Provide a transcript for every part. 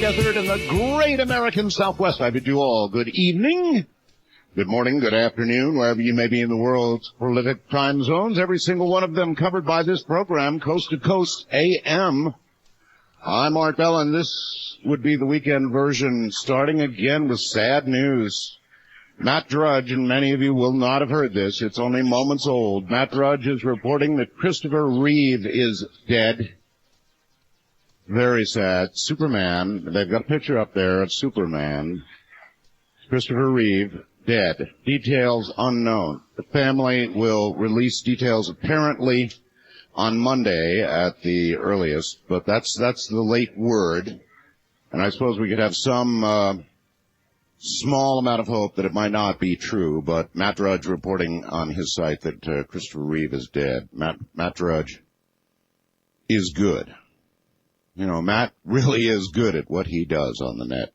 desert in the great American Southwest. I bid you all good evening, good morning, good afternoon, wherever you may be in the world's prolific time zones, every single one of them covered by this program, Coast to Coast AM. I'm Art Bell, and this would be the weekend version, starting again with sad news. Matt Drudge, and many of you will not have heard this, it's only moments old. Matt Drudge is reporting that Christopher Reeve is dead. Very sad. Superman, they've got a picture up there of Superman. Christopher Reeve, dead. Details unknown. The family will release details apparently on Monday at the earliest, but that's the late word. And I suppose we could have some small amount of hope that it might not be true, but Matt Drudge reporting on his site that Christopher Reeve is dead. Matt Drudge is good. You know, Matt really is good at what he does on the net.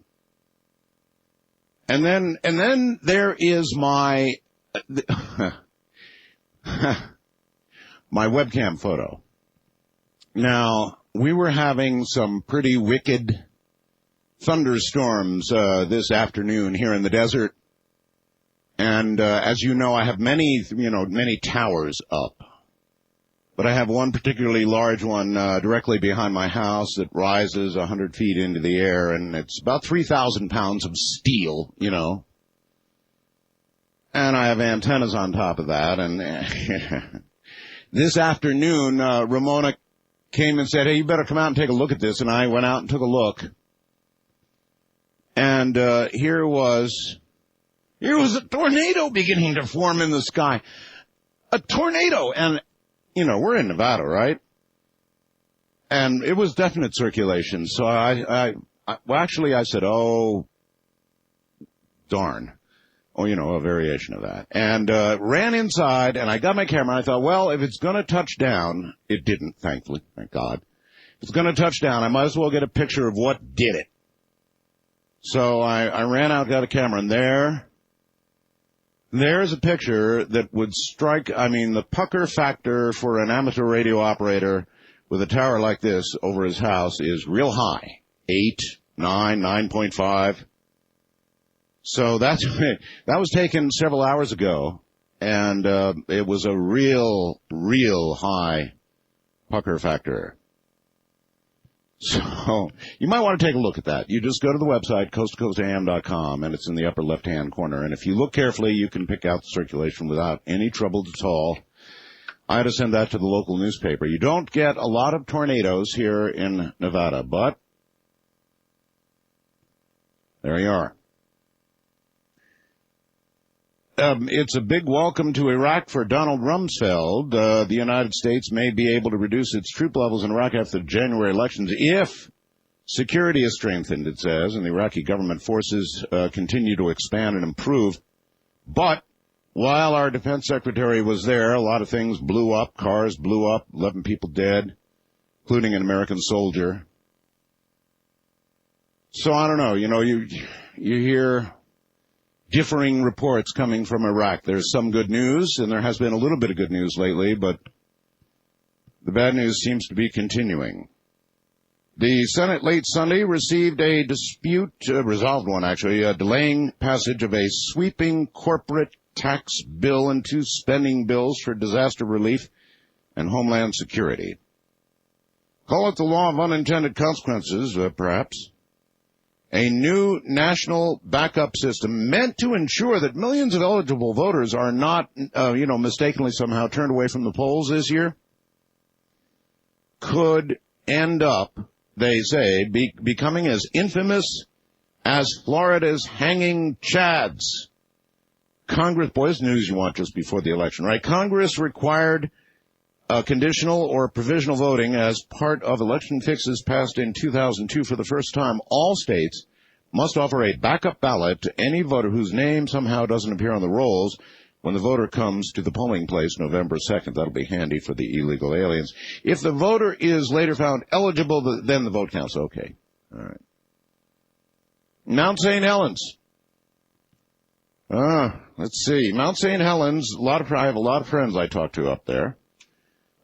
And then there is my my webcam photo. Now, we were having some pretty wicked thunderstorms this afternoon here in the desert. And as you know, I have many towers up. But I have one particularly large one directly behind my house that rises 100 feet into the air, and it's about 3,000 pounds of steel, you know. And I have antennas on top of that. And this afternoon, Ramona came and said, "Hey, you better come out and take a look at this." And I went out and took a look. And here was a tornado beginning to form in the sky. A tornado, and you know, we're in Nevada, right? And it was definite circulation. So I said, oh, darn. Oh, you know, a variation of that. And ran inside, and I got my camera. I thought, well, if it's going to touch down, it didn't, thankfully, thank God. If it's going to touch down, I might as well get a picture of what did it. So I ran out, got a camera, and there's a picture that would strike, I mean, the pucker factor for an amateur radio operator with a tower like this over his house is real high. 8, 9, 9.5. So that was taken several hours ago, and it was a real high pucker factor. So you might want to take a look at that. You just go to the website, coasttocoastam.com, and it's in the upper left-hand corner. And if you look carefully, you can pick out the circulation without any trouble at all. I had to send that to the local newspaper. You don't get a lot of tornadoes here in Nevada, but there you are. It's a big welcome to Iraq for Donald Rumsfeld. The United States may be able to reduce its troop levels in Iraq after the January elections if security is strengthened, it says, and the Iraqi government forces continue to expand and improve. But while our defense secretary was there, a lot of things blew up. Cars blew up, 11 people dead, including an American soldier. So I don't know. You know, you hear differing reports coming from Iraq. There's some good news, and there has been a little bit of good news lately, but the bad news seems to be continuing. The Senate late Sunday received a resolved one actually, delaying passage of a sweeping corporate tax bill and 2 spending bills for disaster relief and homeland security. Call it the law of unintended consequences, perhaps. A new national backup system meant to ensure that millions of eligible voters are not, mistakenly somehow turned away from the polls this year, could end up, they say, becoming as infamous as Florida's hanging chads. Congress, boys, news you want just before the election, right? Congress required conditional or provisional voting as part of election fixes passed in 2002 for the first time. All states must offer a backup ballot to any voter whose name somehow doesn't appear on the rolls when the voter comes to the polling place November 2nd. That'll be handy for the illegal aliens. If the voter is later found eligible, then the vote counts. Okay. All right. Mount St. Helens. Let's see. Mount St. Helens, I have a lot of friends I talk to up there.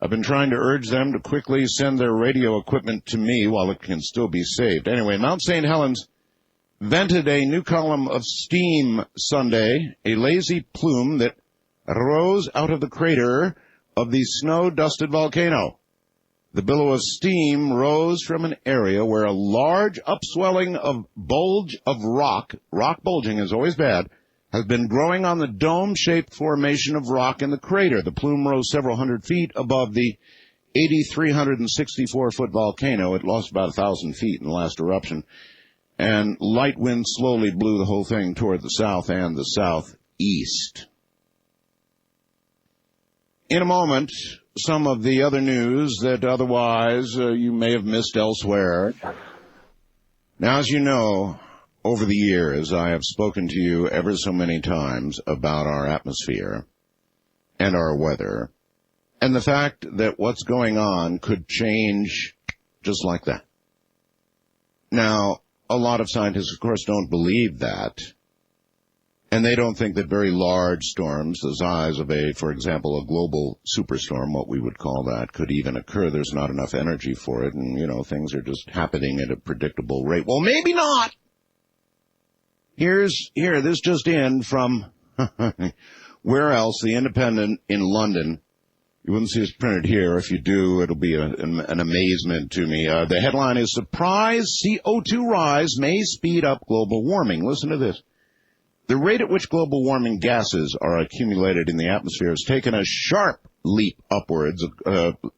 I've been trying to urge them to quickly send their radio equipment to me while it can still be saved. Anyway, Mount St. Helens vented a new column of steam Sunday, a lazy plume that rose out of the crater of the snow-dusted volcano. The billow of steam rose from an area where a large upswelling of bulge of rock bulging is always bad, has been growing on the dome-shaped formation of rock in the crater. The plume rose several hundred feet above the 8,364-foot volcano. It lost about 1,000 feet in the last eruption, and light winds slowly blew the whole thing toward the south and the southeast. In a moment, some of the other news that otherwise you may have missed elsewhere. Now, as you know, over the years, I have spoken to you ever so many times about our atmosphere and our weather, and the fact that what's going on could change just like that. Now, a lot of scientists, of course, don't believe that, and they don't think that very large storms, the size of for example, a global superstorm, what we would call that, could even occur. There's not enough energy for it, and, things are just happening at a predictable rate. Well, maybe not. This just in from, where else, The Independent in London. You wouldn't see it printed here. If you do, it'll be an amazement to me. The headline is, Surprise CO2 Rise May Speed Up Global Warming. Listen to this. The rate at which global warming gases are accumulated in the atmosphere has taken a sharp leap upwards,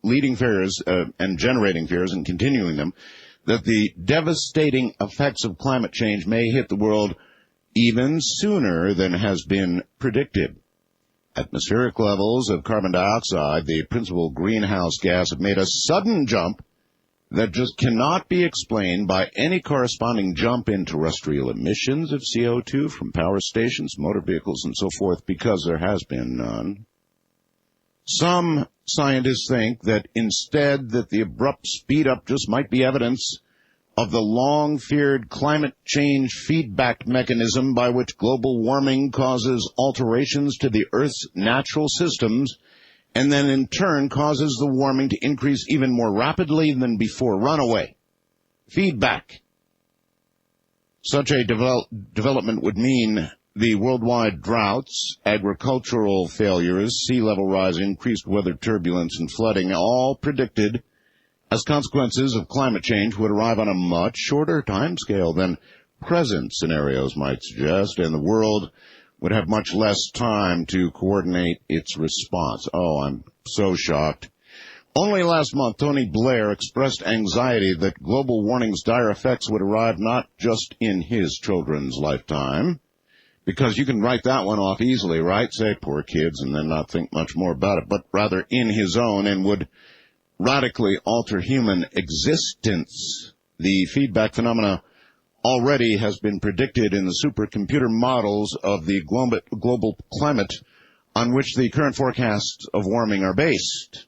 leading fears and generating fears and continuing them, that the devastating effects of climate change may hit the world even sooner than has been predicted. Atmospheric levels of carbon dioxide, the principal greenhouse gas, have made a sudden jump that just cannot be explained by any corresponding jump in terrestrial emissions of CO2 from power stations, motor vehicles, and so forth, because there has been none. Some scientists think that instead that the abrupt speed up just might be evidence of the long-feared climate change feedback mechanism by which global warming causes alterations to the Earth's natural systems and then in turn causes the warming to increase even more rapidly than before. Runaway feedback. Such a development would mean the worldwide droughts, agricultural failures, sea level rise, increased weather turbulence, and flooding, all predicted as consequences of climate change, would arrive on a much shorter timescale than present scenarios might suggest, and the world would have much less time to coordinate its response. Oh, I'm so shocked. Only last month, Tony Blair expressed anxiety that global warming's dire effects would arrive not just in his children's lifetime, because you can write that one off easily, right? Say, poor kids, and then not think much more about it, but rather in his own, and would radically alter human existence. The feedback phenomena already has been predicted in the supercomputer models of the global climate on which the current forecasts of warming are based.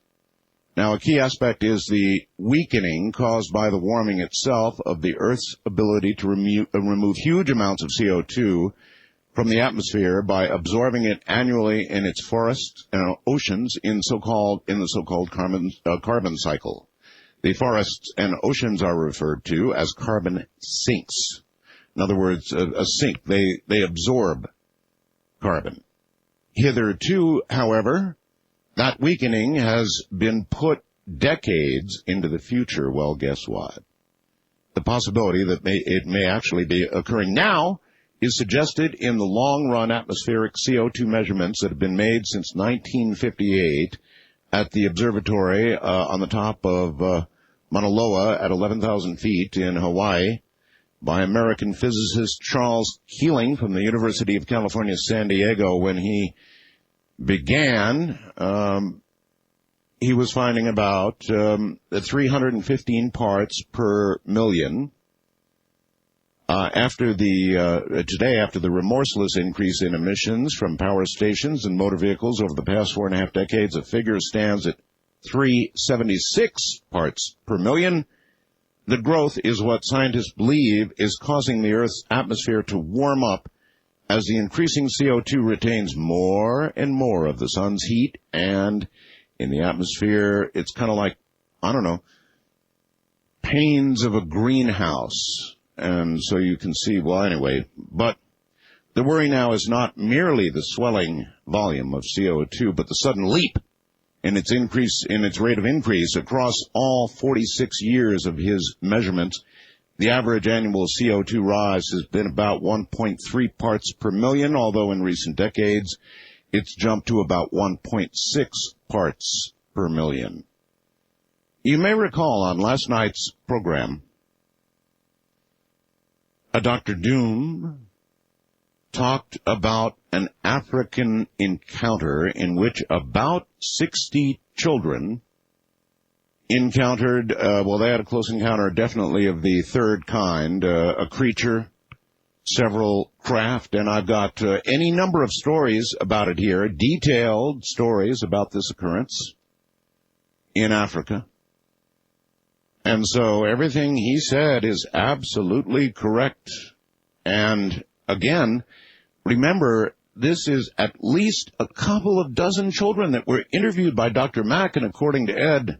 Now, a key aspect is the weakening caused by the warming itself of the Earth's ability to remove huge amounts of CO2 from the atmosphere by absorbing it annually in its forests and oceans in the so-called carbon cycle. The forests and oceans are referred to as carbon sinks. In other words, a sink. They absorb carbon. Hitherto, however, that weakening has been put decades into the future. Well, guess what? The possibility that it may actually be occurring now is suggested in the long-run atmospheric CO2 measurements that have been made since 1958 at the observatory on the top of Mauna Loa at 11,000 feet in Hawaii by American physicist Charles Keeling from the University of California, San Diego. When he began, he was finding about 315 parts per million. After the remorseless increase in emissions from power stations and motor vehicles over the past 4.5 decades, a figure stands at 376 parts per million. The growth is what scientists believe is causing the Earth's atmosphere to warm up as the increasing CO2 retains more and more of the sun's heat and in the atmosphere. It's kind of like, I don't know, panes of a greenhouse. And so you can see, well, anyway, but the worry now is not merely the swelling volume of CO2, but the sudden leap in its rate of increase across all 46 years of his measurements. The average annual CO2 rise has been about 1.3 parts per million, although in recent decades it's jumped to about 1.6 parts per million. You may recall on last night's program, Dr. Doom talked about an African encounter in which about 60 children encountered, they had a close encounter definitely of the third kind, a creature, several craft, and I've got any number of stories about it here, detailed stories about this occurrence in Africa. And so everything he said is absolutely correct. And again, remember, this is at least a couple of dozen children that were interviewed by Dr. Mack, and according to Ed,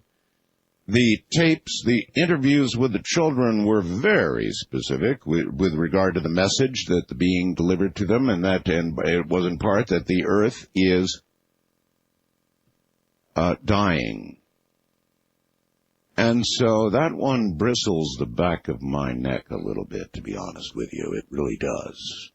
the tapes, the interviews with the children were very specific with regard to the message that the being delivered to them, and it was in part that the earth is dying. And so that one bristles the back of my neck a little bit, to be honest with you. It really does.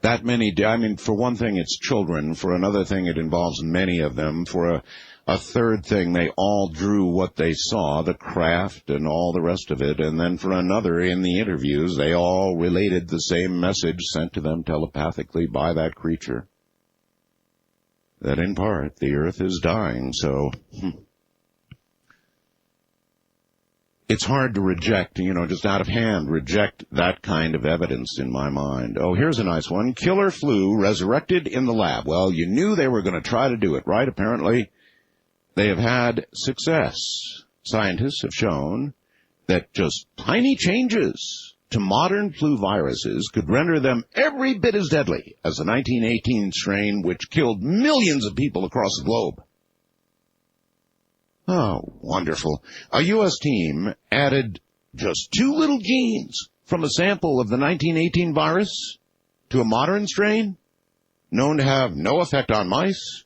That many, for one thing, it's children. For another thing, it involves many of them. For a third thing, they all drew what they saw, the craft and all the rest of it. And then for another, in the interviews, they all related the same message sent to them telepathically by that creature. That in part, the earth is dying, so it's hard to reject, just out of hand, reject that kind of evidence in my mind. Oh, here's a nice one. Killer flu resurrected in the lab. Well, you knew they were going to try to do it, right? Apparently, they have had success. Scientists have shown that just tiny changes to modern flu viruses could render them every bit as deadly as the 1918 strain, which killed millions of people across the globe. Oh, wonderful. A U.S. team added just 2 little genes from a sample of the 1918 virus to a modern strain known to have no effect on mice.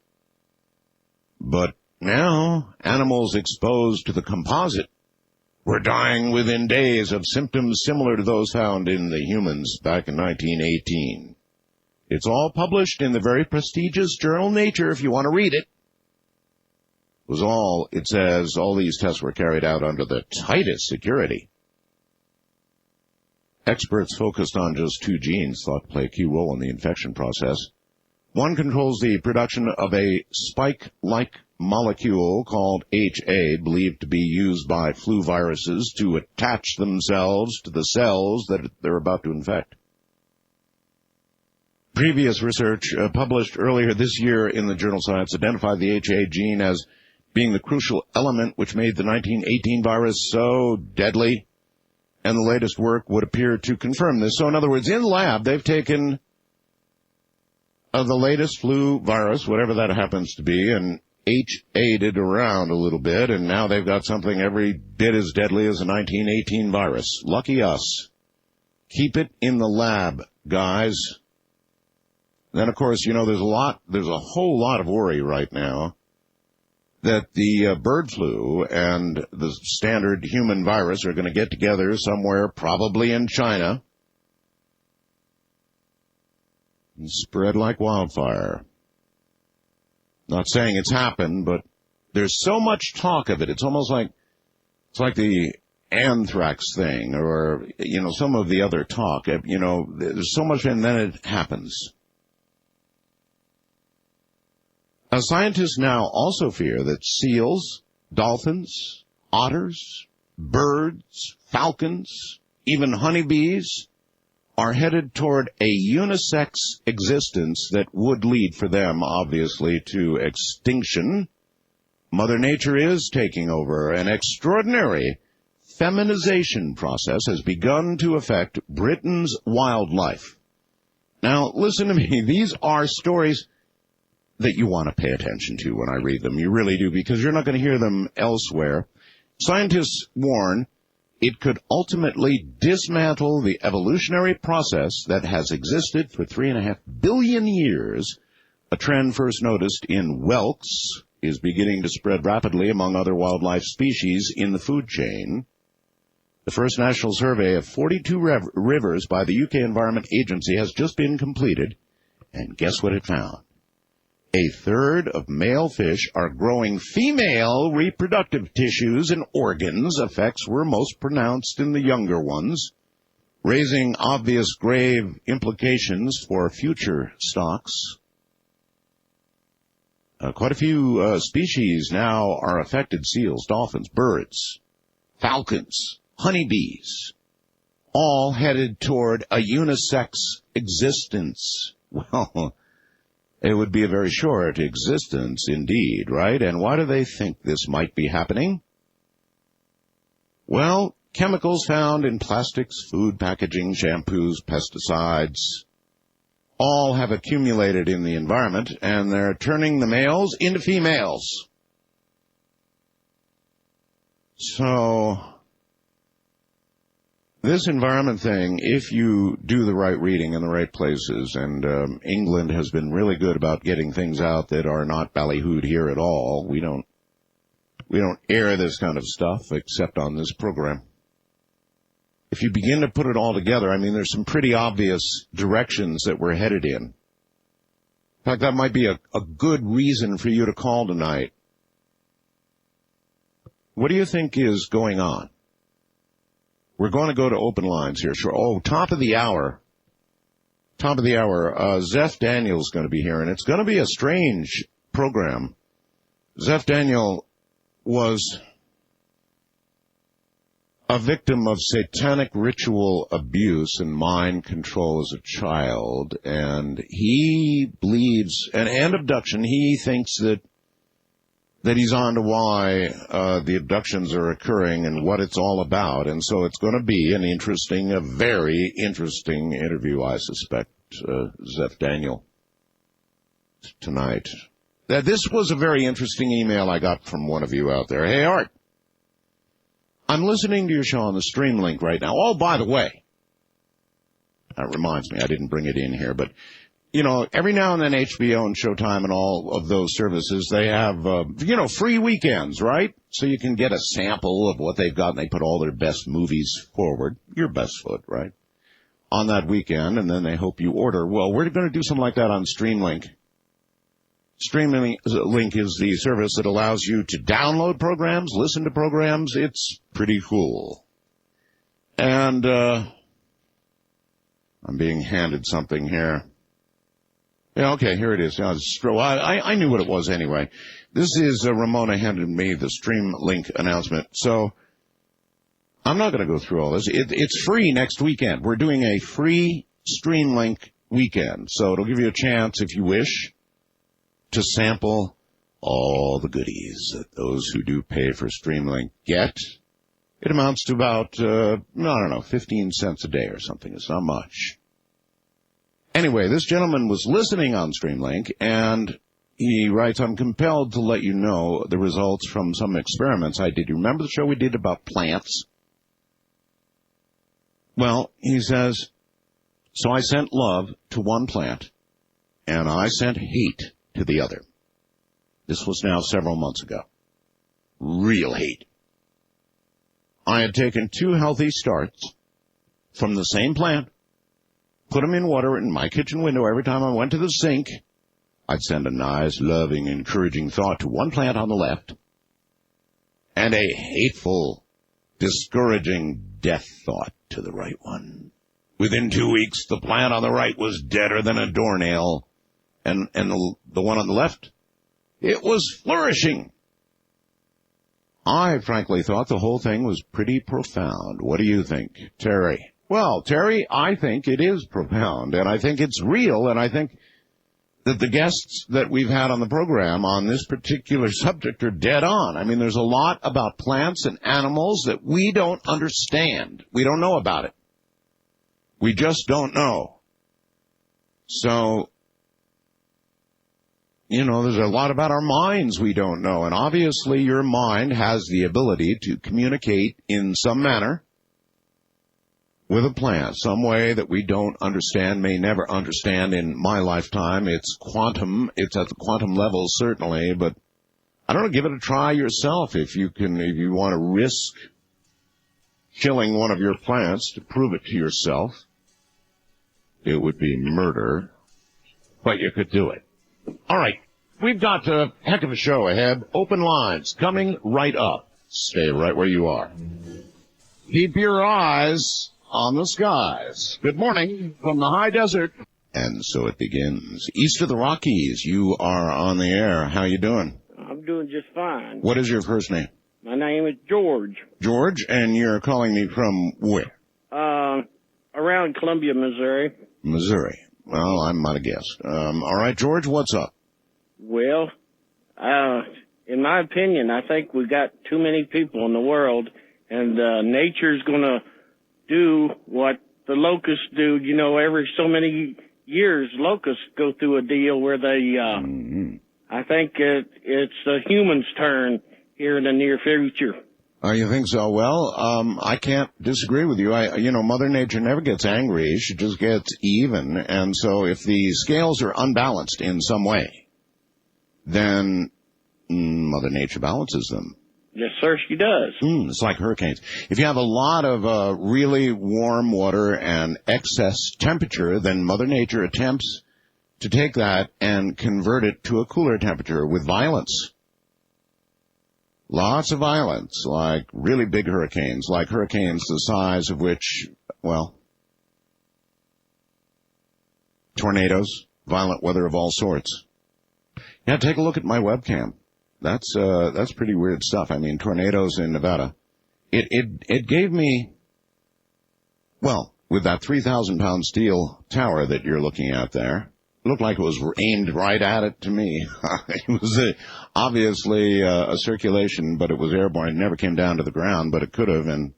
But now, animals exposed to the composite were dying within days of symptoms similar to those found in the humans back in 1918. It's all published in the very prestigious journal Nature if you want to read it. It says all these tests were carried out under the tightest security. Experts focused on just 2 genes thought to play a key role in the infection process. One controls the production of a spike-like molecule called HA, believed to be used by flu viruses to attach themselves to the cells that they're about to infect. Previous research published earlier this year in the journal Science identified the HA gene as being the crucial element which made the 1918 virus so deadly, and the latest work would appear to confirm this. So in other words, in the lab, they've taken the latest flu virus, whatever that happens to be, and HA'd it around a little bit, and now they've got something every bit as deadly as the 1918 virus. Lucky us. Keep it in the lab, guys. Then, of course, there's a whole lot of worry right now that the bird flu and the standard human virus are going to get together somewhere, probably in China, and spread like wildfire. Not saying it's happened, but there's so much talk of it. It's almost like the anthrax thing, or some of the other talk. There's so much, and then it happens. Scientists now also fear that seals, dolphins, otters, birds, falcons, even honeybees are headed toward a unisex existence that would lead for them, obviously, to extinction. Mother Nature is taking over. An extraordinary feminization process has begun to affect Britain's wildlife. Now, listen to me. These are stories. that you want to pay attention to when I read them. You really do, because you're not going to hear them elsewhere. Scientists warn it could ultimately dismantle the evolutionary process that has existed for 3.5 billion years. A trend first noticed in whelks is beginning to spread rapidly among other wildlife species in the food chain. The first national survey of 42 rivers by the UK Environment Agency has just been completed, and guess what it found? A third of male fish are growing female reproductive tissues and organs. Effects were most pronounced in the younger ones, raising obvious grave implications for future stocks. Quite a few species now are affected: seals, dolphins, birds, falcons, honeybees, all headed toward a unisex existence. Well, it would be a very short existence indeed, right? And why do they think this might be happening? Well, chemicals found in plastics, food packaging, shampoos, pesticides, all have accumulated in the environment, and they're turning the males into females. So this environment thing, if you do the right reading in the right places, and England has been really good about getting things out that are not ballyhooed here at all. We don't air this kind of stuff except on this program. If you begin to put it all together, I mean, there's some pretty obvious directions that we're headed in. In fact, that might be a good reason for you to call tonight. What do you think is going on? We're going to go to open lines here. Sure. Oh, top of the hour. Zeph Daniel is going to be here, and it's going to be a strange program. Zeph Daniel was a victim of satanic ritual abuse and mind control as a child, and he believes, and abduction, he thinks that he's on to why the abductions are occurring and what it's all about. And so it's going to be a very interesting interview, I suspect, Zeph Daniel, tonight. This was a very interesting email I got from one of you out there. Hey, Art, I'm listening to your show on the Streamlink right now. Oh, by the way, that reminds me, I didn't bring it in here, but you know, every now and then HBO and Showtime and all of those services, they have, free weekends, right? So you can get a sample of what they've got, and they put all their best movies forward, your best foot, right, on that weekend, and then they hope you order. Well, we're going to do something like that on Streamlink. Streamlink is the service that allows you to download programs, listen to programs. It's pretty cool. And I'm being handed something here. Yeah, okay, here it is. I knew what it was anyway. This is Ramona handed me the Streamlink announcement. So I'm not going to go through all this. It's free next weekend. We're doing a free Streamlink weekend. So it'll give you a chance, if you wish, to sample all the goodies that those who do pay for Streamlink get. It amounts to about, 15 cents a day or something. It's not much. Anyway, this gentleman was listening on Streamlink, and he writes, I'm compelled to let you know the results from some experiments I did. You remember the show we did about plants? Well, he says, so I sent love to one plant, and I sent hate to the other. This was now several months ago. Real hate. I had taken 2 healthy starts from the same plant, put them in water in my kitchen window. Every time I went to the sink, I'd send a nice, loving, encouraging thought to one plant on the left and a hateful, discouraging death thought to the right one. Within 2 weeks, the plant on the right was deader than a doornail, and the one on the left, it was flourishing. I frankly thought the whole thing was pretty profound. What do you think, Terry? Well, Terry, I think it is profound, and I think it's real, and I think that the guests that we've had on the program on this particular subject are dead on. I mean, there's a lot about plants and animals that we don't understand. We don't know about it. We just don't know. So, there's a lot about our minds we don't know. And obviously your mind has the ability to communicate in some manner with a plant, some way that we don't understand, may never understand in my lifetime. It's quantum. It's at the quantum level, certainly, but I don't know, give it a try yourself if you want to risk killing one of your plants to prove it to yourself. It would be murder, but you could do it. All right. We've got a heck of a show ahead. Open lines coming right up. Stay right where you are. Keep your eyes on the skies. Good morning from the high desert. And so it begins. East of the Rockies, you are on the air. How you doing? I'm doing just fine. What is your first name? My name is George. George, and you're calling me from where? Around Columbia, Missouri. Missouri. Well, I might have guessed. All right, George, what's up? Well, in my opinion, I think we got too many people in the world, and nature's going to do what the locusts do. Every so many years, locusts go through a deal where they, I think it's the humans' turn here in the near future. Oh, you think so? Well, I can't disagree with you. Mother Nature never gets angry. She just gets even. And so if the scales are unbalanced in some way, then Mother Nature balances them. Yes, sir, she does. It's like hurricanes. If you have a lot of really warm water and excess temperature, then Mother Nature attempts to take that and convert it to a cooler temperature with violence. Lots of violence, like really big hurricanes, like hurricanes the size of which, well, tornadoes, violent weather of all sorts. Yeah, take a look at my webcam. That's pretty weird stuff. I mean, tornadoes in Nevada. It gave me, well, with that 3,000-pound steel tower that you're looking at there, it looked like it was aimed right at it to me. It was obviously a circulation, but it was airborne. It never came down to the ground, but it could have, and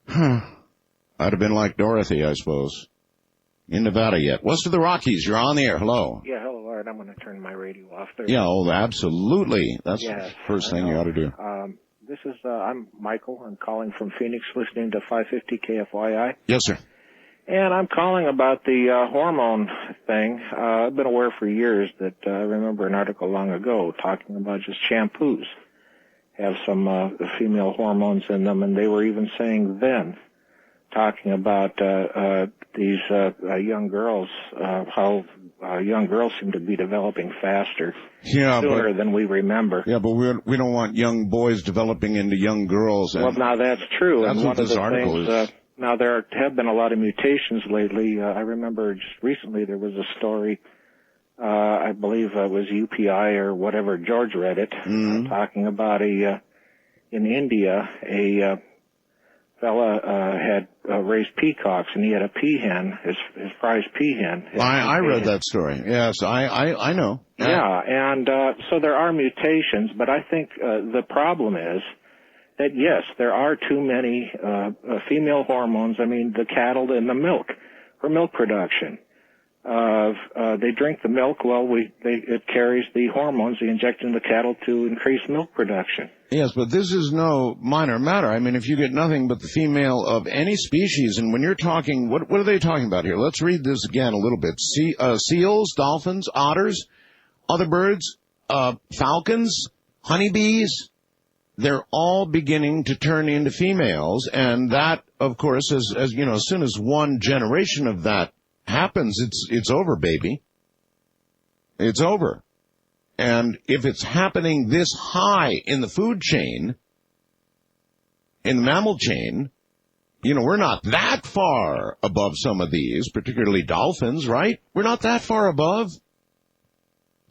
I'd have been like Dorothy, I suppose. In Nevada yet. West of the Rockies, you're on the air. Hello. Yeah, hello, Art. I'm going to turn my radio off there. Yeah, absolutely. That's the first thing you ought to do. I'm Michael. I'm calling from Phoenix, listening to 550 KFYI. Yes, sir. And I'm calling about the hormone thing. I've been aware for years that I remember an article long ago talking about just shampoos have some female hormones in them, and they were even saying then, talking about these young girls, how young girls seem to be developing faster, sooner than we remember. Yeah, but we don't want young boys developing into young girls. Well, now that's true. That's what this article is. Now, there have been a lot of mutations lately. I remember just recently there was a story, I believe it was UPI or whatever, George read it, talking about in India, a fella had raised peacocks, and he had a peahen, his prize peahen. I read that story. Yes, I know. Yeah, and so there are mutations, but I think the problem is that, yes, there are too many female hormones. I mean, the cattle and the milk for milk production. They drink the milk. Well, it carries the hormones they inject in the cattle to increase milk production. Yes, but this is no minor matter. I mean, if you get nothing but the female of any species, and when you're talking, what are they talking about here? Let's read this again a little bit. Seals, dolphins, otters, other birds, falcons, honeybees, they're all beginning to turn into females, and that, of course, as you know, as soon as one generation of that happens, it's over, baby. It's over. And if it's happening this high in the food chain, in the mammal chain, we're not that far above some of these, particularly dolphins, right? We're not that far above.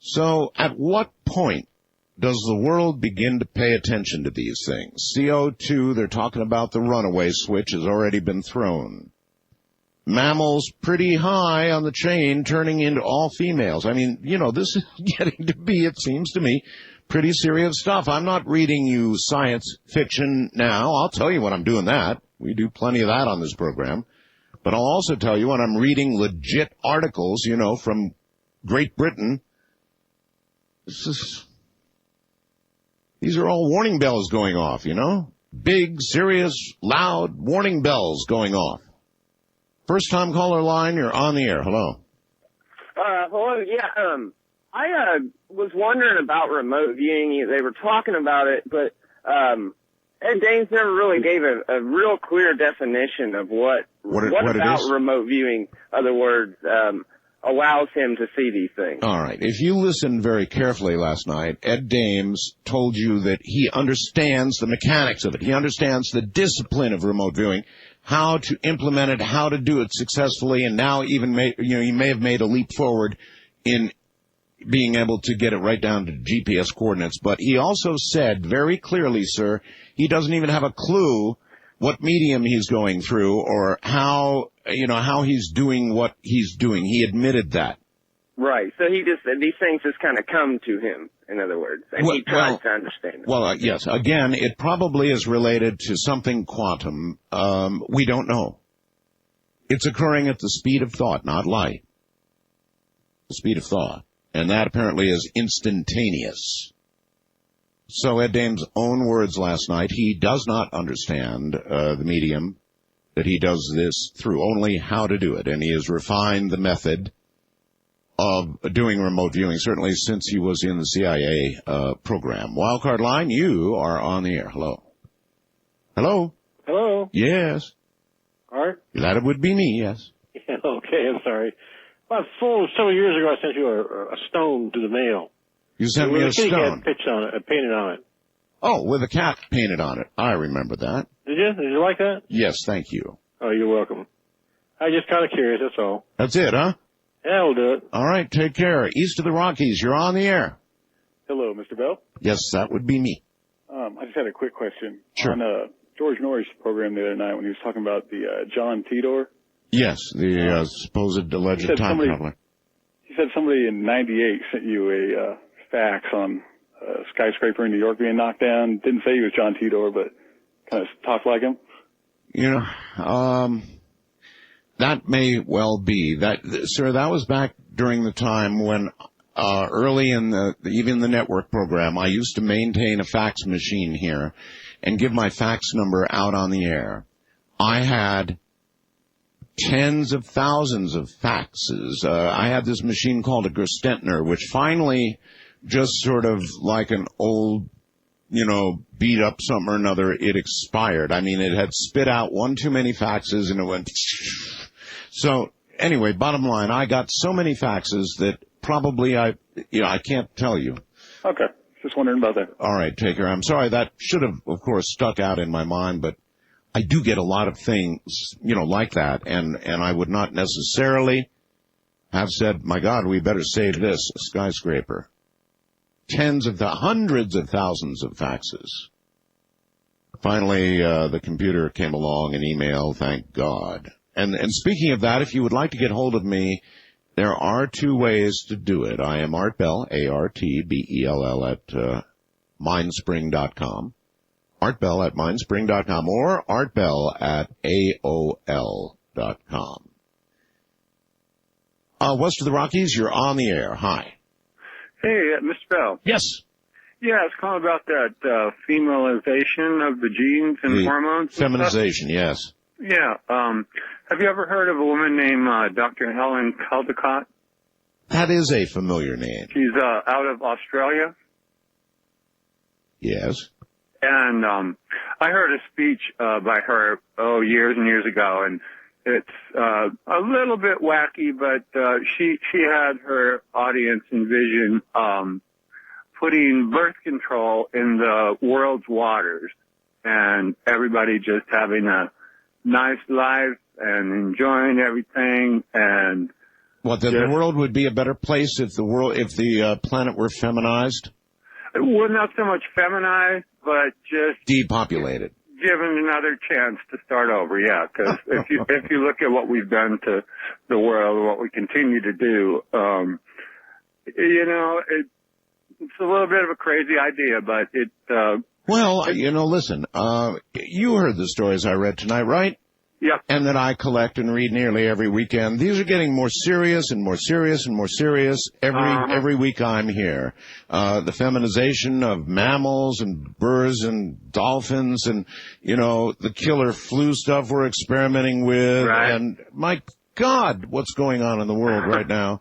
So at what point does the world begin to pay attention to these things? CO2, they're talking about the runaway switch has already been thrown. Mammals pretty high on the chain turning into all females. I mean, this is getting to be, it seems to me, pretty serious stuff. I'm not reading you science fiction now. I'll tell you when I'm doing that. We do plenty of that on this program. But I'll also tell you when I'm reading legit articles, from Great Britain These are all warning bells going off, you know? Big, serious, loud warning bells going off. First time caller line, you're on the air. Hello. Hello, yeah, I was wondering about remote viewing. They were talking about it, but Ed Dames never really gave a real clear definition of what about remote viewing, other words, allows him to see these things. All right. If you listened very carefully last night, Ed Dames told you that he understands the mechanics of it. He understands the discipline of remote viewing, how to implement it, how to do it successfully, and now even he may have made a leap forward in being able to get it right down to GPS coordinates. But he also said very clearly, sir, he doesn't even have a clue what medium he's going through or how he's doing what he's doing. He admitted that. Right. So these things just kind of come to him, in other words, and he tries to understand them. Well, yes. Again, it probably is related to something quantum. We don't know. It's occurring at the speed of thought, not light. The speed of thought. And that apparently is instantaneous. So Ed Dames' own words last night, he does not understand the medium that he does this through, only how to do it. And he has refined the method of doing remote viewing, certainly since he was in the CIA program. Wildcard line, you are on the air. Hello. Hello? Hello? Yes. Art? That would be me, yes. Yeah, okay, I'm sorry. About several years ago, I sent you a stone to the mail. You sent me a stone? Painted on it. Oh, with a cat painted on it. I remember that. Did you? Did you like that? Yes, thank you. Oh, you're welcome. I just kind of curious, that's all. That's it, huh? Yeah, we'll do it. All right, take care. East of the Rockies, you're on the air. Hello, Mr. Bell. Yes, that would be me. I just had a quick question. Sure. On George Norrie's program the other night when he was talking about the John Tidor. Yes, the supposed alleged time traveler. He said somebody in 98 sent you a fax on a skyscraper in New York being knocked down. Didn't say he was John Tidor, but kind of talked like him. You know, that may well be. Sir, that was back during the time when early in even the network program, I used to maintain a fax machine here and give my fax number out on the air. I had tens of thousands of faxes. I had this machine called a Gerstentner, which finally, just sort of like an old, beat up something or another, it expired. I mean, it had spit out one too many faxes and it went. So anyway, bottom line, I got so many faxes that probably I can't tell you. Okay. Just wondering about that. All right, take care. I'm sorry. That should have, of course, stuck out in my mind, but I do get a lot of things, like that, and I would not necessarily have said, my God, we better save this skyscraper. Hundreds of thousands of faxes. Finally, the computer came along, an email, thank God. And speaking of that, if you would like to get hold of me, there are two ways to do it. I am Art Bell, ARTBELL at mindspring.com. Art Bell at mindspring.com or Art Bell at AOL.com. West of the Rockies, you're on the air. Hi. Hey, Mr. Bell. Yes. Yeah, it's calling about that feminization of the genes and hormones. Feminization, yes. Yeah. Have you ever heard of a woman named Dr. Helen Caldecott? That is a familiar name. She's out of Australia. Yes. And I heard a speech by her, years and years ago, and it's a little bit wacky, but she had her audience envision putting birth control in the world's waters and everybody just having a nice life and enjoying everything. And what, the world would be a better place if the planet were feminized? Well, not so much feminized, but just depopulated. Given another chance to start over, yeah. Because if you look at what we've done to the world, and what we continue to do, it's a little bit of a crazy idea, but it. Well, listen. You heard the stories I read tonight, right? Yep. and that I collect and read nearly every weekend. These are getting more serious and more serious and more serious every week I'm here. The feminization of mammals and birds and dolphins and, the killer flu stuff we're experimenting with. Right. And my God, what's going on in the world right now?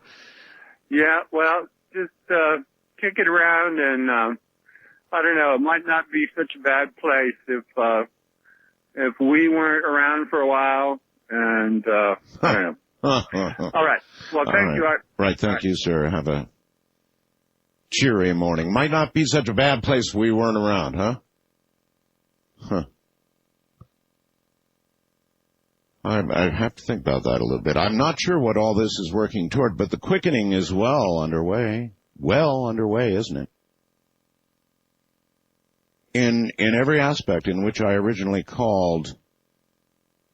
Yeah, well, just kick it around, and I don't know. It might not be such a bad place if we weren't around for a while. And I don't know. All right. Well, thank you. Right. Thank you, sir. Have a cheery morning. Might not be such a bad place if we weren't around, huh? Huh. I have to think about that a little bit. I'm not sure what all this is working toward, but the quickening is well underway. Well underway, isn't it? In every aspect in which I originally called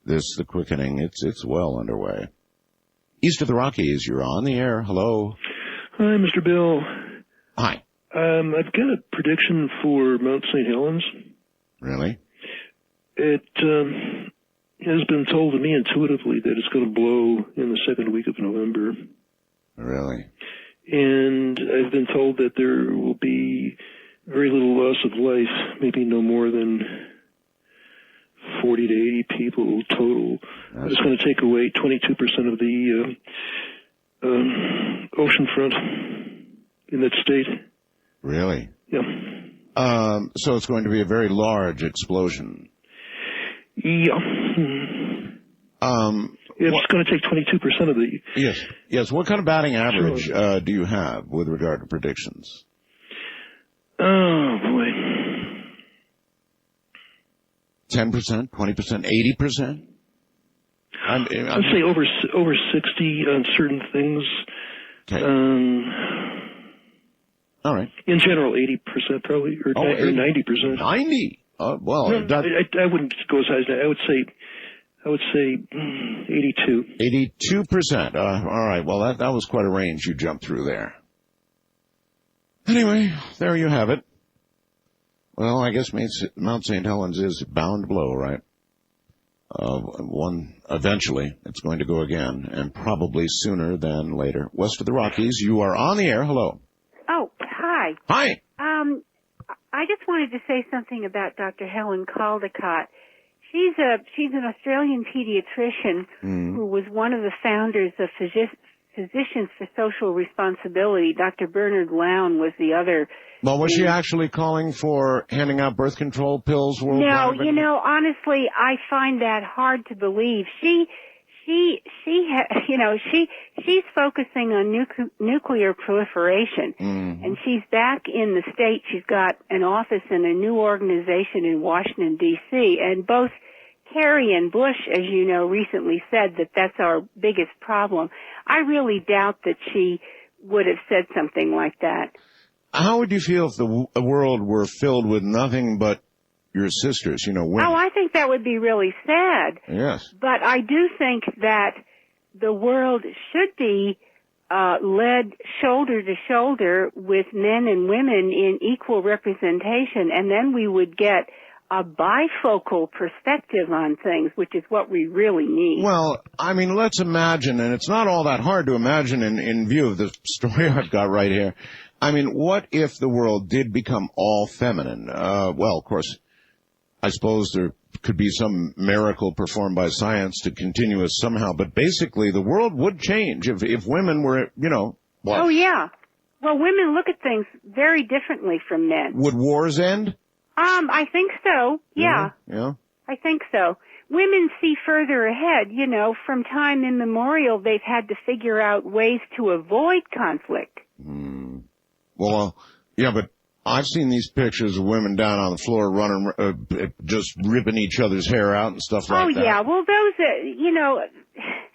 this the quickening, it's well underway. East of the Rockies, you're on the air. Hello. Hi, Mr. Bill. Hi. I've got a prediction for Mount St. Helens. Really? It has been told to me intuitively that it's going to blow in the second week of November. Really? And I've been told that there will be very little loss of life, maybe no more than 40 to 80 people total. It's going to take away 22% of the ocean front in that state. Really? Yeah. So it's going to be a very large explosion. Yeah. It's going to take 22% of the... Yes. What kind of batting average do you have with regard to predictions? Oh, boy. 10%, 20%, 80%? I'd say over 60 on certain things. Okay. All right. In general, 80% probably, or 90%. 90? Well, no, I wouldn't go as high as that. I would say 82. 82%. All right. Well, that was quite a range you jumped through there. Anyway, there you have it. Well, I guess Mount St. Helens is bound to blow, right? Eventually, it's going to go again, and probably sooner than later. West of the Rockies, you are on the air. Hello. Oh, hi. Hi. I just wanted to say something about Dr. Helen Caldecott. She's an Australian pediatrician who was one of the founders of Physicians for Social Responsibility. Dr. Bernard Lown was the other. Well, was she actually calling for handing out birth control pills worldwide? No, honestly, I find that hard to believe. She's focusing on nuclear proliferation, and she's back in the States. She's got an office in a new organization in Washington, D.C., and both Kerry and Bush, as you know, recently said that that's our biggest problem. I really doubt that she would have said something like that. How would you feel if the world were filled with nothing but your sisters, women? Oh, I think that would be really sad. Yes. But I do think that the world should be led shoulder to shoulder with men and women in equal representation, and then we would get a bifocal perspective on things, which is what we really need. Well, I mean, let's imagine, and it's not all that hard to imagine in view of the story I've got right here. I mean, what if the world did become all feminine? Well, of course, I suppose there could be some miracle performed by science to continue us somehow, but basically the world would change if women were, what? Oh, yeah. Well, women look at things very differently from men. Would wars end? I think so, yeah. Yeah? I think so. Women see further ahead, from time immemorial they've had to figure out ways to avoid conflict. Well, yeah, but I've seen these pictures of women down on the floor running, just ripping each other's hair out and stuff like that. Oh, yeah, well, those,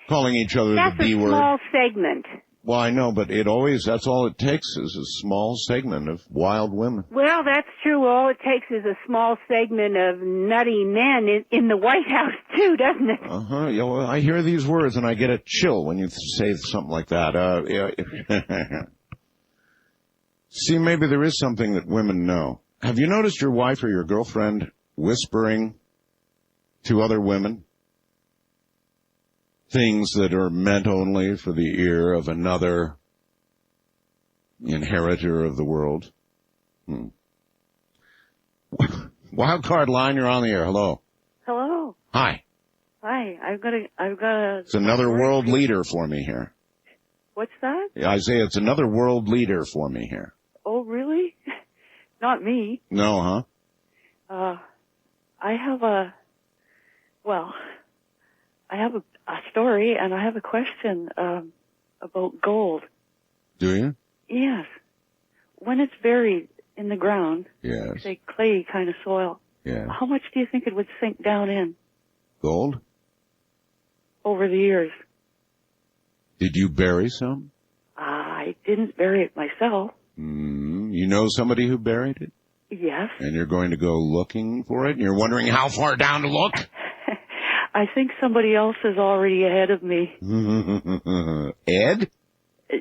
calling each other the B word. That's a small segment. Well, I know, but that's all it takes is a small segment of wild women. Well, that's true. All it takes is a small segment of nutty men in the White House, too, doesn't it? Yeah, well, I hear these words and I get a chill when you say something like that. See, maybe there is something that women know. Have you noticed your wife or your girlfriend whispering to other women? things that are meant only for the ear of another inheritor of the world. Wild card line, you're on the air. Hello. Hello. Hi. Hi. I've got a. It's another world leader for me here. What's that? I say it's another world leader for me here. Oh, really? Not me. No, huh? I have a story, and I have a question about gold. Do you? Yes. When it's buried in the ground, yes, say clay kind of soil, yeah, how much do you think it would sink down in? Gold? Over the years. Did you bury some? I didn't bury it myself. You know somebody who buried it? Yes. And you're going to go looking for it, and you're wondering how far down to look? I think somebody else is already ahead of me. Ed?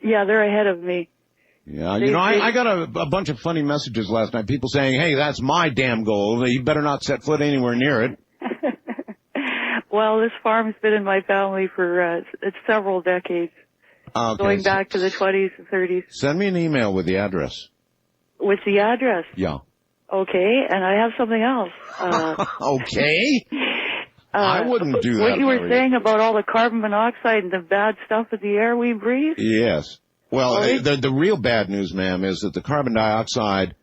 Yeah, they're ahead of me. Yeah, I got a bunch of funny messages last night. People saying, hey, that's my damn gold. You better not set foot anywhere near it. Well, this farm's been in my family for several decades. Okay. Going back to the 20s and 30s. Send me an email with the address. With the address? Yeah. Okay, and I have something else. Okay. I wouldn't do that. What you were saying about all the carbon monoxide and the bad stuff in the air we breathe? Yes. Well, the real bad news, ma'am, is that the carbon dioxide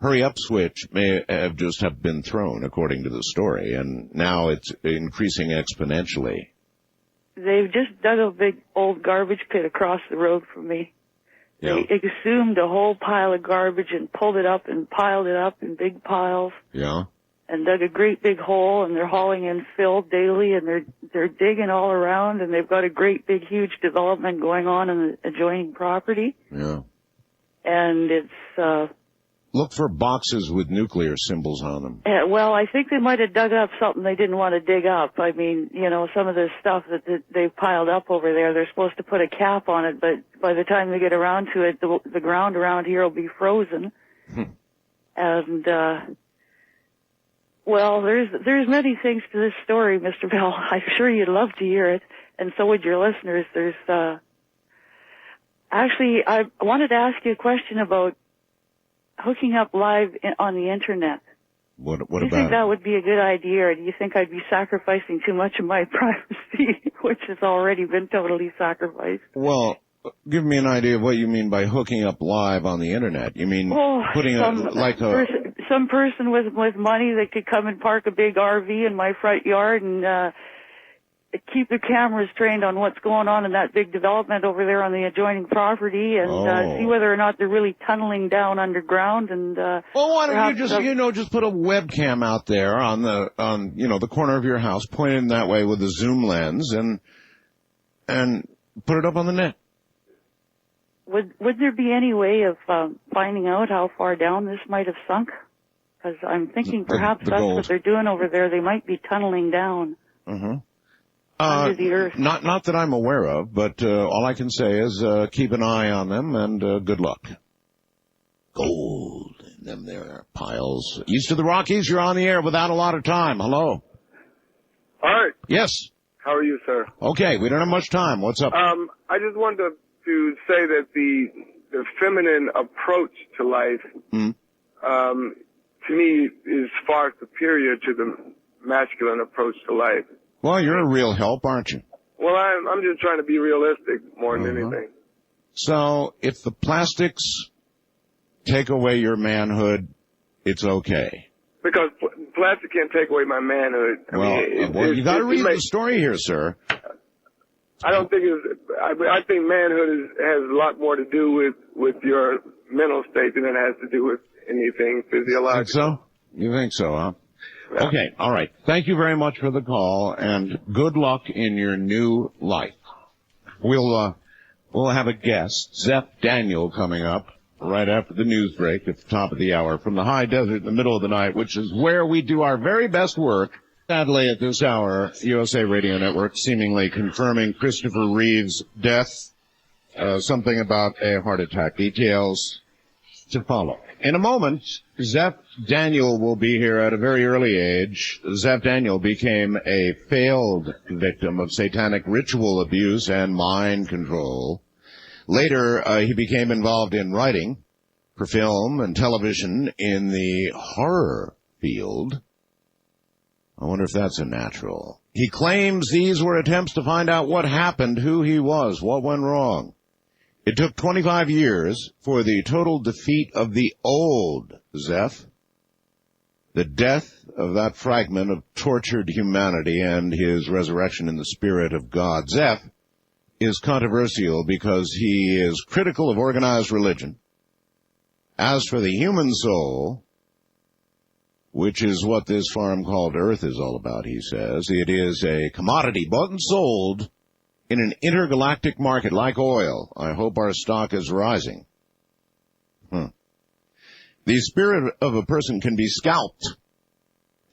hurry-up switch may have just been thrown, according to the story, and now it's increasing exponentially. They've just dug a big old garbage pit across the road from me. Yeah. They exhumed a whole pile of garbage and pulled it up and piled it up in big piles. Yeah. And dug a great big hole, and they're hauling in fill daily, and they're digging all around, and they've got a great big huge development going on in the adjoining property. Yeah. And it's look for boxes with nuclear symbols on them. well, I think they might have dug up something they didn't want to dig up. I mean, some of the stuff that they've piled up over there, they're supposed to put a cap on it, but by the time they get around to it, the ground around here will be frozen. And well, there's many things to this story, Mr. Bell. I'm sure you'd love to hear it, and so would your listeners. There's actually, I wanted to ask you a question about hooking up live on the internet. What do you about think that would be a good idea, or do you think I'd be sacrificing too much of my privacy, which has already been totally sacrificed? Well, give me an idea of what you mean by hooking up live on the internet. You mean putting some person with money that could come and park a big RV in my front yard and keep the cameras trained on what's going on in that big development over there on the adjoining property and see whether or not they're really tunneling down underground and well, why don't you just put a webcam out there on the corner of your house, pointed that way with a zoom lens and put it up on the net. Would there be any way of finding out how far down this might have sunk? Because I'm thinking perhaps that's gold. What they're doing over there. They might be tunneling down. Under the earth. Not that I'm aware of, but all I can say is keep an eye on them and good luck. Gold in them there piles. East of the Rockies, you're on the air without a lot of time. Hello. All right. Yes. How are you, sir? Okay, we don't have much time. What's up? I just wanted to say that the feminine approach to life, to me, is far superior to the masculine approach to life. Well, you're a real help, aren't you? Well, I'm just trying to be realistic more than anything. So, if the plastics take away your manhood, it's okay. Because plastic can't take away my manhood. Well, you got to read the story here, sir. I don't think I think manhood has a lot more to do with your mental state than it has to do with anything physiological. You think so, huh? Yeah. Okay, all right. Thank you very much for the call, and good luck in your new life. We'll have a guest, Zeph Daniel, coming up right after the news break at the top of the hour from the high desert in the middle of the night, which is where we do our very best work. Sadly, at this hour, USA Radio Network seemingly confirming Christopher Reeve's death, something about a heart attack. Details to follow. In a moment, Zeph Daniel will be here at a very early age. Zeph Daniel became a failed victim of satanic ritual abuse and mind control. Later, he became involved in writing for film and television in the horror field. I wonder if that's a natural. He claims these were attempts to find out what happened, who he was, what went wrong. It took 25 years for the total defeat of the old Zeph, the death of that fragment of tortured humanity, and his resurrection in the Spirit of God. Zeph is controversial because he is critical of organized religion. As for the human soul, which is what this farm called Earth is all about, he says, it is a commodity bought and sold in an intergalactic market like oil. I hope our stock is rising. The spirit of a person can be scalped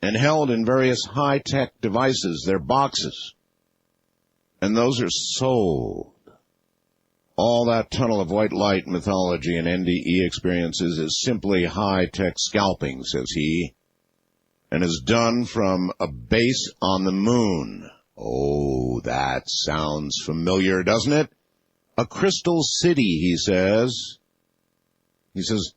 and held in various high-tech devices, their boxes, and those are sold. All that tunnel of white light mythology and NDE experiences is simply high-tech scalping, says he, and is done from a base on the moon. Oh, that sounds familiar, doesn't it? A crystal city, he says. He says,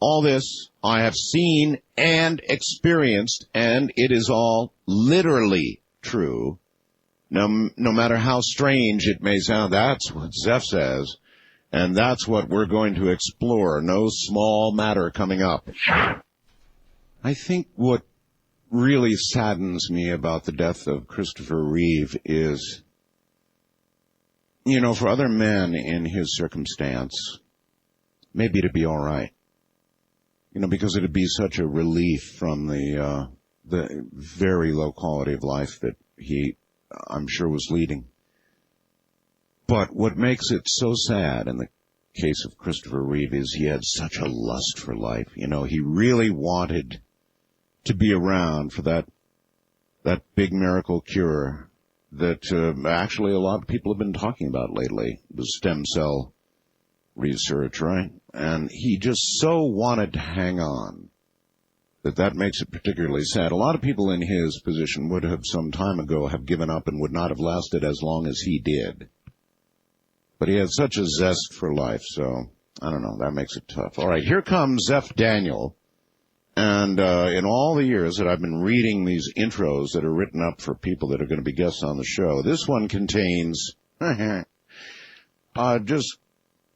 all this I have seen and experienced, and it is all literally true. No matter how strange it may sound, that's what Zeph says, and that's what we're going to explore. No small matter coming up. I think what really saddens me about the death of Christopher Reeve is, for other men in his circumstance, maybe it'd be all right. Because it'd be such a relief from the very low quality of life that he, I'm sure, was leading. But what makes it so sad in the case of Christopher Reeve is he had such a lust for life. He really wanted to be around for that big miracle cure that actually a lot of people have been talking about lately, the stem cell research, right? And he just so wanted to hang on that makes it particularly sad. A lot of people in his position would have some time ago have given up and would not have lasted as long as he did. But he had such a zest for life, so I don't know, that makes it tough. All right, here comes Zeph Daniel. And in all the years that I've been reading these intros that are written up for people that are going to be guests on the show, this one contains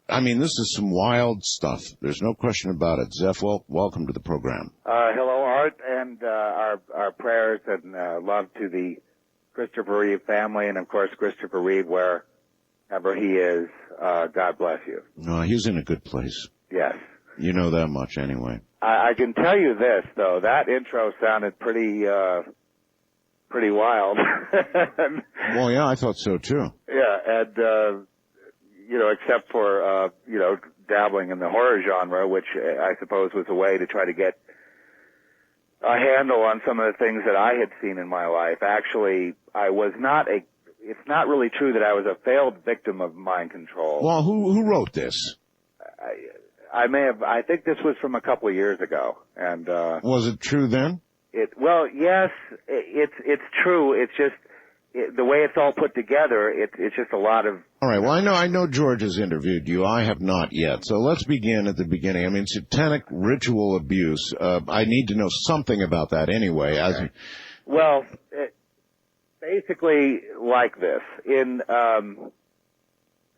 this is some wild stuff. There's no question about it. Zeph, welcome to the program. Hello, Art, and our prayers and love to the Christopher Reeve family, and of course Christopher Reeve, wherever he is. God bless you. No, he's in a good place. Yes. You know that much anyway. I can tell you this, though. That intro sounded pretty wild. Well, yeah, I thought so, too. Yeah, and, except for, dabbling in the horror genre, which I suppose was a way to try to get a handle on some of the things that I had seen in my life. Actually, it's not really true that I was a failed victim of mind control. Well, who wrote this? I think this was from a couple of years ago, and was it true then? Yes, it's true. It's just the way it's all put together. It's just a lot of. All right. Well, I know George has interviewed you. I have not yet. So let's begin at the beginning. I mean, satanic ritual abuse. I need to know something about that anyway. Okay. Well, basically like this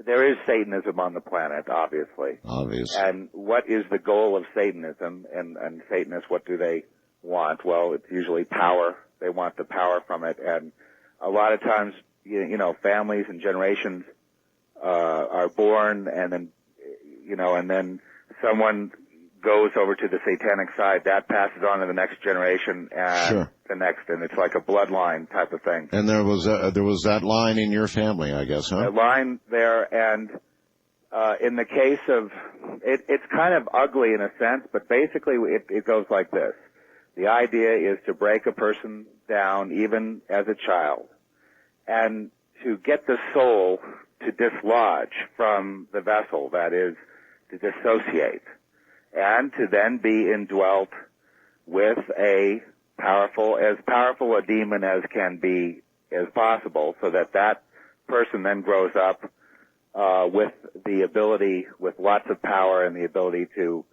there is Satanism on the planet, obviously. Obviously. And what is the goal of Satanism? And Satanists, what do they want? Well, it's usually power. They want the power from it. And a lot of times, families and generations are born, and then, and then someone goes over to the satanic side. That passes on to the next generation and sure. the next, and it's like a bloodline type of thing. And there was that line in your family, I guess, huh? A line there, and in the case of it's kind of ugly in a sense, but basically it goes like this: the idea is to break a person down, even as a child, and to get the soul to dislodge from the vessel, that is, to dissociate. and to then be indwelt with a powerful a demon as can be as possible, so that person then grows up with the ability, with lots of power and the ability to,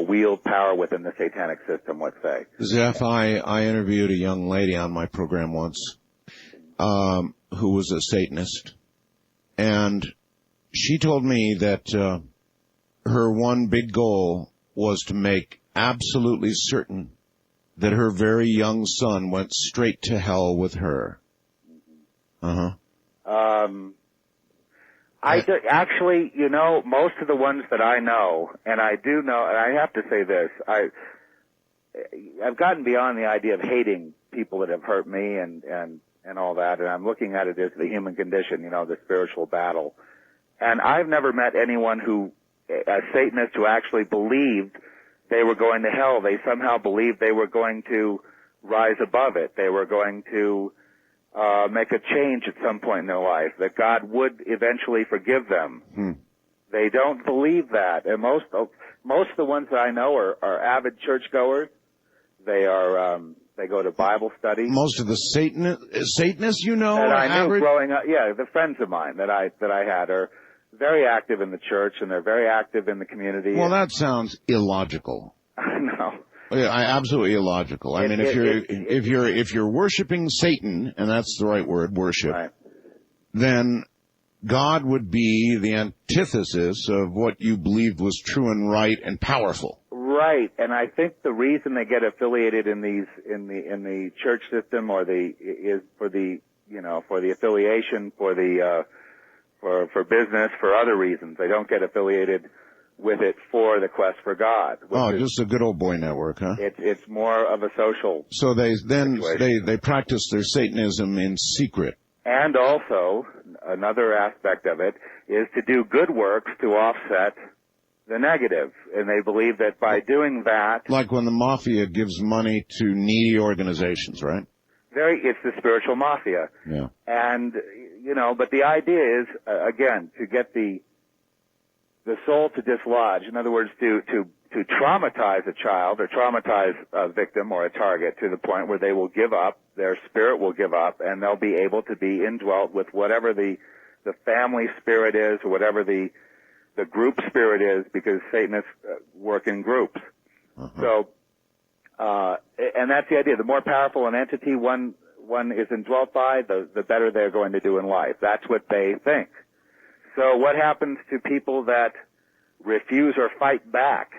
wield power within the satanic system, let's say. Zeph, I interviewed a young lady on my program once who was a Satanist, and she told me that her one big goal was to make absolutely certain that her very young son went straight to hell with her. Actually, most of the ones that I know, and I do know, and I have to say this, I've gotten beyond the idea of hating people that have hurt me and all that, and I'm looking at it as the human condition, the spiritual battle. And I've never met anyone a Satanist who actually believed they were going to hell. They somehow believed they were going to rise above it. They were going to make a change at some point in their life, that God would eventually forgive them. They don't believe that. And most of the ones that I know are avid churchgoers. They go to Bible studies. Most of the Satanists, that I knew growing up, the friends of mine that I had are very active in the church, and they're very active in the community. Well, that sounds illogical. I know. Yeah, absolutely illogical. I mean, if you're worshiping Satan, and that's the right word, worship, right, then God would be the antithesis of what you believed was true and right and powerful. Right, and I think the reason they get affiliated in the church system is for the affiliation, for business, for other reasons. They don't get affiliated with it for the quest for God. Just a good old boy network, huh? It's more of a social. So they practice their Satanism in secret. And also, another aspect of it is to do good works to offset the negative. And they believe that by doing that... Like when the mafia gives money to needy organizations, right? It's the spiritual mafia. Yeah. And, but the idea is, again, to get the soul to dislodge. In other words, to traumatize a child or traumatize a victim or a target to the point where they will give up, their spirit will give up, and they'll be able to be indwelt with whatever the family spirit is, or whatever the group spirit is, because Satanists work in groups. So, and that's the idea. The more powerful an entity one is indwelt by, the better they're going to do in life. That's what they think. So what happens to people that refuse or fight back?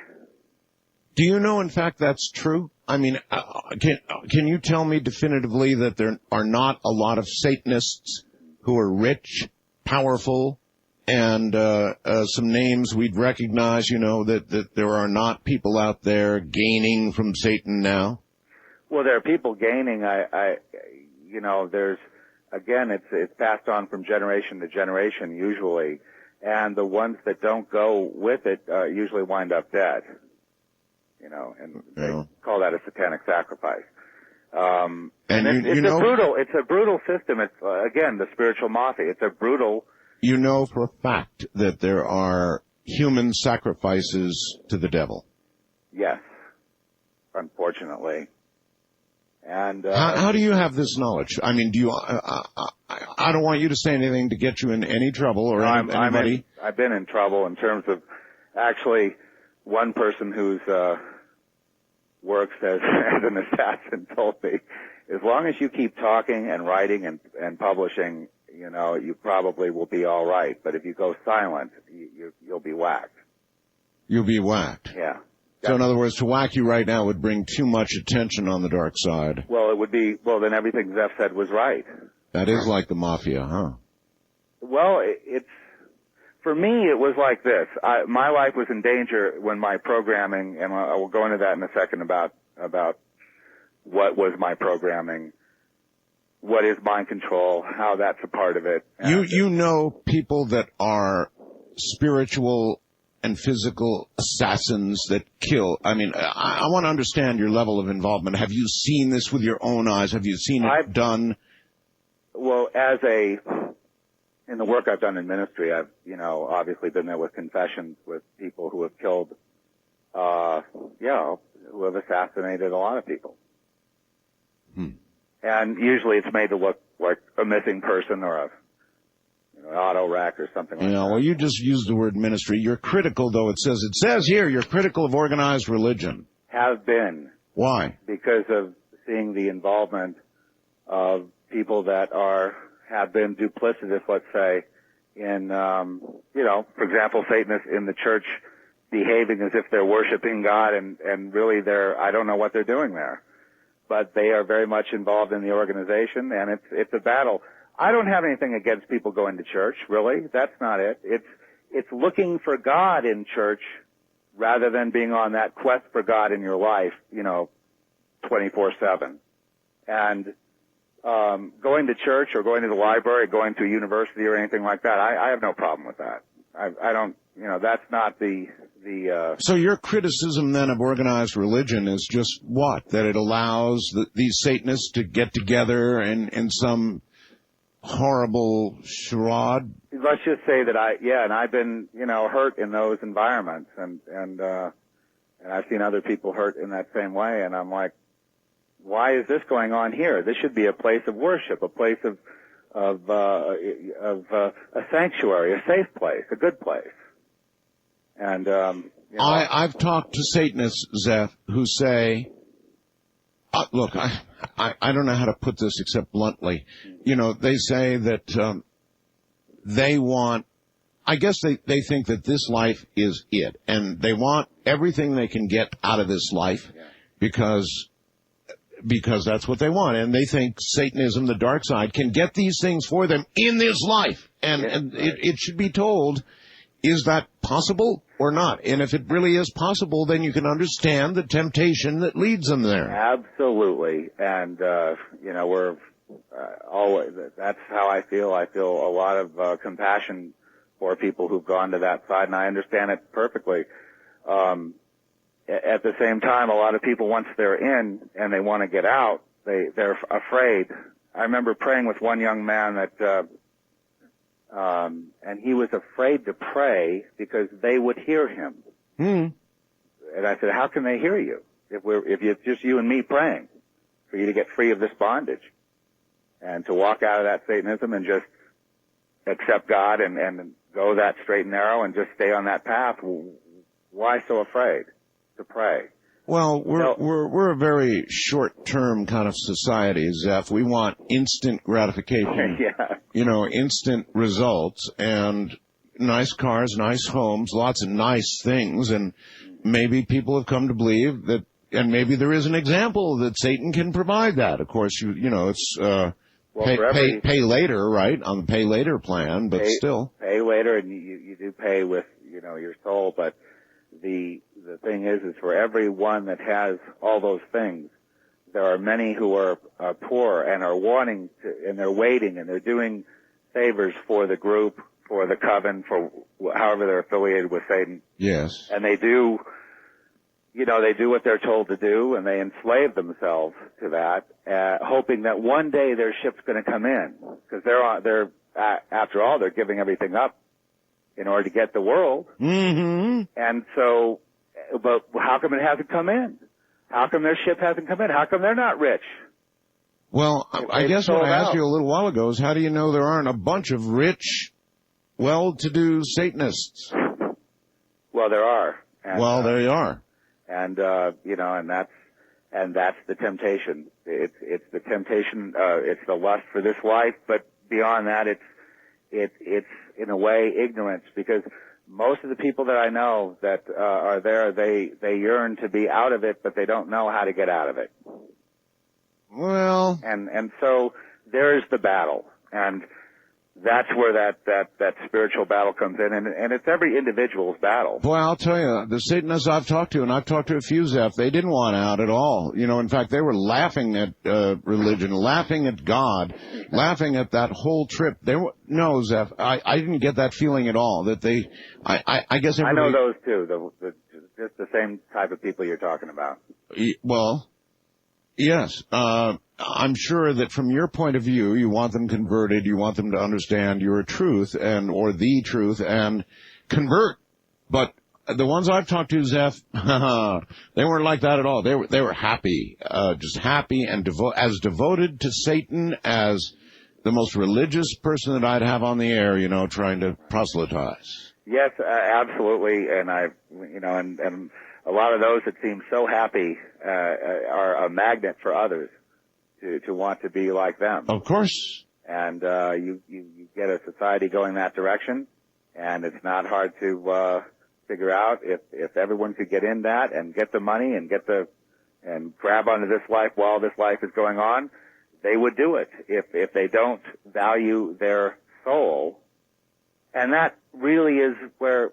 Do you know, in fact, that's true? I mean, can you tell me definitively that there are not a lot of Satanists who are rich, powerful, and some names we'd recognize, that there are not people out there gaining from Satan now? Well, there are people gaining. There's... Again, it's passed on from generation to generation usually, and the ones that don't go with it usually wind up dead. And they call that a satanic sacrifice. It's a brutal system. It's again the spiritual mafia. It's a brutal. You know for a fact that there are human sacrifices to the devil. Yes, unfortunately. And how do you have this knowledge? I mean, do you? I don't want you to say anything to get you in any trouble or anybody. I've been in trouble in terms of actually one person who's works as an assassin told me, as long as you keep talking and writing and publishing, you probably will be all right. But if you go silent, you'll be whacked. You'll be whacked. Yeah. So in other words, to whack you right now would bring too much attention on the dark side. Well, it would be, then everything Zeph said was right. That is like the mafia, huh? Well, for me, it was like this. My life was in danger when my programming, and I will go into that in a second about what was my programming, what is mind control, how that's a part of it. You know people that are spiritual and physical assassins that kill. I mean, I want to understand your level of involvement. Have you seen this with your own eyes? Have you seen it done? Well, as a in the work I've done in ministry, I've, obviously been there with confessions with people who have killed, who have assassinated a lot of people. And usually it's made to look like a missing person or an auto wreck or something like that. Well, you just used the word ministry. You're critical, though. It says here you're critical of organized religion. Have been. Why? Because of seeing the involvement of people that have been duplicitous, let's say, in, for example, Satanists in the church behaving as if they're worshiping God and really I don't know what they're doing there. But they are very much involved in the organization, and it's a battle. I don't have anything against people going to church, really. That's not it. It's looking for God in church rather than being on that quest for God in your life, 24/7. And going to church or going to the library, or going to a university or anything like that, I have no problem with that. I don't, that's not the. So your criticism then of organized religion is just what? That it allows these Satanists to get together in some horrible charade? Let's just say that and I've been, hurt in those environments, and I've seen other people hurt in that same way, and I'm like, why is this going on here? This should be a place of worship, a place of a sanctuary, a safe place, a good place. And I've talked to Satanists, Zeph, who say, look, I don't know how to put this except bluntly. They say that they want, I guess they think that this life is it, and they want everything they can get out of this life because that's what they want. And they think Satanism, the dark side, can get these things for them in this life. And it should be told, is that possible or not? And if it really is possible, then you can understand the temptation that leads them there. Absolutely. And, we're always, that's how I feel. I feel a lot of compassion for people who've gone to that side, and I understand it perfectly. At the same time, a lot of people, once they're in and they want to get out, they're afraid. I remember praying with one young man that and he was afraid to pray because they would hear him. And I said, how can they hear you if it's just you and me praying for you to get free of this bondage and to walk out of that Satanism and just accept God and go that straight and narrow and just stay on that path? Why so afraid to pray? Well, we're a very short-term kind of society, Zeph. We want instant gratification. Instant results and nice cars, nice homes, lots of nice things, and maybe people have come to believe that, and maybe there is an example that Satan can provide that. Of course, it's pay later, right, on the pay later plan, but still. Pay later, and you do pay with, your soul, but the thing is for everyone that has all those things, there are many who are poor and are wanting to, and they're waiting, and they're doing favors for the group, for the coven, for however they're affiliated with Satan. Yes. And they do, they do what they're told to do, and they enslave themselves to that, hoping that one day their ship's going to come in, because they're after all, they're giving everything up in order to get the world. Mm-hmm. And so, but how come it hasn't come in? How come their ship hasn't come in? How come they're not rich? Well, I guess what I asked you a little while ago is, how do you know there aren't a bunch of rich, well-to-do Satanists? Well, there are. And, there you are. And, and that's the temptation. It's the temptation, it's the lust for this life, but beyond that, it's in a way ignorance, because most of the people that I know that are there, they yearn to be out of it, but they don't know how to get out of it. Well, and so there's the battle, and that's where that spiritual battle comes in, and it's every individual's battle. Boy, I'll tell you, the Satanists I've talked to, and I've talked to a few, Zeph, they didn't want out at all. In fact, they were laughing at religion, laughing at God, laughing at that whole trip. No, Zeph, I didn't get that feeling at all. That I guess everybody... I know those too, just the same type of people you're talking about. Well, yes, I'm sure that from your point of view, you want them converted, you want them to understand your truth or the truth and convert. But the ones I've talked to, Zeph, they weren't like that at all. They were happy, just happy and as devoted to Satan as the most religious person that I'd have on the air, trying to proselytize. Yes, absolutely. And and a lot of those that seem so happy are a magnet for others to want to be like them. Of course. And you get a society going that direction, and it's not hard to figure out if everyone could get in that and get the money and and grab onto this life while this life is going on, they would do it. If they don't value their soul, and that really is where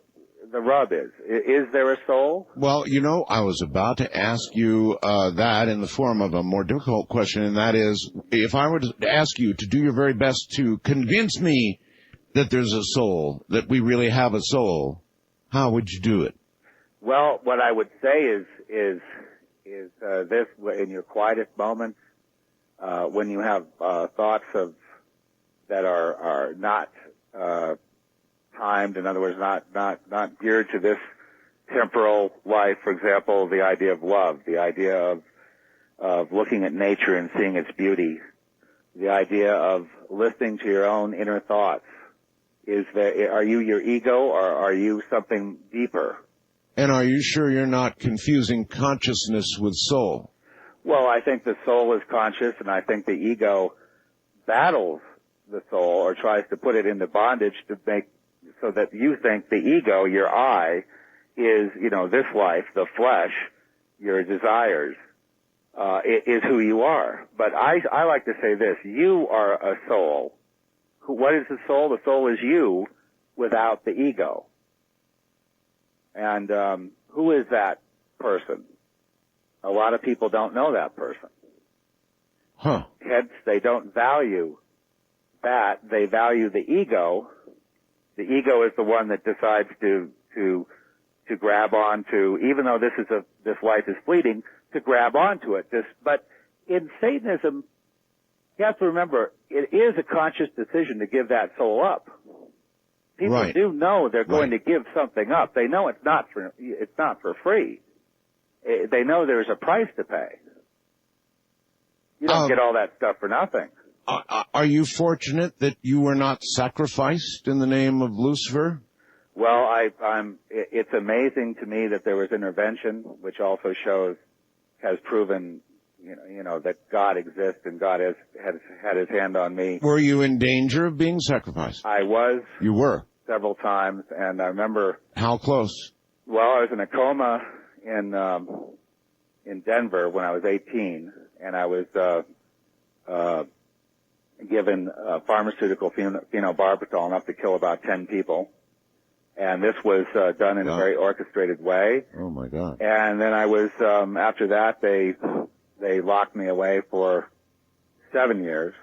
the rub is. Is there a soul? Well, I was about to ask you that in the form of a more difficult question, and that is, if I were to ask you to do your very best to convince me that there's a soul, that we really have a soul, how would you do it? Well, what I would say is this: in your quietest moments, when you have thoughts that are not timed, in other words, not geared to this temporal life. For example, the idea of love, the idea of looking at nature and seeing its beauty, the idea of listening to your own inner thoughts. Are you your ego, or are you something deeper? And are you sure you're not confusing consciousness with soul? Well, I think the soul is conscious, and I think the ego battles the soul or tries to put it into bondage to make so that you think the ego, your I, is, this life, the flesh, your desires, is who you are. But I like to say this: you are a soul. What is the soul? The soul is you without the ego. And who is that person? A lot of people don't know that person. Huh. Hence, they don't value that. They value the ego. The ego is the one that decides to grab onto, even though this life is fleeting, to grab onto it. But in Satanism, you have to remember, it is a conscious decision to give that soul up. People do know they're going to give something up. They know it's not for free. They know there's a price to pay. You don't get all that stuff for nothing. Are you fortunate that you were not sacrificed in the name of Lucifer? Well, it's amazing to me that there was intervention, which also has proven that God exists and God has had his hand on me. Were you in danger of being sacrificed? I was. You were? Several times, and I remember... How close? Well, I was in a coma in Denver when I was 18, and I was given pharmaceutical phenobarbital enough to kill about 10 people. And this was done in a very orchestrated way. Oh, my God. And then I was, after that, they locked me away for 7 years.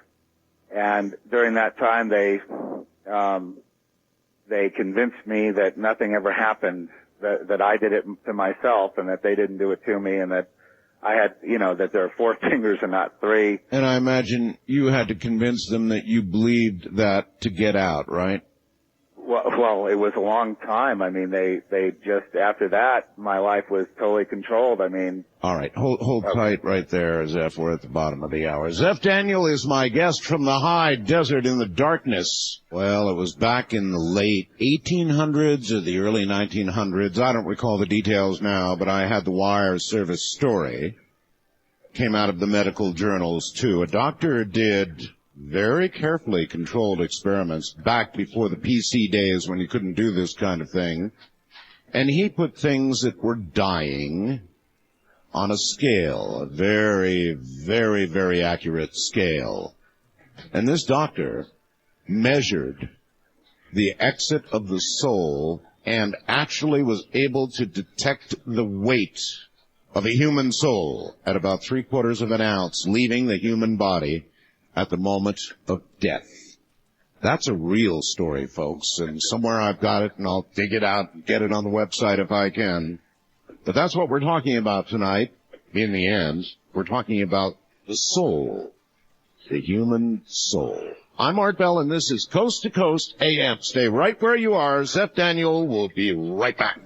And during that time, they convinced me that nothing ever happened, that I did it to myself, and that they didn't do it to me, and that I had, that there are 4 fingers and not 3. And I imagine you had to convince them that you believed that to get out, right? Well, it was a long time. I mean, they just, after that, my life was totally controlled. I mean... All right, hold tight right there, Zeph. We're at the bottom of the hour. Zeph Daniel is my guest from the high desert in the darkness. Well, it was back in the late 1800s or the early 1900s. I don't recall the details now, but I had the wire service story. Came out of the medical journals, too. A doctor did very carefully controlled experiments back before the PC days when you couldn't do this kind of thing. And he put things that were dying on a scale, a very, very, very accurate scale. And this doctor measured the exit of the soul and actually was able to detect the weight of a human soul at about 3/4 of an ounce leaving the human body at the moment of death. That's a real story, folks, and somewhere I've got it, and I'll dig it out and get it on the website if I can. But that's what we're talking about tonight, in the end. We're talking about The soul. The human soul. I'm Art Bell, and this is Coast to Coast AM. Stay right where you are. Zeph Daniel will be right back.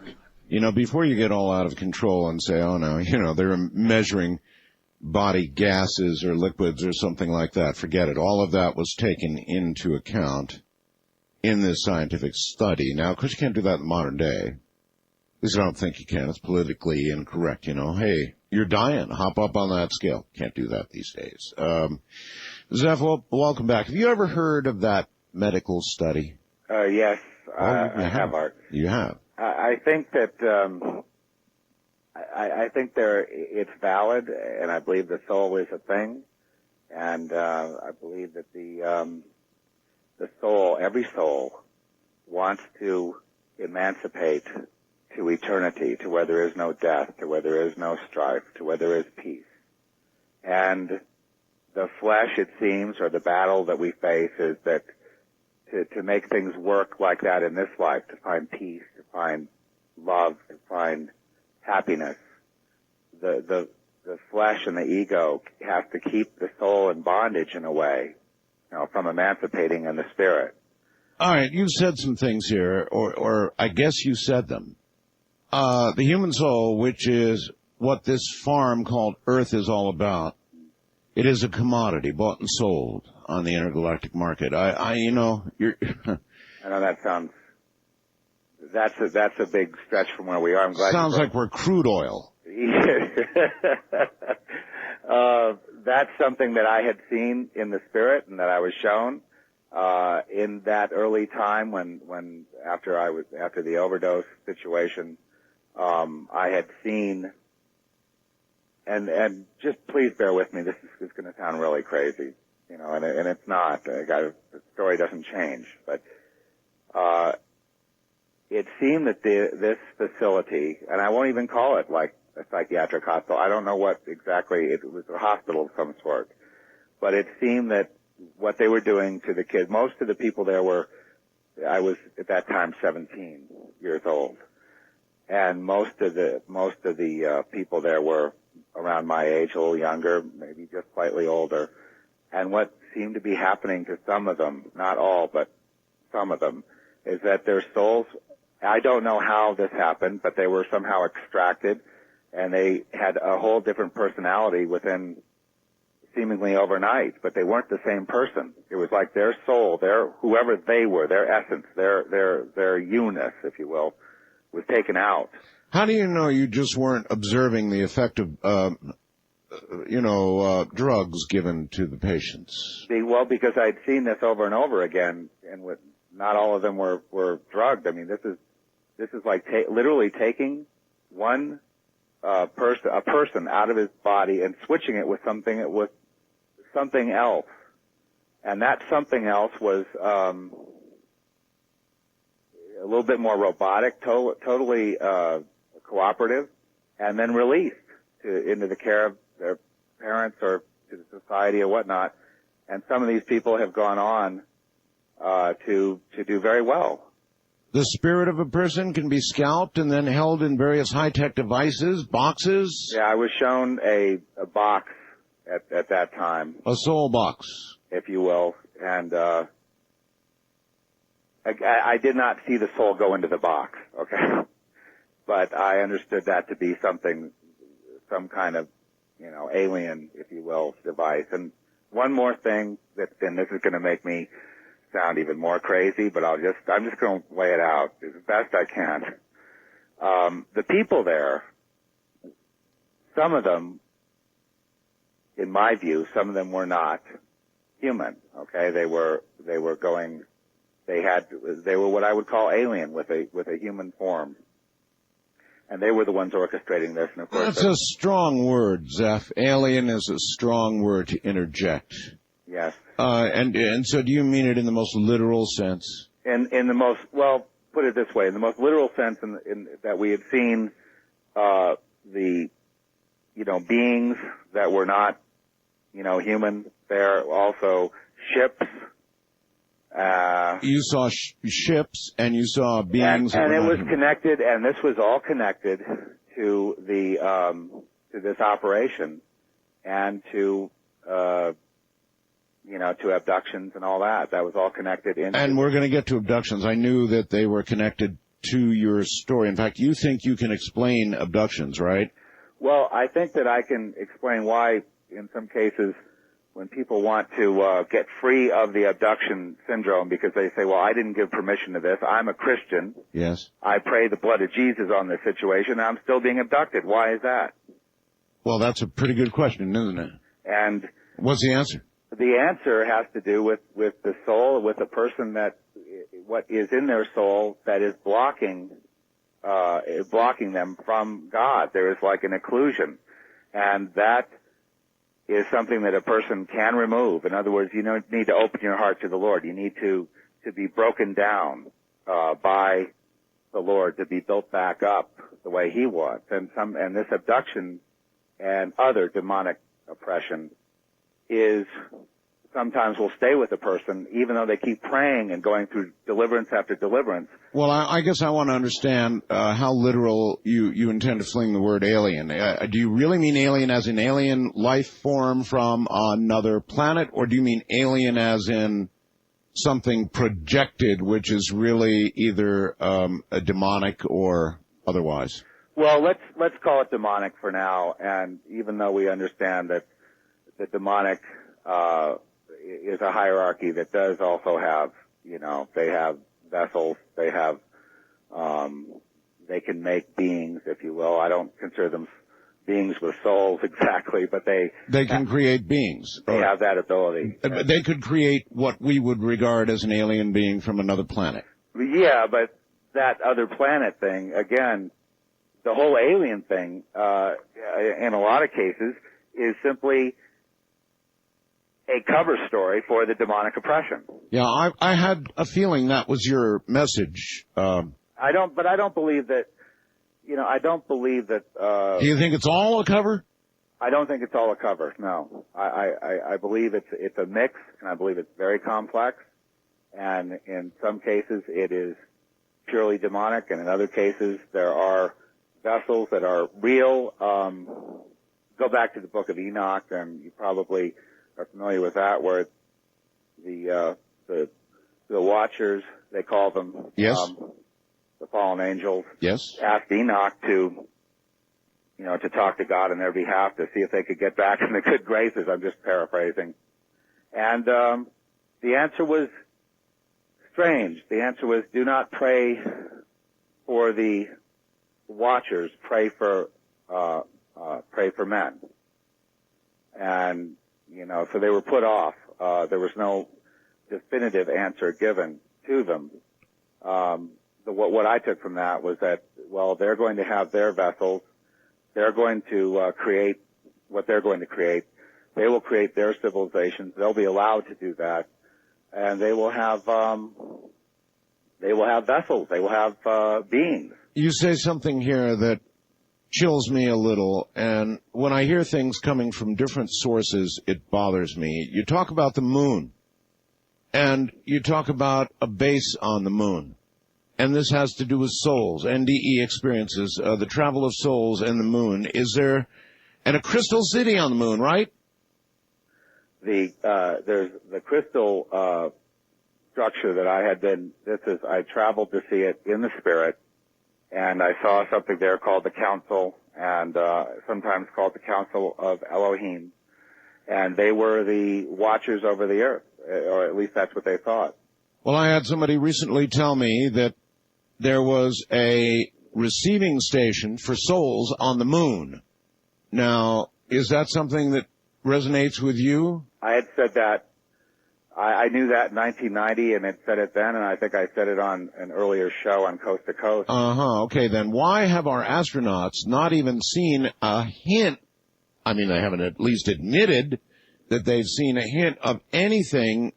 You know, before you get all out of control and say, oh, no, you know, they're measuring body gases or liquids or something like that, forget it. All of that was taken into account in this scientific study. Now, of course, you can't do that in the modern day. At least I don't think you can. It's politically incorrect, you know. Hey, you're dying. Hop up on that scale. Can't do that these days. Zeph, welcome back. Have you ever heard of that medical study? Yes, I have, Art. You have? I think that I think it's valid, and I believe the soul is a thing, and I believe that the soul, every soul, wants to emancipate to eternity, to where there is no death, to where there is no strife, to where there is peace. And the flesh, it seems, or the battle that we face is that to make things work like that in this life, to find peace, to find love, to find happiness, the flesh and the ego has to keep the soul in bondage in a way, you know, from emancipating in the spirit. All right, you said some things here, or I guess you said them. The human soul, which is what this farm called Earth is all about, it is a commodity bought and sold on the intergalactic market. You know, you're. I know that sounds. That's a big stretch from where we are. I'm glad. Sounds like we're crude oil. That's something that I had seen in the spirit and that I was shown in that early time when after the overdose situation, I had seen. And just please bear with me. This is going to sound really crazy, you know, and it's not. The story doesn't change, but it seemed that this facility, and I won't even call it like a psychiatric hospital. I don't know what exactly. It was a hospital of some sort, but it seemed that what they were doing to the kids. Most of the people there were. I was at that time 17 years old, and most of the people there were around my age, a little younger, maybe just slightly older. And what seemed to be happening to some of them, not all, but some of them, is that their souls, I don't know how this happened, but they were somehow extracted, and they had a whole different personality within seemingly overnight, but they weren't the same person. It was like their soul, whoever they were, their essence, their you-ness, if you will, was taken out. How do you know you just weren't observing the effect of, drugs given to the patients? Well, because I'd seen this over and over again, and not all of them were drugged. I mean, this is like literally taking one a person out of his body and switching it with something else, and that something else was a little bit more robotic, totally cooperative, and then released into the care of their parents or to the society or whatnot. And some of these people have gone on to do very well. The spirit of a person can be scalped and then held in various high-tech devices, boxes? Yeah, I was shown a box at that time. A soul box. If you will. And I did not see the soul go into the box, okay? But I understood that to be some kind of, alien, if you will, device. And one more thing, and this is going to make me sound even more crazy, but I'm just going to lay it out as best I can. The people there, some of them, in my view, some of them were not human, okay? They were what I would call alien with a human form. And they were the ones orchestrating this. And of course, that's a strong word, Zeph. Alien is a strong word to interject. Yes. And so do you mean it in the most literal sense? In the most, well, put it this way, in the most literal sense in that we had seen, beings that were not, human. There also ships. You saw ships and you saw beings. And it was connected, and this was all connected to to this operation and to to abductions and all that. That was all connected in. And we're going to get to abductions. I knew that they were connected to your story. In fact, you think you can explain abductions, right? Well, I think that I can explain why, in some cases, when people want to get free of the abduction syndrome because they say, well, I didn't give permission to this. I'm a Christian. Yes. I pray the blood of Jesus on this situation, and I'm still being abducted. Why is that? Well, that's a pretty good question, isn't it? And what's the answer? The answer has to do with the soul, with the person that, what is in their soul that is blocking them from God. There is like an occlusion. And that is something that a person can remove. In other words, you don't need to open your heart to the Lord. You need to be broken down by the Lord to be built back up the way He wants. And this abduction and other demonic oppression is sometimes will stay with a person even though they keep praying and going through deliverance after deliverance. Well, I guess I want to understand how literal you intend to fling the word alien. Do you really mean alien as in alien life form from another planet, or do you mean alien as in something projected, which is really either a demonic or otherwise? Well, let's call it demonic for now. And even though we understand that the demonic is a hierarchy that does also have, they have vessels, they have, they can make beings, if you will. I don't consider them beings with souls exactly, but they can create beings. They have that ability. They could create what we would regard as an alien being from another planet. Yeah, but that other planet thing, again, the whole alien thing, in a lot of cases, is simply a cover story for the demonic oppression. Yeah, I had a feeling that was your message. I don't believe that, I don't believe that, do you think it's all a cover? I don't think it's all a cover, no. I believe it's a mix, and I believe it's very complex, and in some cases it is purely demonic, and in other cases there are vessels that are real. Go back to the book of Enoch, and you probably are familiar with that, where the watchers, they call them, yes, the fallen angels, yes, asked Enoch to talk to God on their behalf to see if they could get back in the good graces. I'm just paraphrasing. And the answer was strange. The answer was, do not pray for the watchers, pray for men. And so they were put off. There was no definitive answer given to them. What I took from that was that, well, they're going to have their vessels. They're going to create what they're going to create. They will create their civilizations. They'll be allowed to do that, and they will have vessels. They will have beings. You say something here that chills me a little, and when I hear things coming from different sources, it bothers me. You talk about the moon, and you talk about a base on the moon, and this has to do with souls, NDE experiences, the travel of souls and the moon. Is there, and a crystal city on the moon, right? There's the crystal structure that I traveled to see it in the spirit. And I saw something there called the Council, and sometimes called the Council of Elohim. And they were the watchers over the earth, or at least that's what they thought. Well, I had somebody recently tell me that there was a receiving station for souls on the moon. Now, is that something that resonates with you? I had said that. I knew that in 1990 and had said it then, and I think I said it on an earlier show on Coast to Coast. Okay, then why have our astronauts not even seen a hint? I mean, they haven't at least admitted that they've seen a hint of anything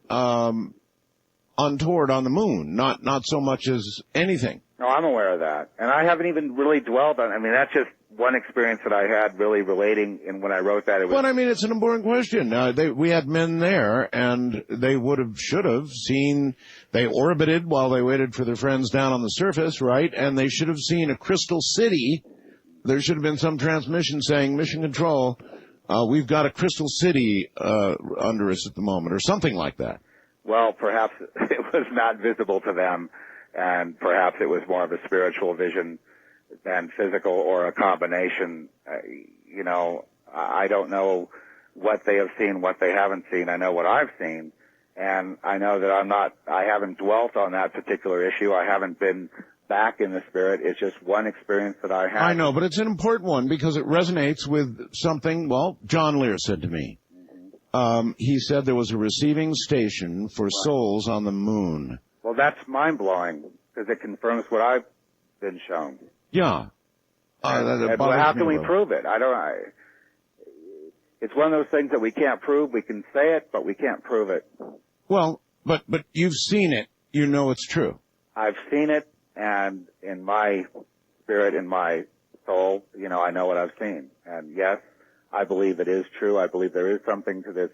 untoward on the moon. Not so much as anything. No, I'm aware of that. And I haven't even really dwelled on, that's just one experience that I had really relating, and when I wrote that, it was... Well, it's an important question. We had men there, and they should have seen, they orbited while they waited for their friends down on the surface, right? And they should have seen a crystal city. There should have been some transmission saying, Mission Control, we've got a crystal city under us at the moment, or something like that. Well, perhaps it was not visible to them, and perhaps it was more of a spiritual vision than physical, or a combination. I don't know what they have seen, what they haven't seen. I know what I've seen, and I know that I haven't dwelt on that particular issue. I haven't been back in the spirit. It's just one experience that I had. I know, but it's an important one because it resonates with something, well, John Lear said to me. He said there was a receiving station for souls on the moon. Well, that's mind-blowing because it confirms what I've been shown. Yeah. How can we prove it? It's one of those things that we can't prove. We can say it, but we can't prove it. Well, but you've seen it. You know it's true. I've seen it, and in my spirit, in my soul, I know what I've seen. And yes, I believe it is true. I believe there is something to this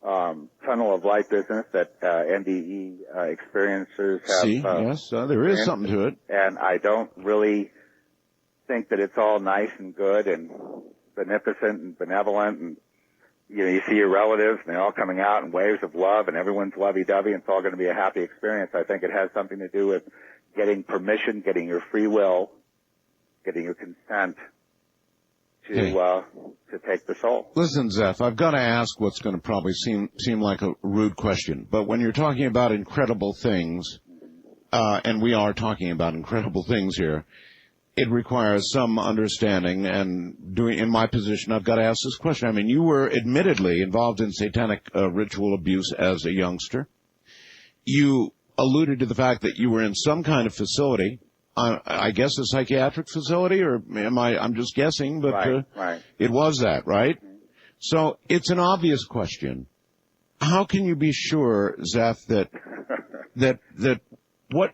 tunnel of light business that NDE experiencers have. Yes, there is something to it. And I don't really think that it's all nice and good and beneficent and benevolent, and you see your relatives and they're all coming out in waves of love and everyone's lovey-dovey and it's all going to be a happy experience. I think it has something to do with getting permission, getting your free will, getting your consent to take the soul. Listen, Zeph, I've got to ask what's going to probably seem like a rude question, but when you're talking about incredible things, and we are talking about incredible things here, it requires some understanding, and in my position, I've got to ask this question. I mean, you were admittedly involved in satanic ritual abuse as a youngster. You alluded to the fact that you were in some kind of facility, I guess a psychiatric facility, or I'm just guessing, but right. It was that, right? So it's an obvious question. How can you be sure, Zeph, that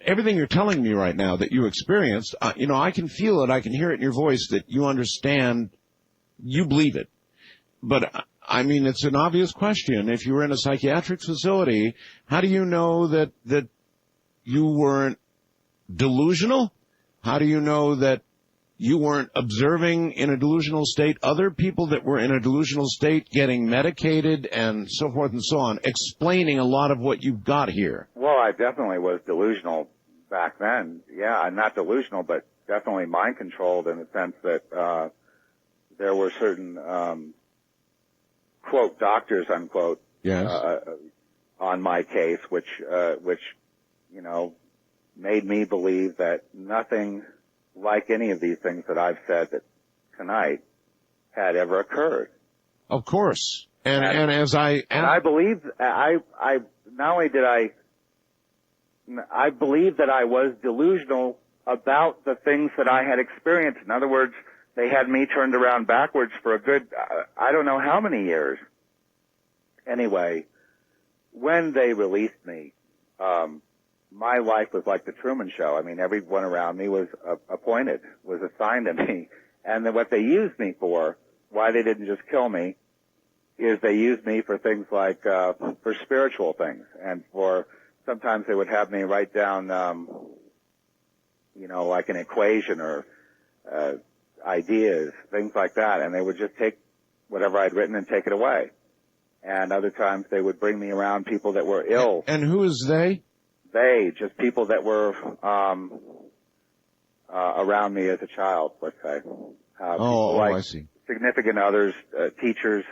everything you're telling me right now that you experienced, I can feel it, I can hear it in your voice that you understand, you believe it. But, it's an obvious question. If you were in a psychiatric facility, how do you know that you weren't delusional? How do you know that you weren't observing in a delusional state other people that were in a delusional state getting medicated and so forth and so on, explaining a lot of what you've got here? Well, I definitely was delusional back then. Yeah, I'm not delusional, but definitely mind-controlled in the sense that there were certain, quote, doctors, unquote, yes, on my case, which made me believe that nothing like any of these things that I've said tonight had ever occurred. Of course. And I believe, not only did I believe that I was delusional about the things that I had experienced. In other words, they had me turned around backwards for a good, I don't know how many years. Anyway, when they released me, my life was like the Truman Show. I mean, everyone around me was appointed, was assigned to me. And then what they used me for, why they didn't just kill me, is they used me for things like, for spiritual things. And sometimes they would have me write down, like an equation or, ideas, things like that. And they would just take whatever I'd written and take it away. And other times they would bring me around people that were ill. And who is they? They, just people that were around me as a child, let's say. I see. Significant others, teachers,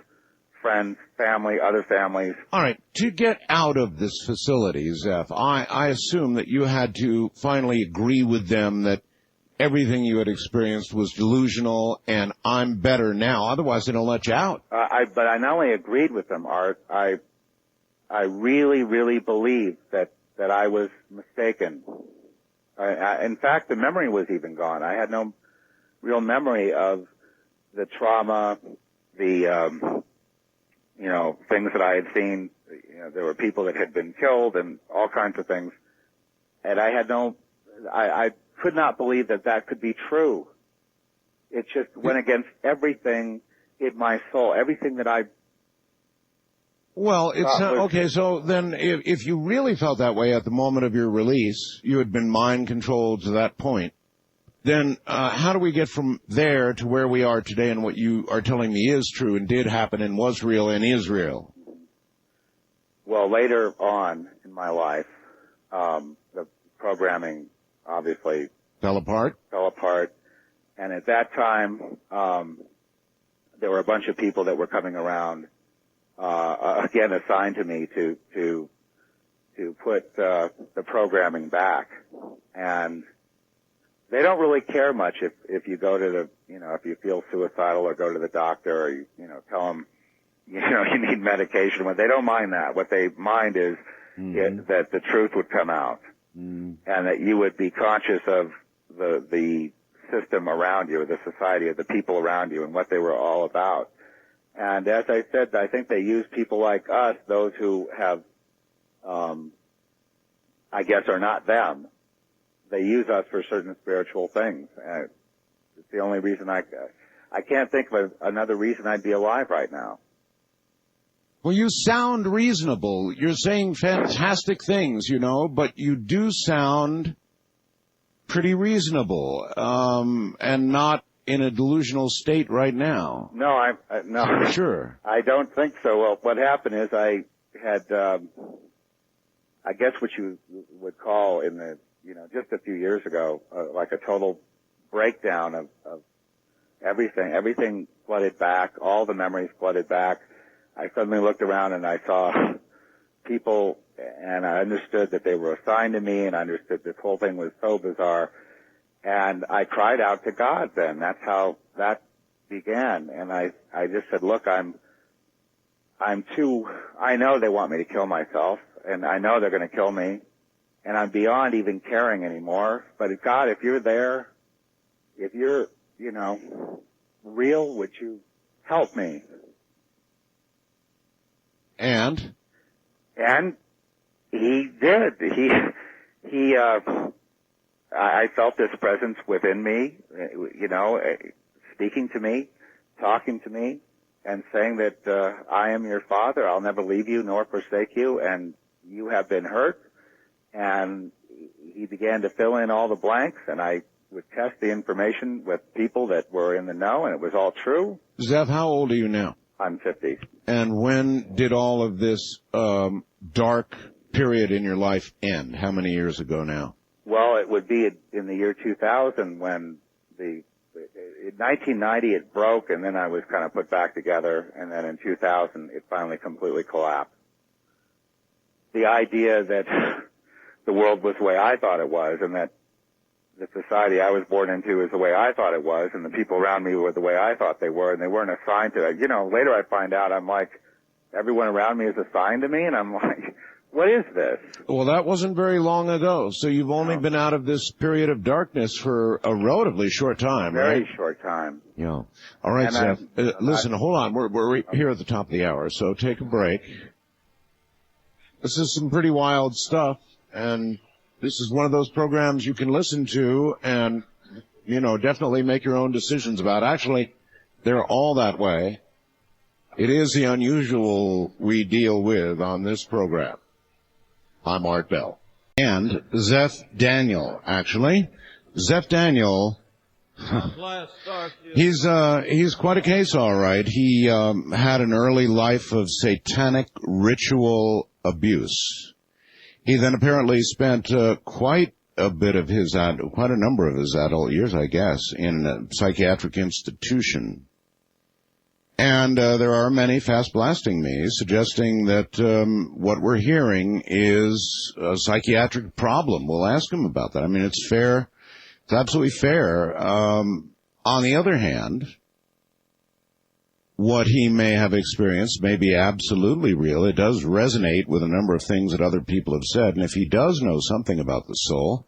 friends, family, other families. All right. To get out of this facility, Zeph, I assume that you had to finally agree with them that everything you had experienced was delusional and I'm better now. Otherwise, they don't let you out. But I not only agreed with them, Art, I really, really believed that I was mistaken. In fact, the memory was even gone. I had no real memory of the trauma, the, things that I had seen. There were people that had been killed and all kinds of things. And I could not believe that could be true. It just went against everything in my soul, everything that I... Well, it's okay. So then, if you really felt that way at the moment of your release, you had been mind controlled to that point. then how do we get from there to where we are today and what you are telling me is true and did happen and was real and is real? Well, later on in my life, the programming obviously fell apart. And at that time, there were a bunch of people that were coming around, again assigned to me to put the programming back. And they don't really care much if you go to the, if you feel suicidal or go to the doctor or, tell them, you need medication. Well, they don't mind that. What they mind is that the truth would come out and that you would be conscious of the system around you, the society, of the people around you and what they were all about. And as I said, I think they use people like us, those who have, I guess are not them. They use us for certain spiritual things. It's the only reason I can't think of another reason I'd be alive right now. Well, you sound reasonable. You're saying fantastic things, but you do sound pretty reasonable, and not in a delusional state right now. No, no. Sure. I don't think so. Well, what happened is I had, I guess what you would call in the, just a few years ago, like a total breakdown of everything. Everything flooded back. All the memories flooded back. I suddenly looked around and I saw people, and I understood that they were assigned to me, and I understood this whole thing was so bizarre. And I cried out to God then. That's how that began. And I just said, look, I know they want me to kill myself, and I know they're going to kill me, and I'm beyond even caring anymore. But God, if you're there, if you're, real, would you help me? And he did. I felt this presence within me, speaking to me, talking to me, and saying that I am your Father. I'll never leave you nor forsake you, and you have been hurt. And he began to fill in all the blanks, and I would test the information with people that were in the know, and it was all true. Zeph, how old are you now? I'm 50. And when did all of this dark period in your life end? How many years ago now? Well, it would be in the year 2000 when in 1990 it broke, and then I was kind of put back together, and then in 2000 it finally completely collapsed. The idea that the world was the way I thought it was, and that the society I was born into is the way I thought it was, and the people around me were the way I thought they were, and they weren't assigned to it. Later I find out, I'm like, everyone around me is assigned to me, and I'm like, what is this? Well, that wasn't very long ago, so you've only been out of this period of darkness for a relatively short time, right? Very short time. Yeah. All right, Zeph. Listen, hold on. We're here at the top of the hour, so take a break. This is some pretty wild stuff, and this is one of those programs you can listen to and, definitely make your own decisions about. Actually, they're all that way. It is the unusual we deal with on this program. I'm Art Bell. And Zeph Daniel, actually. Zeph Daniel, he's quite a case, all right. He had an early life of satanic ritual abuse. He then apparently spent quite a number of his adult years, I guess, in a psychiatric institution. And there are many fast blasting me suggesting that what we're hearing is a psychiatric problem. We'll ask him about that. I mean, it's fair. It's absolutely fair. On the other hand, what he may have experienced may be absolutely real. It does resonate with a number of things that other people have said. And if he does know something about the soul,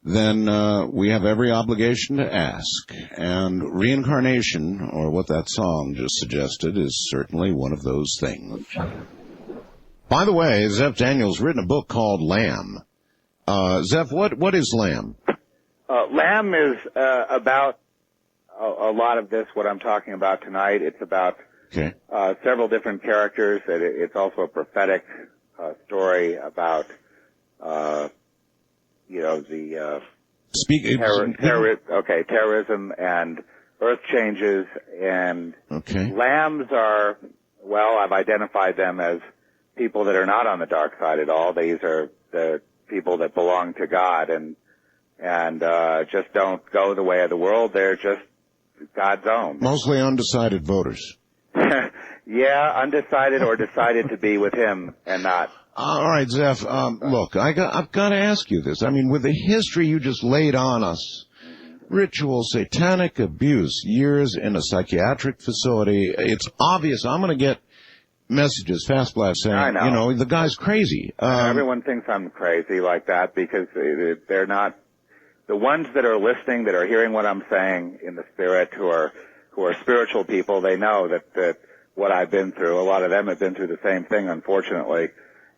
then we have every obligation to ask. And reincarnation, or what that song just suggested, is certainly one of those things. By the way, Zeph Daniel's written a book called Lamb. Zeph, what is Lamb? Lamb is about a lot of this, what I'm talking about tonight. It's about several different characters. It's also a prophetic story about, the terrorism and earth changes, and lambs are, well, I've identified them as people that are not on the dark side at all. These are the people that belong to God and just don't go the way of the world. They're just God's own. Mostly undecided voters. Yeah, undecided or decided to be with him and not. All right, Zeph, look, I've got to ask you this. I mean, with the history you just laid on us, ritual, satanic abuse, years in a psychiatric facility, it's obvious. I'm going to get messages, fast blast saying, I know. You know, the guy's crazy. Everyone thinks I'm crazy like that because they're not. The ones that are listening, that are hearing what I'm saying in the spirit, who are spiritual people, they know that what I've been through. A lot of them have been through the same thing, unfortunately.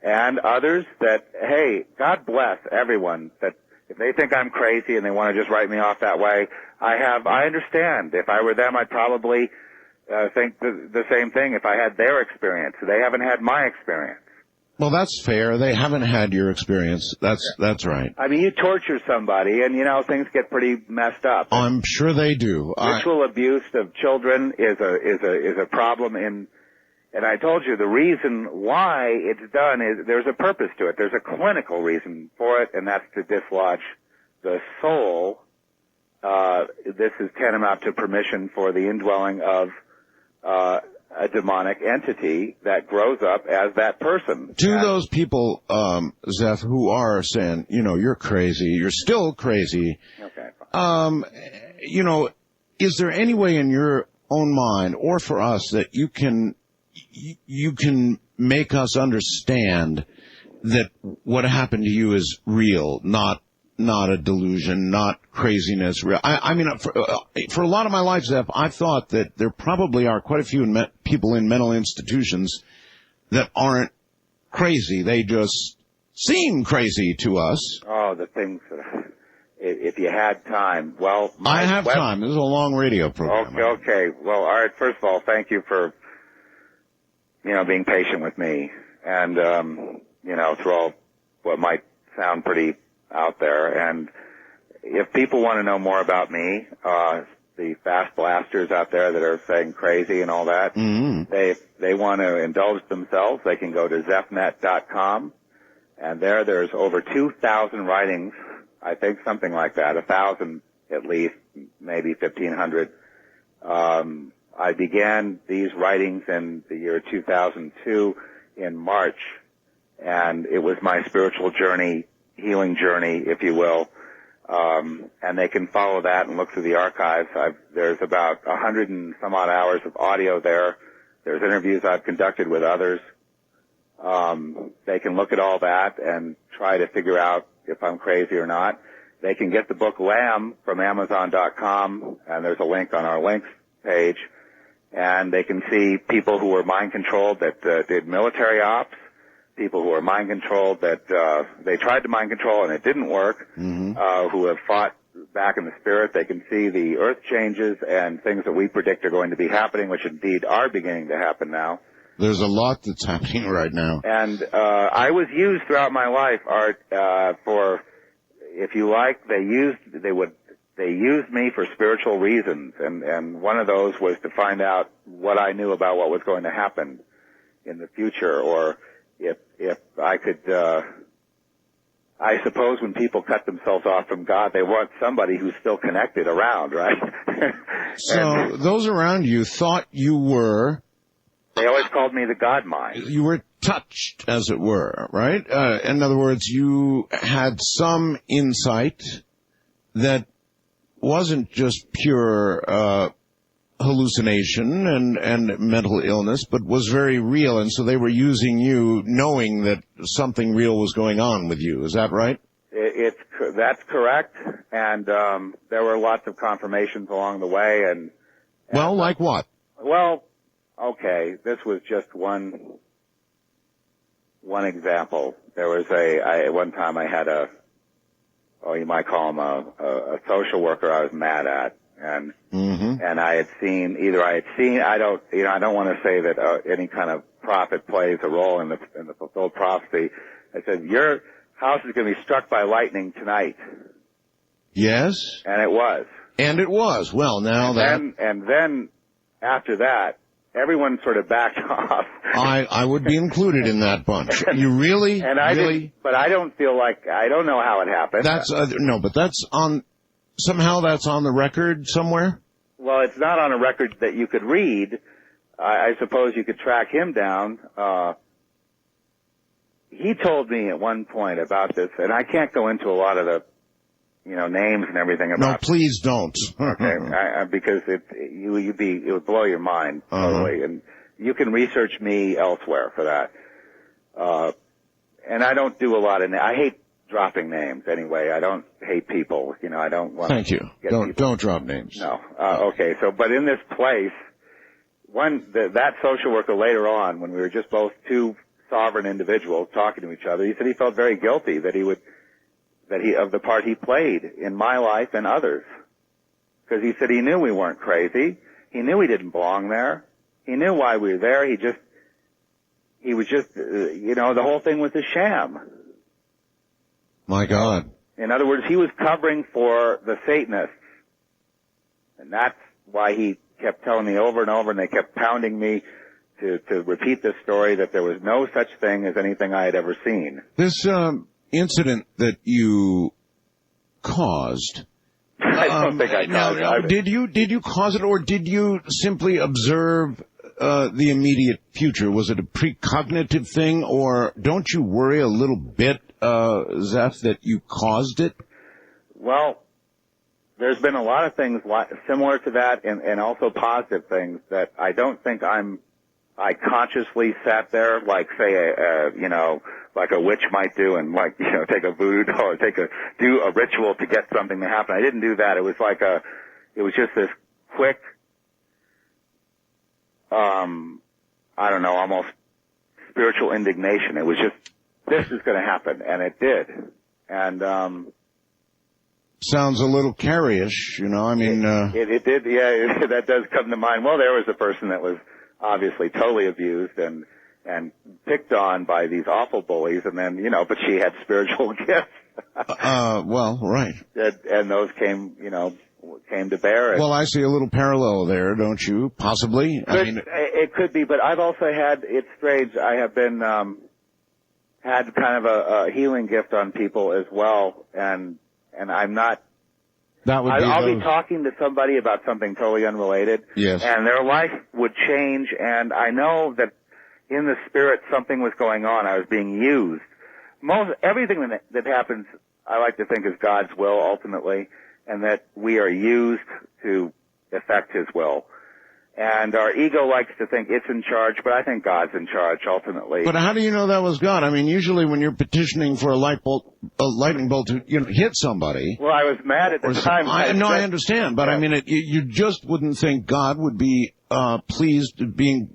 And others that, hey, God bless everyone that if they think I'm crazy and they want to just write me off that way, I understand. If I were them, I'd probably think the same thing if I had their experience. They haven't had my experience. Well, that's fair. They haven't had your experience. That's right. I mean, you torture somebody, and, you know, things get pretty messed up. I'm sure they do. Ritual abuse of children is a problem and I told you the reason why it's done is there's a purpose to it. There's a clinical reason for it, and that's to dislodge the soul. This is tantamount to permission for the indwelling of a demonic entity that grows up as that person. To those people, Zeph, who are saying, you know, you're crazy, you're still crazy. Okay. You know, is there any way in your own mind, or for us, that you can make us understand that what happened to you is real, not a delusion, not craziness. I mean, for a lot of my life, Zeph, I've thought that there probably are quite a few people in mental institutions that aren't crazy. They just seem crazy to us. Oh, the things that, if you had time, well... I have time. This is a long radio program. Okay. Well, all right, first of all, thank you for, you know, being patient with me. And, you know, through all what might sound pretty out there. And if people want to know more about me, the fast blasters out there that are saying crazy and all that, they want to indulge themselves, they can go to zephnet.com, and there's over 2,000 writings, I think something like that, 1,000 at least, maybe 1,500. I began these writings in the year 2002 in March, and it was my spiritual journey, healing journey, if you will. And they can follow that and look through the archives. There's about 100 and some odd hours of audio there. There's interviews I've conducted with others. They can look at all that and try to figure out if I'm crazy or not. They can get the book Lamb from Amazon.com, and there's a link on our links page. And they can see people who were mind-controlled that did military ops, people who are mind-controlled that they tried to mind-control and it didn't work, who have fought back in the spirit. They can see the earth changes and things that we predict are going to be happening, which indeed are beginning to happen now. There's a lot that's happening right now. And I was used throughout my life, Art, for, if you like, they used me for spiritual reasons, and one of those was to find out what I knew about what was going to happen in the future, or if I could, I suppose when people cut themselves off from God, they want somebody who's still connected around, right? So those around you thought you were... They always called me the God mind. You were touched, as it were, right? In other words, you had some insight that wasn't just pure hallucination and mental illness, but was very real, and so they were using you knowing that something real was going on with you. Is that right? That's correct, and there were lots of confirmations along the way. And well, like what? Well, okay, this was just one example. There was one time I had you might call him a social worker I was mad at, and I had seen, I don't want to say that any kind of prophet plays a role in the fulfilled prophecy. I said, your house is going to be struck by lightning tonight. Yes. And it was. And it was. Well, now And then after that, everyone sort of backed off. I would be included in that bunch. You really? And I really? didn't, but I don't feel like, I don't know how it happened. That's, no, but that's somehow that's on the record somewhere? Well, it's not on a record that you could read. I suppose you could track him down. He told me at one point about this, and I can't go into a lot of the, names and everything about. No, please don't. Okay, because it would blow your mind totally, and you can research me elsewhere for that. And I don't do a lot of. I hate dropping names anyway. I don't hate people. I don't want. Thank you. Don't drop names. No. Okay. So, but in this place, that social worker later on, when we were just both two sovereign individuals talking to each other, he said he felt very guilty of the part he played in my life and others. Because he said he knew we weren't crazy. He knew he didn't belong there. He knew why we were there. He was just, the whole thing was a sham. My God. In other words, he was covering for the Satanists. And that's why he kept telling me over and over, and they kept pounding me to repeat this story, that there was no such thing as anything I had ever seen. This incident that you caused. I don't think I caused it. Did you cause it, or did you simply observe the immediate future? Was it a precognitive thing, or don't you worry a little bit, Zeph, that you caused it? Well, there's been a lot of things similar to that, and also positive things that I don't think I consciously sat there, like, say, like a witch might do, and take a voodoo or do a ritual to get something to happen. I didn't do that. It was it was just this quick, I don't know, almost spiritual indignation. It was just, this is going to happen, and it did. And, sounds a little carryish, It did, yeah, that does come to mind. Well, there was a person that was obviously totally abused and picked on by these awful bullies, and then, but she had spiritual gifts. Well, right. And those came to bear. Well, I see a little parallel there, don't you? Possibly. It could be, but I've also it's strange. I have been, had kind of a healing gift on people as well, and I'm not. I'll be talking to somebody about something totally unrelated. Yes. And their life would change, and I know that in the spirit something was going on. I was being used. Everything that happens, I like to think, is God's will ultimately, and that we are used to effect His will. And our ego likes to think it's in charge, but I think God's in charge ultimately. But how do you know that was God? I mean, usually when you're petitioning for a lightning bolt to hit somebody. Well, I was mad at the time. I understand, but I mean, you just wouldn't think God would be pleased being,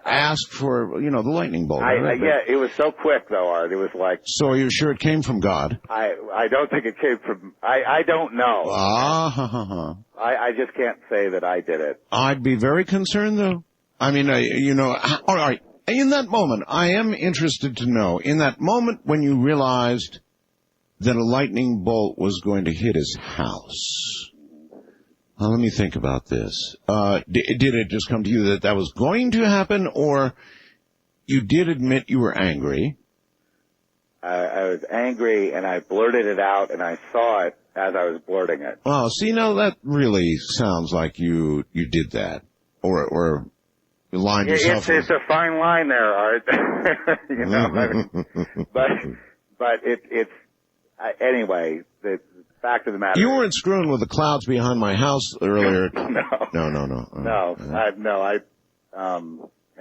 asked for, the lightning bolt. Yeah, it was so quick though, Art. It was like. So you're sure it came from God? I don't think it came from. I don't know. I just can't say that I did it. I'd be very concerned, though. I mean, all right. In that moment, I am interested to know, in that moment when you realized that a lightning bolt was going to hit his house. Well, let me think about this. Did it just come to you that was going to happen, or you did admit you were angry? I was angry, and I blurted it out, and I saw it as I was blurting it. Well, see, now that really sounds like you did that, or you lined yourself. It's a fine line there, Art. But it's anyway. The fact of the matter. You weren't screwing with the clouds behind my house earlier. No.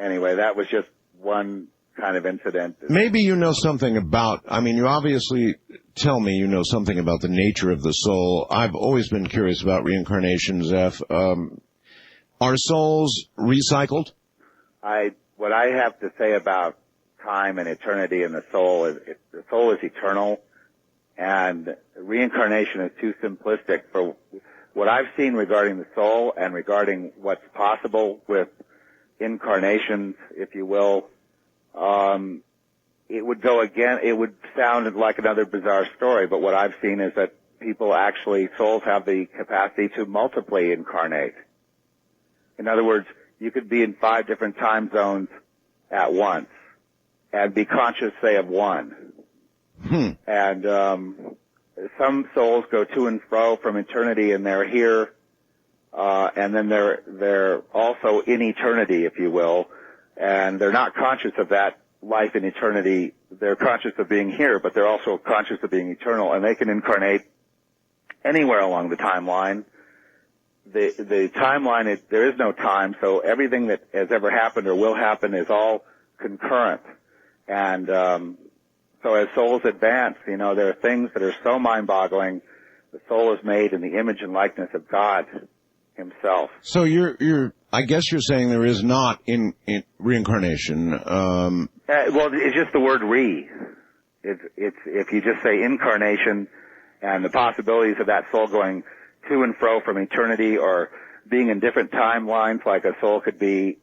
Anyway, that was just one kind of incident. Maybe you know something about, you obviously tell me you know something about the nature of the soul. I've always been curious about reincarnation, Zeph. Are souls recycled? What I have to say about time and eternity and the soul is the soul is eternal, and reincarnation is too simplistic for what I've seen regarding the soul and regarding what's possible with incarnations, if you will. It would go again. It would sound like another bizarre story, but what I've seen is that souls have the capacity to multiply incarnate. In other words, you could be in 5 different time zones at once and be conscious, say, of one. And some souls go to and fro from eternity, and they're here, and then they're also in eternity, if you will, and they're not conscious of that life in eternity. They're conscious of being here, but they're also conscious of being eternal, and they can incarnate anywhere along the timeline. The timeline, there is no time, so everything that has ever happened or will happen is all concurrent. And so as souls advance, there are things that are so mind-boggling. The soul is made in the image and likeness of God Himself. So I guess you're saying there is not in reincarnation. Well, it's just the word re. It's if you just say incarnation and the possibilities of that soul going to and fro from eternity or being in different timelines, like a soul could be,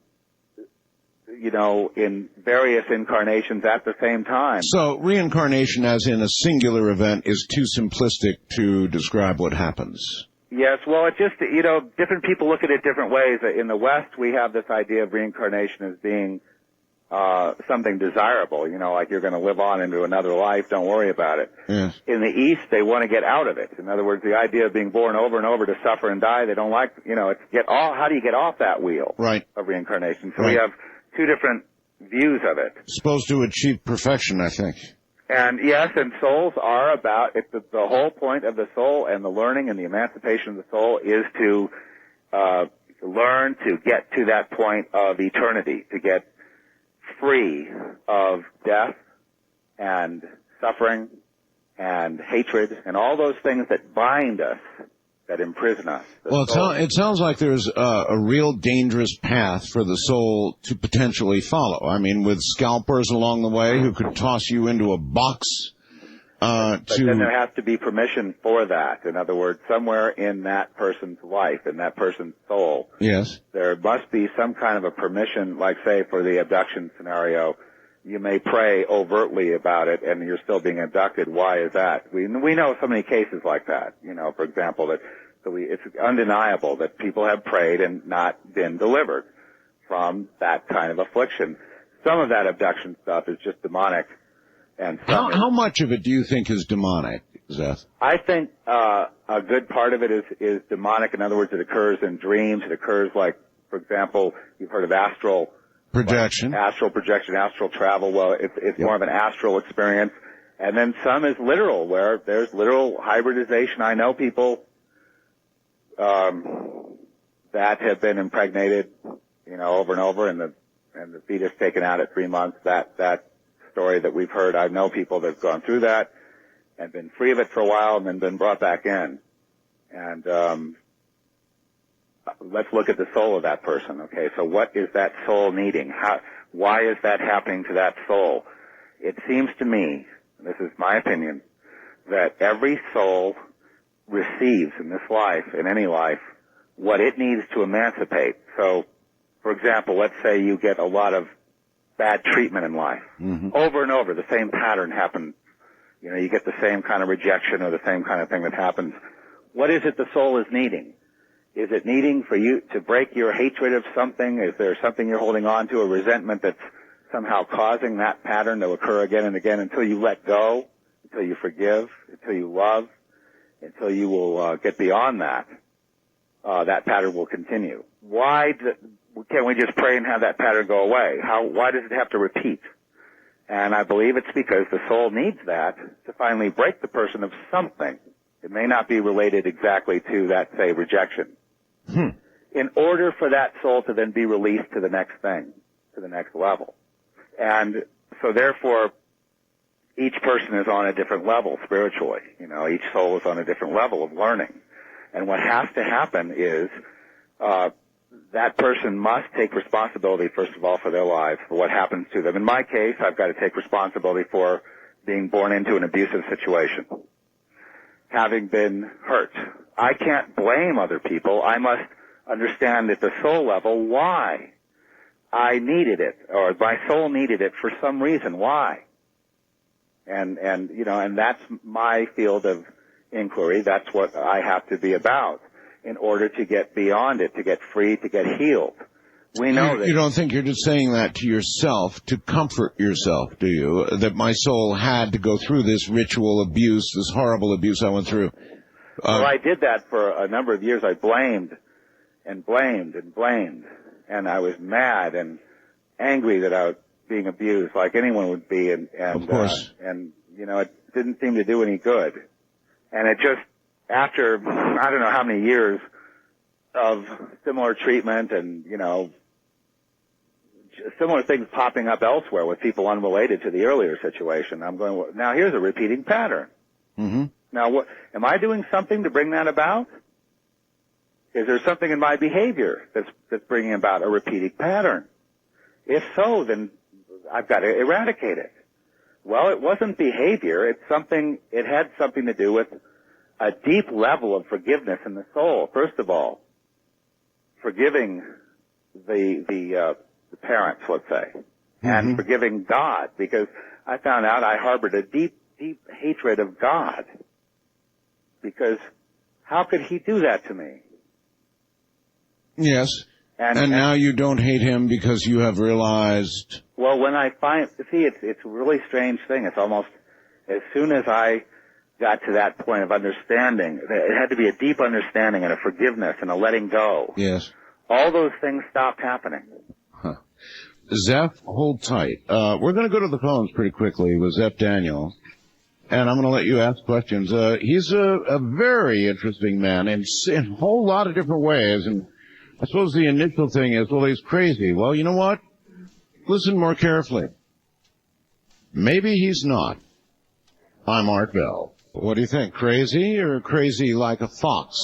in various incarnations at the same time. So reincarnation as in a singular event is too simplistic to describe what happens. Yes, well, it's just, different people look at it different ways. In the West, we have this idea of reincarnation as being something desirable, like you're going to live on into another life, don't worry about it. Yes. In the East, they want to get out of it. In other words, the idea of being born over and over to suffer and die, they don't like, it's how do you get off that wheel of reincarnation? So we have two different views of it. Supposed to achieve perfection, I think. And yes, and souls are about, the whole point of the soul and the learning and the emancipation of the soul is to learn to get to that point of eternity, to get free of death and suffering and hatred and all those things that bind us, that imprison us. Well, it sounds like there's a real dangerous path for the soul to potentially follow. I mean, with scalpers along the way who could toss you into a box. But then there has to be permission for that. In other words, somewhere in that person's life, in that person's soul, yes, there must be some kind of a permission, like, say, for the abduction scenario. You may pray overtly about it, and you're still being abducted. Why is that? We know so many cases like that. For example, it's undeniable that people have prayed and not been delivered from that kind of affliction. Some of that abduction stuff is just demonic. And how much of it do you think is demonic, Zeph? I think a good part of it is demonic. In other words, it occurs in dreams. It occurs, like, for example, you've heard of astral projection, astral projection, astral travel. Well, it's more of an astral experience. And then some is literal, where there's literal hybridization. I know people that have been impregnated, over and over, and the fetus taken out at 3 months. That story that we've heard, I know people that have gone through that and been free of it for a while and then been brought back in. And let's look at the soul of that person. Okay, so what is that soul needing? Why is that happening to that soul? It seems to me, and this is my opinion, that every soul receives in this life, in any life, what it needs to emancipate. So, for example, let's say you get a lot of bad treatment in life. Mm-hmm. Over and over, the same pattern happens. You get the same kind of rejection or the same kind of thing that happens. What is it the soul is needing? Is it needing for you to break your hatred of something? Is there something you're holding on to, a resentment that's somehow causing that pattern to occur again and again until you let go, until you forgive, until you love, until you will get beyond that? That pattern will continue. Why can't we just pray and have that pattern go away? Why does it have to repeat? And I believe it's because the soul needs that to finally break the person of something. It may not be related exactly to that, say, rejection. In order for that soul to then be released to the next thing, to the next level. And so therefore, each person is on a different level spiritually. Each soul is on a different level of learning. And what has to happen is that person must take responsibility, first of all, for their lives, for what happens to them. In my case, I've got to take responsibility for being born into an abusive situation, having been hurt. I can't blame other people. I must understand at the soul level why I needed it, or my soul needed it for some reason. Why? And that's my field of inquiry. That's what I have to be about in order to get beyond it, to get free, to get healed. We know that. You don't think you're just saying that to yourself to comfort yourself, do you? That my soul had to go through this ritual abuse, this horrible abuse I went through. Well, I did that for a number of years. I blamed and blamed and blamed. And I was mad and angry that I was being abused like anyone would be. And of course. And, you know, it didn't seem to do any good. And it just, after, I don't know how many years of similar treatment and, you know, similar things popping up elsewhere with people unrelated to the earlier situation, I'm going, well, now here's a repeating pattern. Mm-hmm. Now, what, am I doing something to bring that about? Is there something in my behavior that's bringing about a repeating pattern? If so, then I've got to eradicate it. Well, it wasn't behavior. It had something to do with a deep level of forgiveness in the soul. First of all, forgiving the parents, let's say, and forgiving God, because I found out I harbored a deep, deep hatred of God. Because how could he do that to me? Yes. And now you don't hate him because you have realized... Well, when I it's a really strange thing. It's almost, as soon as I got to that point of understanding, it had to be a deep understanding and a forgiveness and a letting go. Yes. All those things stopped happening. Huh. Zeph, hold tight. We're going to go to the phones pretty quickly with Zeph Daniel, and I'm going to let you ask questions. He's a very interesting man in a whole lot of different ways, and I suppose the initial thing is, well, he's crazy. Well, you know what? Listen more carefully. Maybe he's not. I'm Art Bell. What do you think? Crazy or crazy like a fox?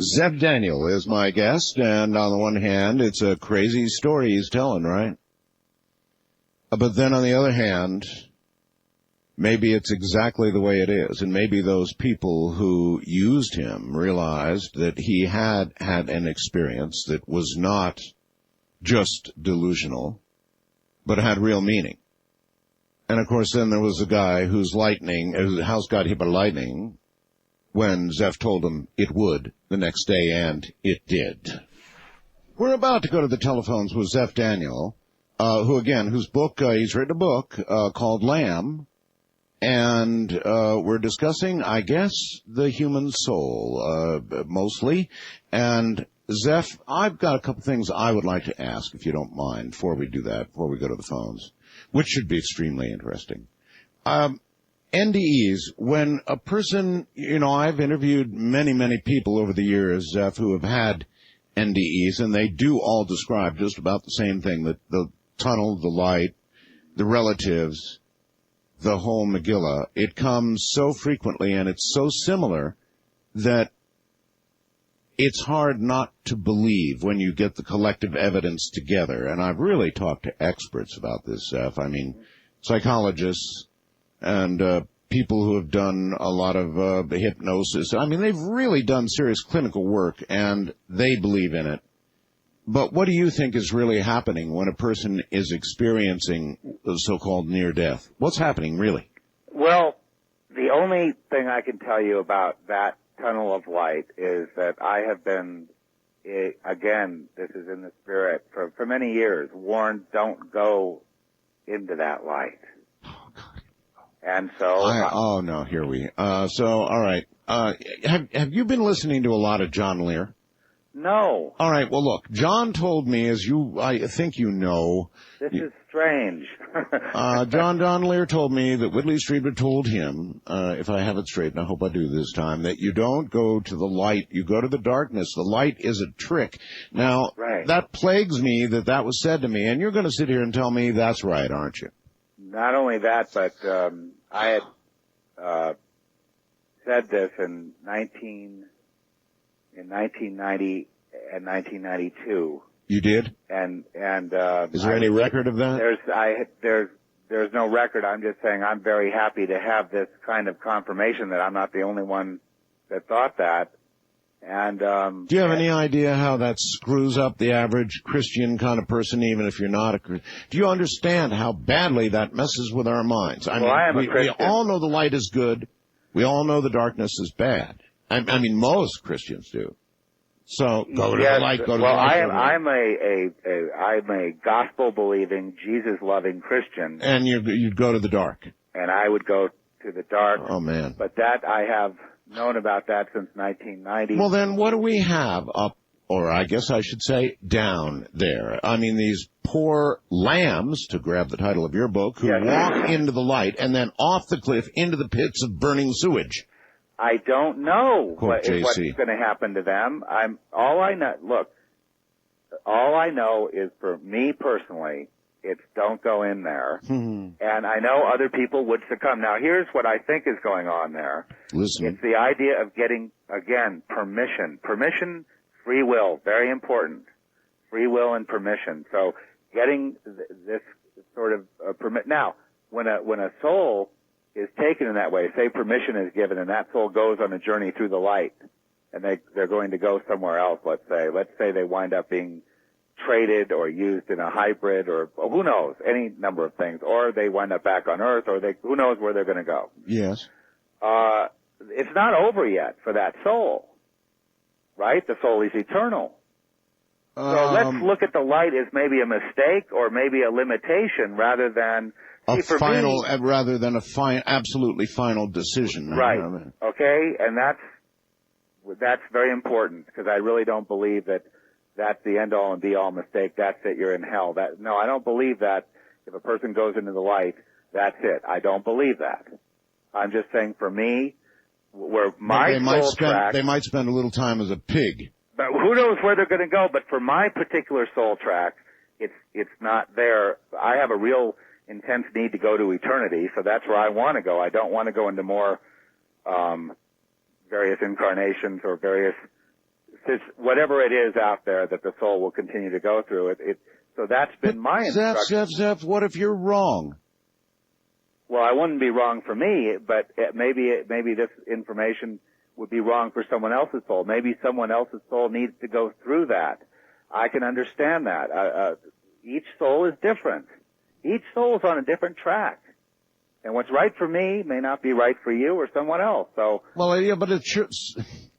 Zeph Daniel is my guest, and on the one hand, it's a crazy story he's telling, right? But then on the other hand, maybe it's exactly the way it is, and maybe those people who used him realized that he had an experience that was not just delusional, but had real meaning. And of course, then there was a guy whose house got hit by lightning when Zeph told him it would the next day, and it did. We're about to go to the telephones with Zeph Daniel, whose book, he's written a book called Lamb, and we're discussing, I guess, the human soul, mostly. And Zeph, I've got a couple things I would like to ask, if you don't mind, before we do that, before we go to the phones, which should be extremely interesting. NDEs, when a person, I've interviewed many, many people over the years, Zeph, who have had NDEs, and they do all describe just about the same thing, the tunnel, the light, the relatives, the whole Megillah. It comes so frequently, and it's so similar that it's hard not to believe when you get the collective evidence together. And I've really talked to experts about this, Zeph. I mean, psychologists and people who have done a lot of hypnosis. I mean, they've really done serious clinical work, and they believe in it. But what do you think is really happening when a person is experiencing the so-called near death? What's happening, really? Well, the only thing I can tell you about that tunnel of light is that I have been, again, this is in the spirit, for many years, warned, don't go into that light. Oh, God. And so... here we... all right. Have you been listening to a lot of John Lear? No. All right, well, look, John told me, I think you know... This is strange. John Lear told me that Whitley Strieber told him, if I have it straight, and I hope I do this time, that you don't go to the light, you go to the darkness. The light is a trick. Now, That plagues me that was said to me, and you're going to sit here and tell me that's right, aren't you? Not only that, but I had said this in 1990 and 1992. You did? And is there any record of that? There's no record. I'm just saying I'm very happy to have this kind of confirmation that I'm not the only one that thought that. And do you have any idea how that screws up the average Christian kind of person, even if you're not a Christian? Do you understand how badly that messes with our minds? I am a Christian. We all know the light is good. We all know the darkness is bad. I mean, most Christians do. So go to the light. Go to the light. Well, I'm a gospel-believing, Jesus-loving Christian. And you'd go to the dark. And I would go to the dark. Oh, man. But that, I have known about that since 1990. Well, then what do we have up, or I guess I should say down there? I mean, these poor lambs, to grab the title of your book, who walk into the light and then off the cliff into the pits of burning sewage. I don't know what's going to happen to them. All I know is, for me personally, it's don't go in there. And I know other people would succumb. Now, here's what I think is going on there. Listen. It's the idea of getting, again, permission. Permission, free will, very important. Free will and permission. So getting this sort of permit. Now, when a soul is taken in that way, say permission is given, and that soul goes on a journey through the light, and they're going to go somewhere else, let's say they wind up being traded or used in a hybrid, or who knows, any number of things, or they wind up back on Earth, or who knows where they're going to go. Yes. It's not over yet for that soul, right? The soul is eternal. So let's look at the light as maybe a mistake or maybe a limitation rather than rather than absolutely final decision. Right. Okay, and that's very important, because I really don't believe that that's the end-all and be-all mistake. That's it. You're in hell. No, I don't believe that. If a person goes into the light, that's it. I don't believe that. I'm just saying, for me, where they might spend a little time as a pig. But who knows where they're going to go? But for my particular soul track, it's not there. I have a real intense need to go to eternity, so that's where I want to go. I don't want to go into more various incarnations or various whatever it is out there that the soul will continue to go through. So that's been my instruction. Zeph, what if you're wrong? Well, I wouldn't be wrong for me, but maybe this information would be wrong for someone else's soul. Maybe someone else's soul needs to go through that. I can understand that. Each soul is different. Each soul is on a different track. And what's right for me may not be right for you or someone else. So, well, yeah, but it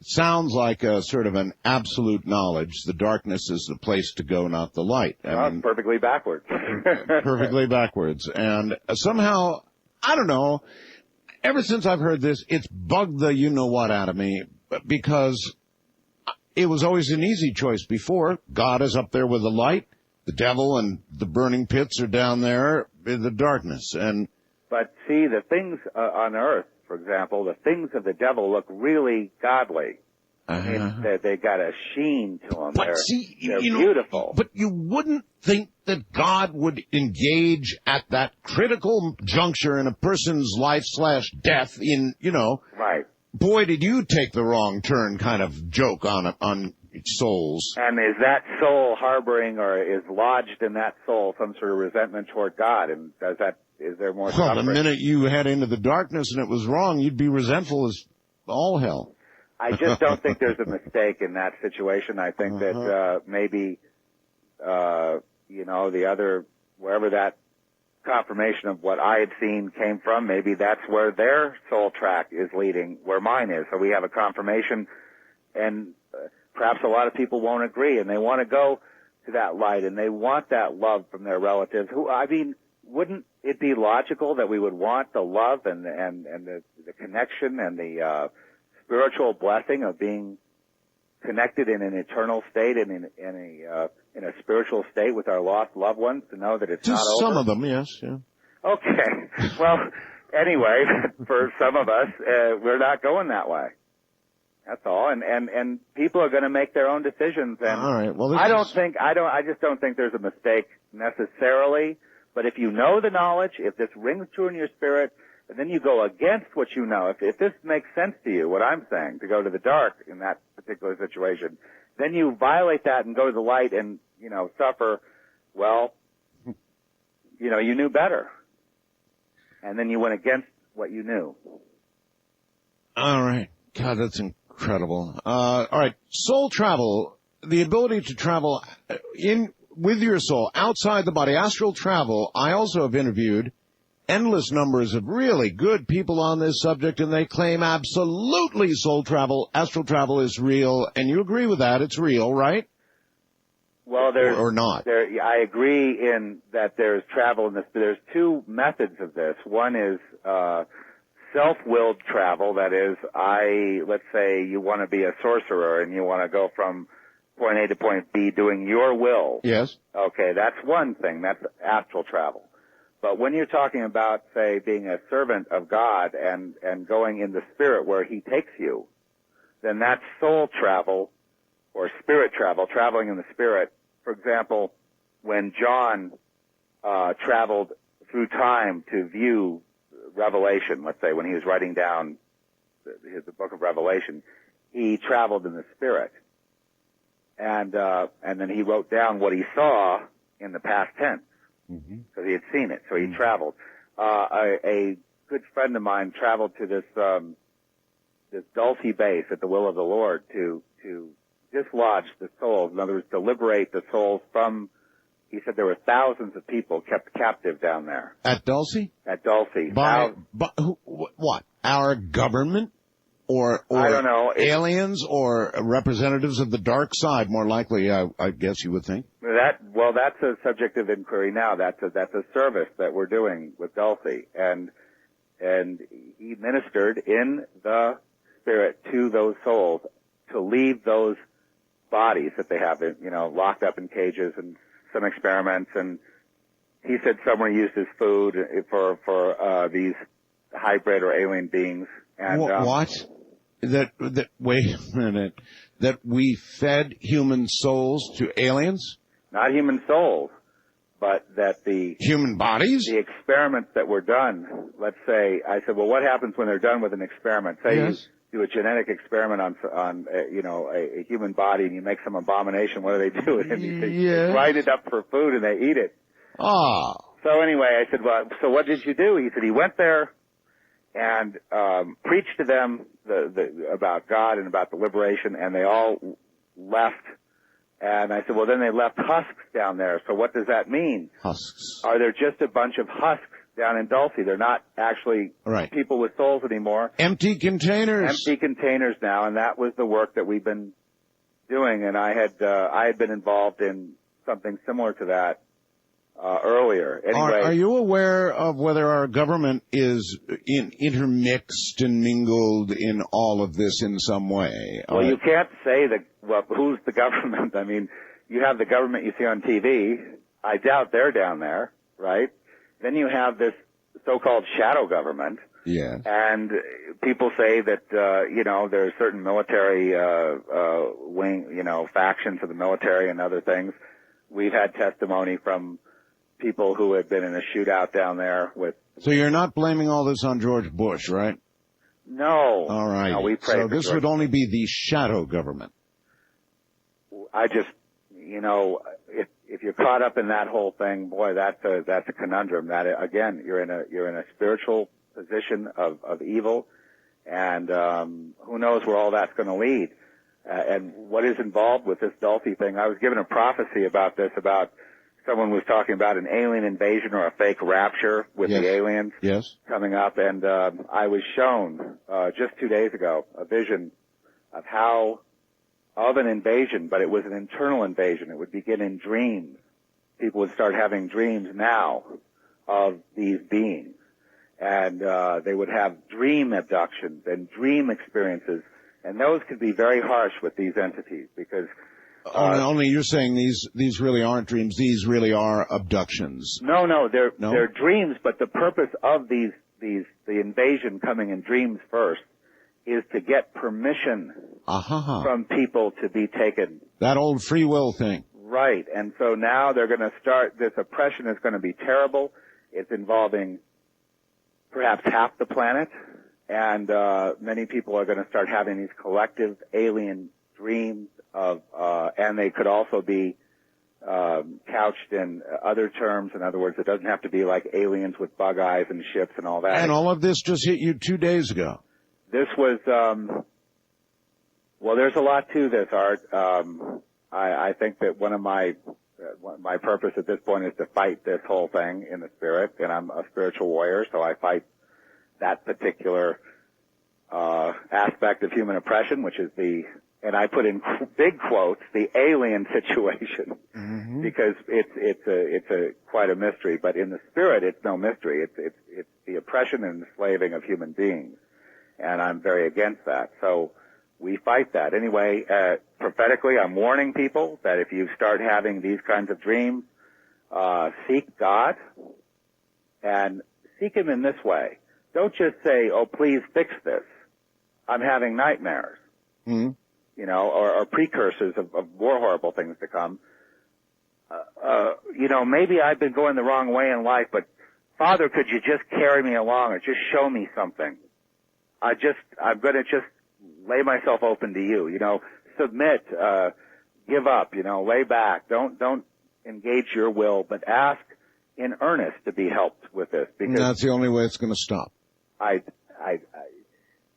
sounds like a sort of an absolute knowledge. The darkness is the place to go, not the light. I mean, perfectly backwards. Perfectly backwards. And somehow, I don't know, ever since I've heard this, it's bugged the you-know-what out of me, because it was always an easy choice before. God is up there with the light. The devil and the burning pits are down there in the darkness. But see, the things on earth, for example, the things of the devil look really godly. I mean, they got a sheen to them. They're beautiful. But you wouldn't think that God would engage at that critical juncture in a person's life/death in, Right. Boy, did you take the wrong turn kind of joke on souls. And is that soul harboring, or is lodged in that soul some sort of resentment toward God? And is there more suffering? Well, the minute you head into the darkness and it was wrong, you'd be resentful as all hell. I just don't think there's a mistake in that situation. I think that maybe, the other, wherever that confirmation of what I had seen came from, maybe that's where their soul track is leading, where mine is. So we have a confirmation, and perhaps a lot of people won't agree, and they want to go to that light, and they want that love from their relatives. Wouldn't it be logical that we would want the love and the connection and the spiritual blessing of being connected in an eternal state and in a spiritual state with our lost loved ones, to know that it's not over? Some of them, yes. Yeah. Okay. Well, anyway, for some of us, we're not going that way. That's all. And people are going to make their own decisions. And all right. Well, I just don't think there's a mistake necessarily. But if you know the knowledge, if this rings true in your spirit, and then you go against what you know, if this makes sense to you, what I'm saying, to go to the dark in that particular situation, then you violate that and go to the light and, suffer. Well, you knew better. And then you went against what you knew. All right. God, that's incredible. All right. Soul travel, the ability to travel with your soul outside the body, astral travel. I also have interviewed endless numbers of really good people on this subject, and they claim absolutely soul travel, astral travel is real. And you agree with that? It's real, right? Well, there's or not. I agree in that there's travel in this. There's two methods of this. One is self-willed travel. That is, let's say you want to be a sorcerer and you want to go from point A to point B doing your will. Yes. Okay, that's one thing. That's astral travel. But when you're talking about, say, being a servant of God and going in the spirit where He takes you, then that's soul travel or spirit travel, traveling in the spirit. For example, when John traveled through time to view Revelation, let's say, when he was writing down the book of Revelation, he traveled in the spirit. And then he wrote down what he saw in the past tense, because he had seen it, so he traveled. A good friend of mine traveled to this Dulce base at the will of the Lord to dislodge the souls, in other words, to liberate the souls from, he said there were thousands of people kept captive down there. At Dulce? At Dulce. By what? Our government? Or I don't know. Aliens or representatives of the dark side, more likely, I guess you would think. That's a subject of inquiry now. That's a service that we're doing with Dulce. And he ministered in the spirit to those souls to leave those bodies that they have, locked up in cages and some experiments. And he said somewhere he used his food for these hybrid or alien beings. And, what? Wait a minute. That we fed human souls to aliens? Not human souls, but that the human bodies? The experiments that were done, let's say, I said, well, what happens when they're done with an experiment? Say yes. You do a genetic experiment on a human body and you make some abomination, what do they do with it? They grind it up for food and they eat it. Ah. So anyway, I said, well, so what did you do? He said he went there and preached to them about God and about the liberation, and they all left. And I said, well, then they left husks down there. So what does that mean? Husks. Are there just a bunch of husks down in Dulce? They're not actually people with souls anymore. Empty containers. Empty containers now, and that was the work that we've been doing. And I had been involved in something similar to that earlier. Anyway, are you aware of whether our government is intermixed and mingled in all of this in some way? Well, you can't say who's the government? I mean, you have the government you see on TV. I doubt they're down there, right? Then you have this so-called shadow government. Yeah. And people say that, there's certain military, wing, factions of the military and other things. We've had testimony from people who had been in a shootout down there with. So you're not blaming all this on George Bush, right? No. All right. No, we pray so for this George. would only be the shadow government. I just, if you're caught up in that whole thing, boy, that's a conundrum. That again, you're in a spiritual position of evil, and who knows where all that's going to lead. And what is involved with this Dulce thing? I was given a prophecy about this, about someone was talking about an alien invasion or a fake rapture with the aliens coming up, and I was shown just 2 days ago a vision of an invasion, but it was an internal invasion. It would begin in dreams. People would start having dreams now of these beings, and they would have dream abductions and dream experiences, and those could be very harsh with these entities because only you're saying these really aren't dreams. These really are abductions. No, they're dreams. But the purpose of the invasion coming in dreams first is to get permission from people to be taken. That old free will thing. Right. And so now they're going to start. This oppression is going to be terrible. It's involving perhaps half the planet, and many people are going to start having these collective alien dreams and they could also be couched in other terms. In other words, it doesn't have to be like aliens with bug eyes and ships and all that. And all of this just hit you 2 days ago. This was, there's a lot to this, Art. I think that one of my My purpose at this point is to fight this whole thing in the spirit, and I'm a spiritual warrior, so I fight that particular aspect of human oppression, which is and I put in big quotes, the alien situation, because it's quite a mystery. But in the spirit, it's no mystery. It's the oppression and enslaving of human beings, and I'm very against that. So we fight that. Anyway, prophetically, I'm warning people that if you start having these kinds of dreams, seek God, and seek Him in this way. Don't just say, "Oh, please fix this. I'm having nightmares." You know, or precursors of more horrible things to come. You know, maybe I've been going the wrong way in life, but Father, could you just carry me along or just show me something? I'm going to just lay myself open to you. You know, submit, give up. You know, lay back. Don't engage your will, but ask in earnest to be helped with this. Because that's the only way it's going to stop.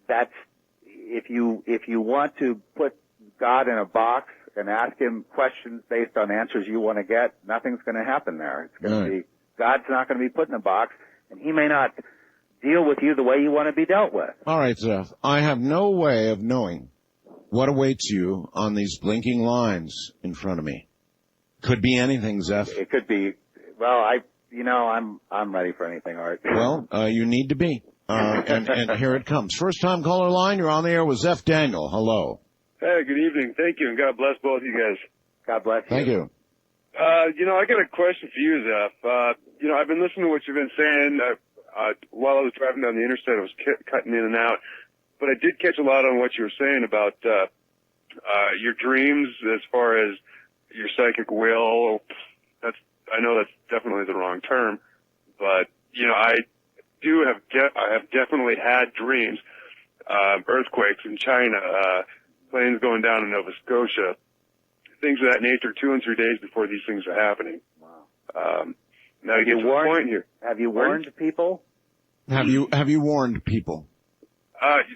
That's. If you want to put God in a box and ask Him questions based on answers you want to get, nothing's going to happen there. It's going to be, God's not going to be put in a box, and He may not deal with you the way you want to be dealt with. All right, Zeph. I have no way of knowing what awaits you on these blinking lines in front of me. Could be anything, Zeph. It could be. Well, I'm ready for anything, Art. Well, you need to be. And here it comes. First time caller line, you're on the air with Zeph Daniel. Hello. Hey, good evening. Thank you, and God bless both of you guys. God bless you. Thank you. I got a question for you, Zeph. I've been listening to what you've been saying. While I was driving down the interstate, I was cutting in and out. But I did catch a lot on what you were saying about your dreams as far as your psychic will. I know that's definitely the wrong term. But, I have definitely had dreams, earthquakes in China, planes going down in Nova Scotia, things of that nature 2 and 3 days before these things are happening. Wow. Now to get to the point here. Have you warned people? Have you warned people?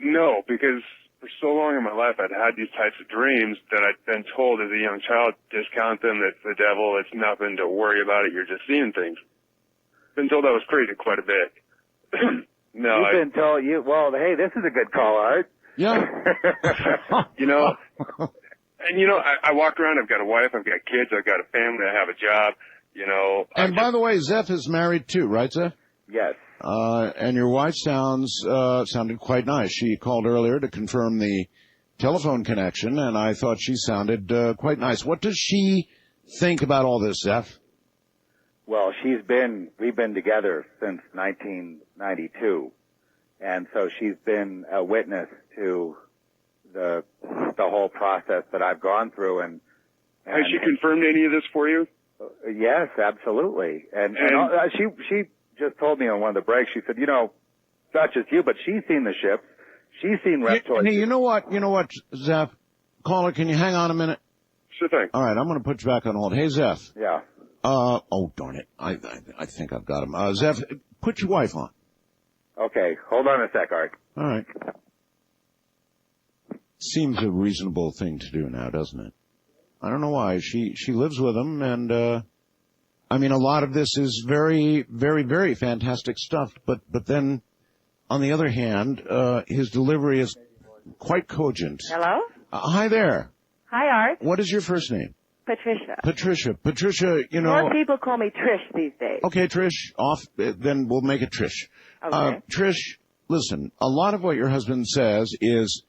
No, because for so long in my life I'd had these types of dreams that I'd been told as a young child, discount them, that's the devil, it's nothing, don't worry about it, you're just seeing things. Been told I was crazy quite a bit. No, You've been told well, hey, this is a good call, Art. Yeah. I walk around, I've got a wife, I've got kids, I've got a family, I have a job, And by the way, Zeph is married too, right, Zeph? Yes. And your wife sounded quite nice. She called earlier to confirm the telephone connection, and I thought she sounded quite nice. What does she think about all this, Zeph? Well, we've been together since 1992, and so she's been a witness to the whole process that I've gone through. And has she confirmed any of this for you? Yes, absolutely. And she just told me on one of the breaks, she said, not just you, but she's seen the ships. She's seen reptoids. Hey, you know what, Zeph? Caller, can you hang on a minute? Sure thing. All right, I'm going to put you back on hold. Hey, Zeph. Yeah. Oh, darn it. I think I've got him. Zeph, put your wife on. Okay, hold on a sec, Art. All right. Seems a reasonable thing to do now, doesn't it? I don't know why. She lives with him, and, a lot of this is very, very, very fantastic stuff, but then, on the other hand, his delivery is quite cogent. Hello? Hi there. Hi, Art. What is your first name? Patricia. Patricia, More people call me Trish these days. Okay, Trish, then we'll make it Trish. Okay. Trish, listen, a lot of what your husband says is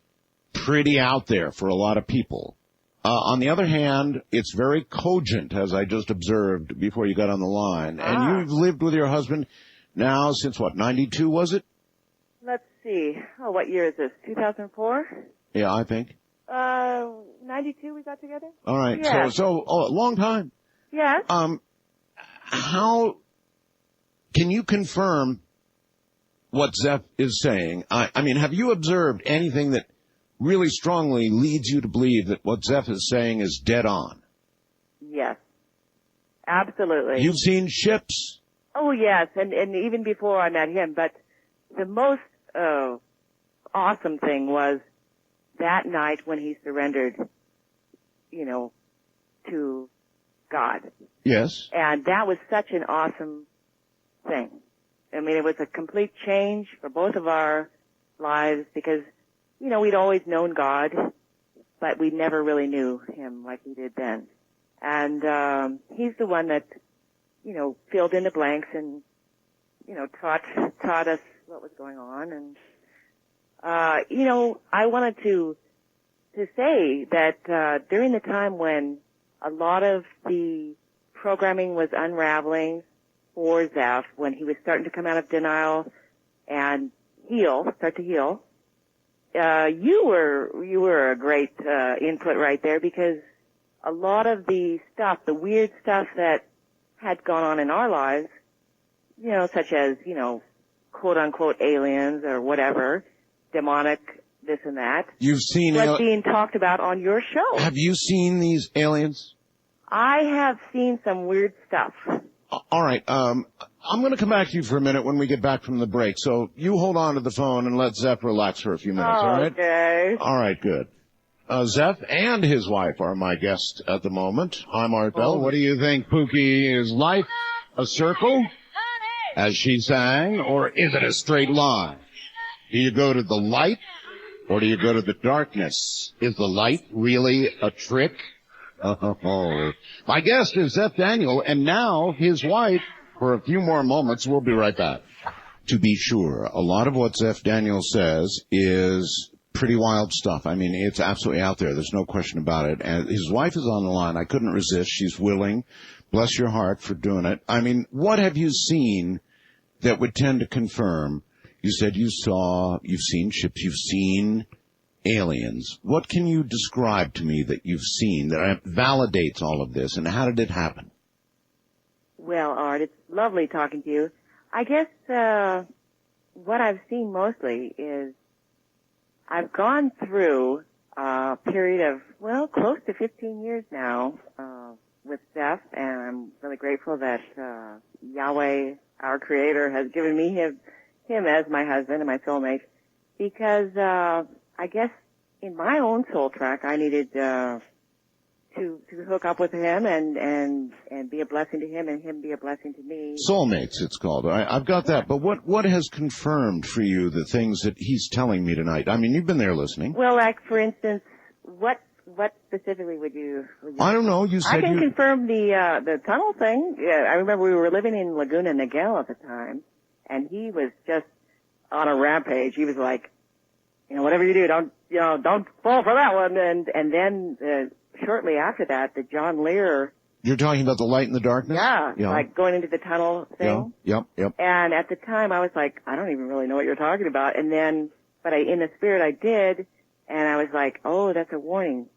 pretty out there for a lot of people. On the other hand, it's very cogent, as I just observed before you got on the line. And you've lived with your husband now since, 92 was it? Let's see. Oh, what year is this? 2004? Yeah, I think. 92 we got together? All right. Yeah. So a long time. Yes. How can you confirm what Zeph is saying? Have you observed anything that really strongly leads you to believe that what Zeph is saying is dead on? Yes. Absolutely. You've seen ships? Oh, yes, and even before I met him. But the most awesome thing was that night when he surrendered, to God. Yes. And that was such an awesome thing. I mean, it was a complete change for both of our lives because, you know, we'd always known God, but we never really knew him like we did then. And he's the one that, you know, filled in the blanks and, you know, taught us what was going on. And, you know, I wanted to say that during the time when a lot of the programming was unraveling for Zeph, when he was starting to come out of denial and start to heal, you were a great input right there, because a lot of the stuff, the weird stuff that had gone on in our lives, you know, such as, you know, quote unquote aliens or whatever, demonic, this and that. You've seen what's being talked about on your show. Have you seen these aliens? I have seen some weird stuff. All right. I'm going to come back to you for a minute when we get back from the break. So you hold on to the phone and let Zeph relax for a few minutes, all right? Okay. All right, good. Zeph and his wife are my guests at the moment. Hi, Martell. What do you think, Pookie? Is life a circle, as she sang, or is it a straight line? Do you go to the light, or do you go to the darkness? Is the light really a trick? My guest is Zeph Daniel, and now his wife for a few more moments. We'll be right back. To be sure, a lot of what Zeph Daniel says is pretty wild stuff. I mean, it's absolutely out there. There's no question about it. And his wife is on the line. I couldn't resist. She's willing. Bless your heart for doing it. I mean, what have you seen that would tend to confirm? You said you've seen ships, you've seen aliens. What can you describe to me that you've seen that validates all of this, and how did it happen? Well, Art, it's lovely talking to you. I guess what I've seen mostly is I've gone through a period of, well, close to 15 years now with Zeph, and I'm really grateful that Yahweh, our Creator, has given me him as my husband and my soulmate, because I guess in my own soul track I needed to hook up with him and be a blessing to him and him be a blessing to me. Soulmates, it's called. I've got that. But what has confirmed for you the things that he's telling me tonight? I mean, you've been there listening. Well, like, for instance, what specifically would you I don't know. You said I can confirm the tunnel thing. Yeah, I remember we were living in Laguna Niguel at the time, and he was just on a rampage. He was like, you know, whatever you do, don't fall for that one. And then shortly after that, the John Lear. You're talking about the light and the darkness? Yeah, like going into the tunnel thing. Yep. And at the time, I was like, I don't even really know what you're talking about. And then, in the spirit, I did, and I was like, oh, that's a warning.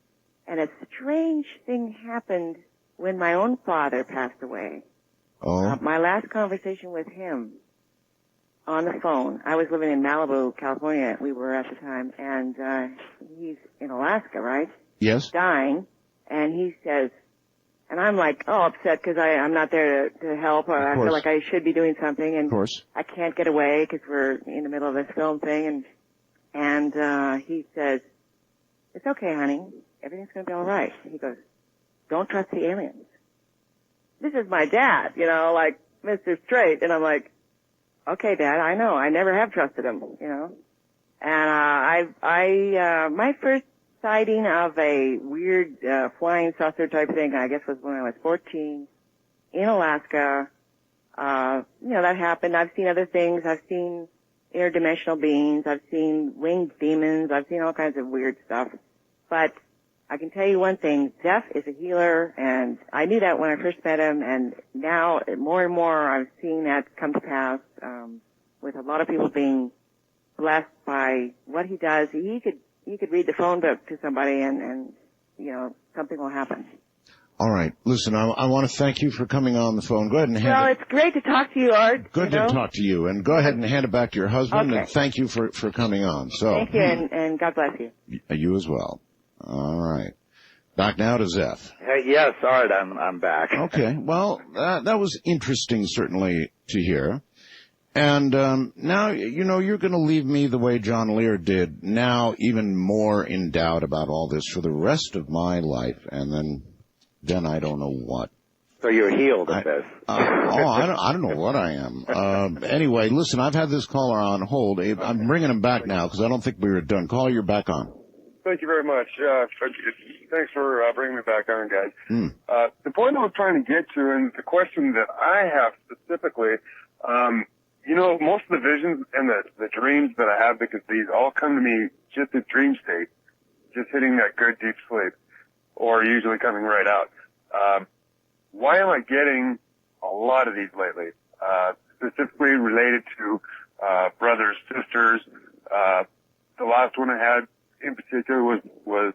And a strange thing happened when my own father passed away. Oh. My last conversation with him on the phone. I was living in Malibu, California. We were at the time, and he's in Alaska, right? Yes. Dying, and he says, and I'm like, upset because I'm not there to help, or I feel like I should be doing something, and I can't get away because we're in the middle of this film thing, and he says, it's okay, honey, everything's going to be all right. He goes, don't trust the aliens. This is my dad, you know, like Mr. Straight, and I'm like, okay, Dad, I know. I never have trusted him, you know. And my first sighting of a weird flying saucer type thing, I guess, was when I was 14 in Alaska. You know, that happened. I've seen other things. I've seen interdimensional beings. I've seen winged demons. I've seen all kinds of weird stuff. But I can tell you one thing, Zeph is a healer, and I knew that when I first met him, and now more and more I'm seeing that come to pass, with a lot of people being blessed by what he does. He could read the phone book to somebody and you know, something will happen. All right. Listen, I want to thank you for coming on the phone. Go ahead and hand it. Well, it's great to talk to you, Art. Good to talk to you. And go ahead and hand it back to your husband, Okay. and thank you for coming on. So Thank you, and God bless you. You as well. All right. Back now to Zeph. Yes, Art, I'm back. Okay. Well, that was interesting, certainly, to hear. And now, you know, you're going to leave me the way John Lear did, now even more in doubt about all this for the rest of my life, and then I don't know what. So you're healed of this. I don't know what I am. Anyway, listen, I've had this caller on hold. I'm bringing him back now because I don't think we were done. Caller, you're back on. Thank you very much. Thanks for bringing me back on, guys. The point I was trying to get to, and the question that I have specifically, most of the visions and the dreams that I have, because these all come to me just in dream state, just hitting that good deep sleep, or usually coming right out. Why am I getting a lot of these lately? Specifically related to brothers, sisters. The last one I had in particular was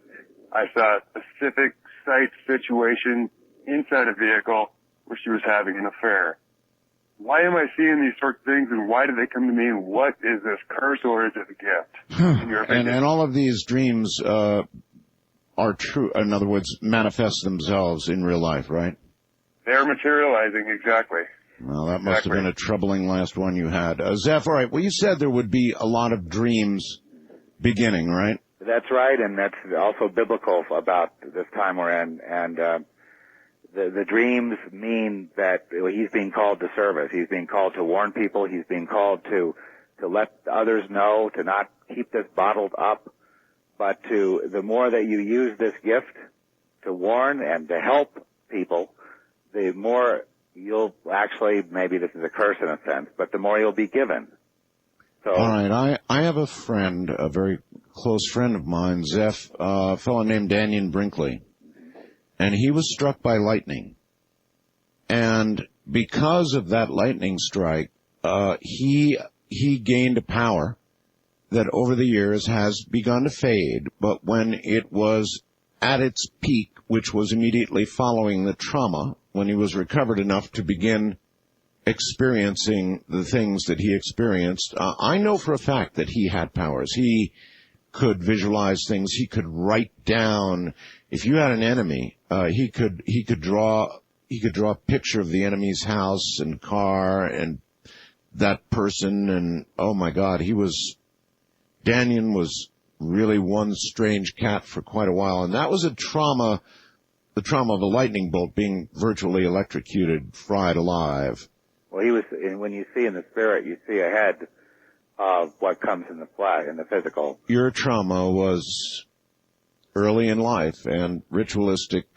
I saw a specific site situation inside a vehicle where she was having an affair. Why am I seeing these sorts of things, and why do they come to me, and what is this curse, or is it a gift? In your opinion? And all of these dreams are true, in other words, manifest themselves in real life, right? They're materializing, exactly. Well, that must have been a troubling last one you had. Zeph, all right, well, you said there would be a lot of dreams beginning, right? That's right, and that's also biblical about this time we're in. And the dreams mean that he's being called to service. He's being called to warn people. He's being called to let others know, to not keep this bottled up, but the more that you use this gift to warn and to help people, the more you'll actually, maybe this is a curse in a sense, but the more you'll be given. So, all right, I have a friend, a very close friend of mine, Zeph, a fellow named Daniel Brinkley, and he was struck by lightning. And because of that lightning strike, he gained a power that over the years has begun to fade, but when it was at its peak, which was immediately following the trauma, when he was recovered enough to begin experiencing the things that he experienced, I know for a fact that he had powers. He could visualize things. He could write down. If you had an enemy, he could draw a picture of the enemy's house and car and that person. And oh my God, Daniel was really one strange cat for quite a while. And that was the trauma of a lightning bolt, being virtually electrocuted, fried alive. Well, when you see in the spirit, you see ahead of what comes in the flesh, in the physical. Your trauma was early in life and ritualistic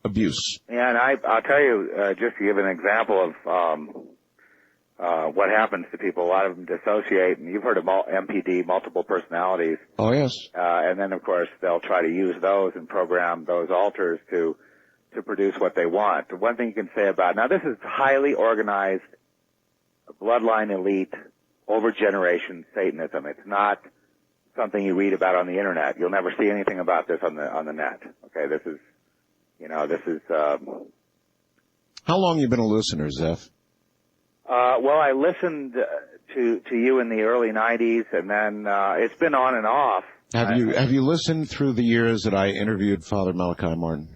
abuse. Yeah, and I'll tell you, just to give an example of what happens to people. A lot of them dissociate, and you've heard of MPD, multiple personalities. Oh, yes. And then, of course, they'll try to use those and program those alters to produce what they want. The one thing you can say about, now this is highly organized, bloodline elite, over generation Satanism. It's not something you read about on the internet. You'll never see anything about this on the net. Okay, this is. How long have you been a listener, Zeph? Well, I listened to you in the early 90s, and then it's been on and off. Have you listened through the years that I interviewed Father Malachi Martin?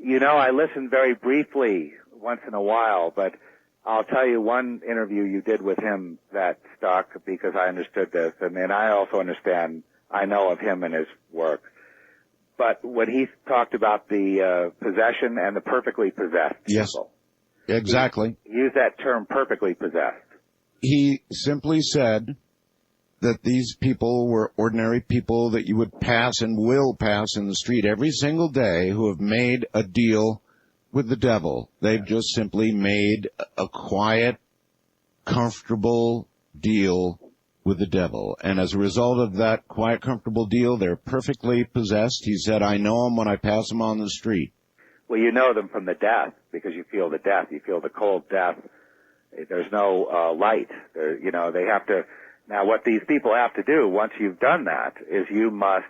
I listened very briefly once in a while, but I'll tell you one interview you did with him that stuck because I understood this, and then I also I know of him and his work. But when he talked about the possession and the perfectly possessed people. Yes, exactly. He used that term, perfectly possessed. He simply said that these people were ordinary people that you would pass and will pass in the street every single day who have made a deal with the devil. They've just simply made a quiet, comfortable deal with the devil. And as a result of that quiet, comfortable deal, they're perfectly possessed. He said, I know them when I pass them on the street. Well, you know them from the death because you feel the death. You feel the cold death. There's no light. They have to. Now, what these people have to do once you've done that is you must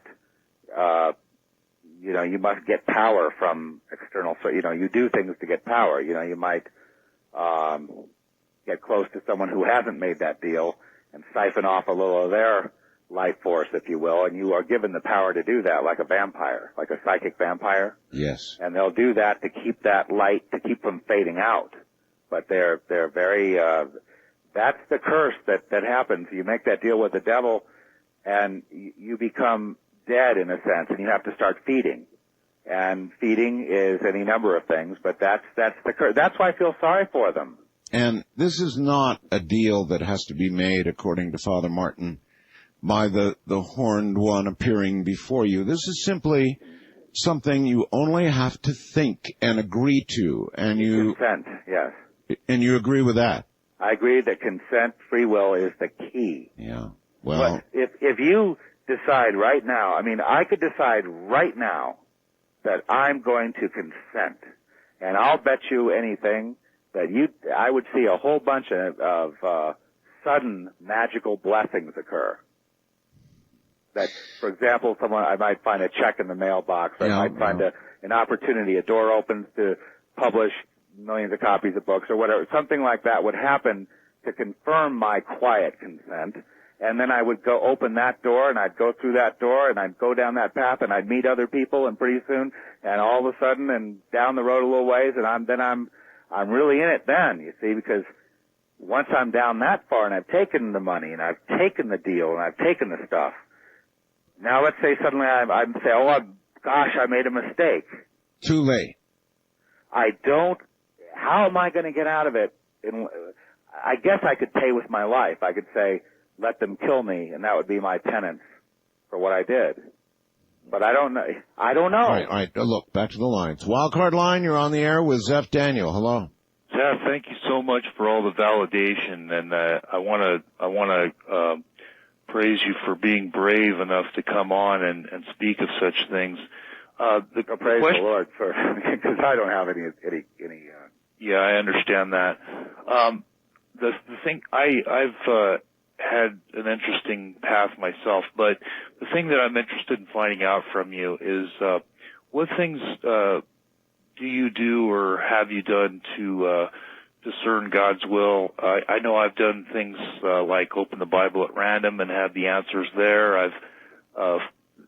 get power from external. So you do things to get power. You might get close to someone who hasn't made that deal and siphon off a little of their life force, if you will, and you are given the power to do that, like a vampire, like a psychic vampire. Yes. And they'll do that to keep that light, to keep from fading out. But they're very. That's the curse that happens. You make that deal with the devil, and you become dead in a sense, and you have to start feeding. And feeding is any number of things, but that's why I feel sorry for them. And this is not a deal that has to be made, according to Father Martin, by the horned one appearing before you. This is simply something you only have to think and agree to, and you consent. Yes. And you agree with that? I agree that consent, free will is the key. Yeah. Well, but if you decide right now, I mean, I could decide right now that I'm going to consent, and I'll bet you anything that I would see a whole bunch of sudden magical blessings occur. That, for example, I might find a check in the mailbox, or I might find an opportunity, a door opens to publish millions of copies of books or whatever. Something like that would happen to confirm my quiet consent. And then I would go open that door, and I'd go through that door, and I'd go down that path, and I'd meet other people, and pretty soon, and all of a sudden, and down the road a little ways, and I'm really in it then, you see, because once I'm down that far, and I've taken the money, and I've taken the deal, and I've taken the stuff, now let's say suddenly I say, gosh, I made a mistake. Too late. How am I going to get out of it? I guess I could pay with my life. I could say, let them kill me, and that would be my penance for what I did. But I don't know. All right. Look, back to the lines. Wildcard line, you're on the air with Zeph Daniel. Hello. Zeph, thank you so much for all the validation, and I want to praise you for being brave enough to come on and speak of such things. Praise the Lord, because I don't have any. Yeah, I understand that. The thing I've had an interesting path myself, but the thing that I'm interested in finding out from you is what things do you do or have you done to discern God's will? I know I've done things like open the Bible at random and have the answers there. I've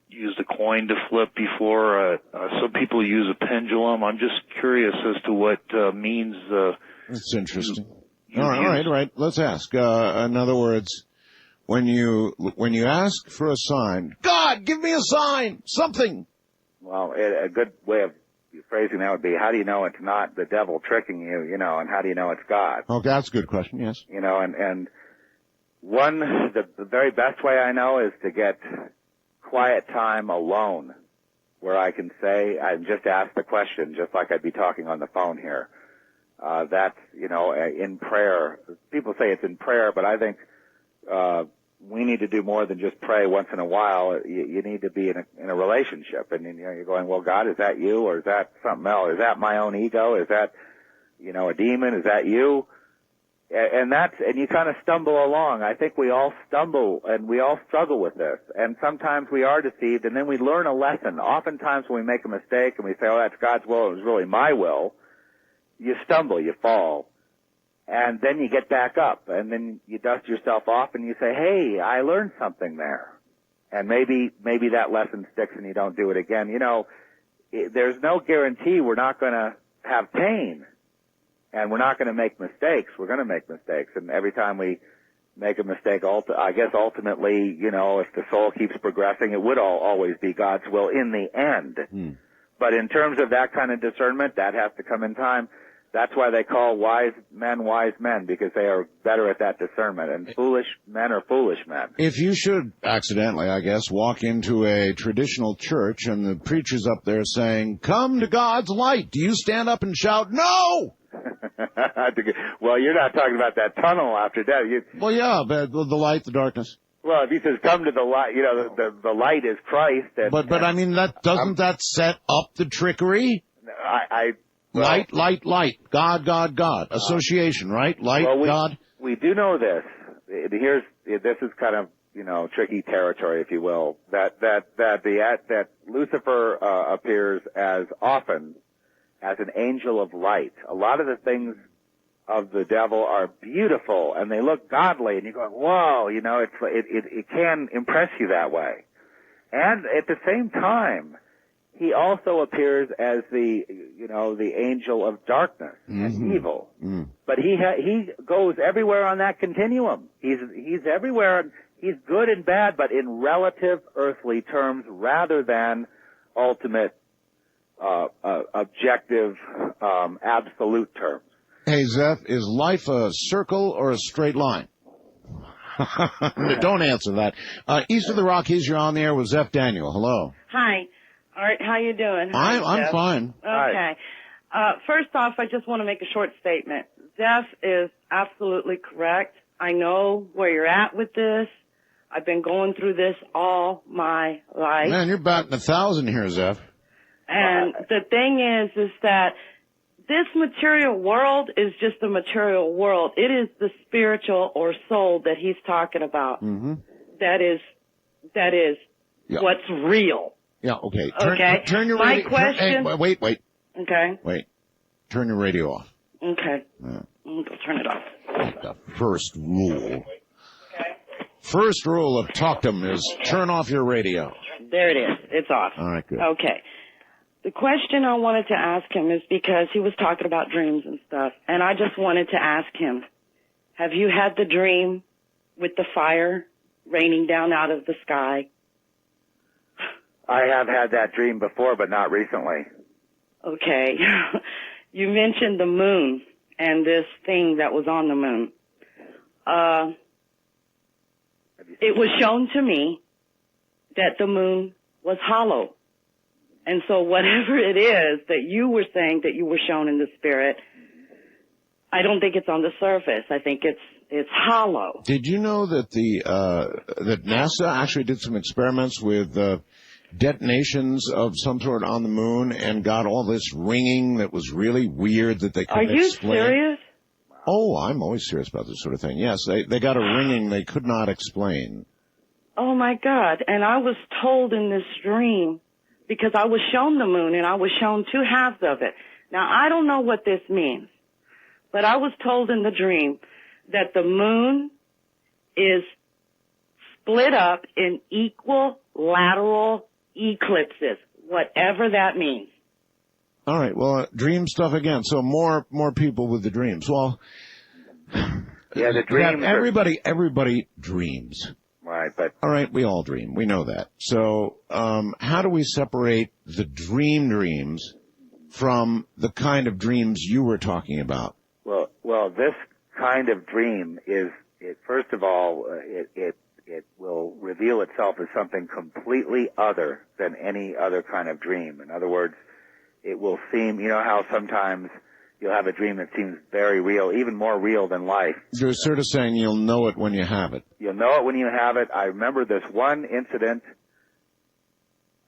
used a coin to flip before. Some people use a pendulum. I'm just curious as to what means. That's interesting. All right. Let's ask. In other words, when you ask for a sign, God, give me a sign, something. Well, a good way of phrasing that would be, how do you know it's not the devil tricking you, and how do you know it's God? Okay, that's a good question, yes. And the very best way I know is to get quiet time alone where I can say, I just ask the question, just like I'd be talking on the phone here. That's, in prayer. People say it's in prayer, but I think we need to do more than just pray once in a while. You need to be in a relationship, and you're going, well, God, is that you, or is that something else? Is that my own ego? Is that a demon? Is that you? And you kind of stumble along. I think we all stumble and we all struggle with this. And sometimes we are deceived, and then we learn a lesson. Oftentimes when we make a mistake and we say, oh, that's God's will, it was really my will, you stumble, you fall. And then you get back up, and then you dust yourself off, and you say, hey, I learned something there. And maybe that lesson sticks and you don't do it again. There's no guarantee we're not going to have pain, and we're not going to make mistakes. We're going to make mistakes, and every time we make a mistake, I guess ultimately, if the soul keeps progressing, it would always be God's will in the end. But in terms of that kind of discernment, that has to come in time. That's why they call wise men, because they are better at that discernment, and foolish men are foolish men. If you should accidentally, I guess, walk into a traditional church and the preacher's up there saying, come to God's light, do you stand up and shout, no? Well, you're not talking about that tunnel after death. Well, yeah, but the light, the darkness. Well, if he says, come to the light, the light is Christ. But I mean, doesn't that set up the trickery? Light. God. Association, right? Light, God. We do know this. This is kind of, tricky territory, if you will. That Lucifer appears as often as an angel of light. A lot of the things of the devil are beautiful and they look godly, and you're going, whoa, it can impress you that way. And at the same time, he also appears as the angel of darkness and evil. But he goes everywhere on that continuum. He's everywhere. He's good and bad, but in relative earthly terms rather than ultimate objective, absolute terms. Hey, Zeph, is life a circle or a straight line? Don't answer that. East of the Rockies, you're on the air with Zeph Daniel. Hello. Hi. All right, how you doing? Hi, I'm Zeph. fine. Okay. First off, I just want to make a short statement. Zeph is absolutely correct. I know where you're at with this. I've been going through this all my life. Man, you're batting 1,000 here, Zeph. And the thing is that this material world is just a material world. It is the spiritual or soul that he's talking about. Mm-hmm. That is what's real. Yeah, okay. Turn your My radio. question. Hey, wait. Okay. Wait. Turn your radio off. Okay. Yeah. I'll go turn it off. The first rule. First rule of talkdom is turn off your radio. There it is. It's off. All right, good. Okay. The question I wanted to ask him is because he was talking about dreams and stuff, and I just wanted to ask him, have you had the dream with the fire raining down out of the sky? I have had that dream before, but not recently. Okay. You mentioned the moon and this thing that was on the moon. It was shown to me that the moon was hollow. And so whatever it is that you were saying that you were shown in the spirit, I don't think it's on the surface. I think it's hollow. Did you know that that NASA actually did some experiments with detonations of some sort on the moon and got all this ringing that was really weird that they couldn't explain? Are you serious? Oh, I'm always serious about this sort of thing. Yes, they got a ringing they could not explain. Oh my God. And I was told in this dream, because I was shown the moon and I was shown two halves of it. Now I don't know what this means, but I was told in the dream that the moon is split up in equal lateral eclipses, whatever that means. All right, well, dream stuff again. So more people with the dreams. Well, yeah, the dreams. Everybody dreams. Right, but all right, we all dream. We know that. So, how do we separate the dreams from the kind of dreams you were talking about? Well, this kind of dream is, first of all, it will reveal itself as something completely other than any other kind of dream. In other words, it will seem, you know how sometimes you'll have a dream that seems very real, even more real than life. You're sort of saying you'll know it when you have it. You'll know it when you have it. I remember this one incident.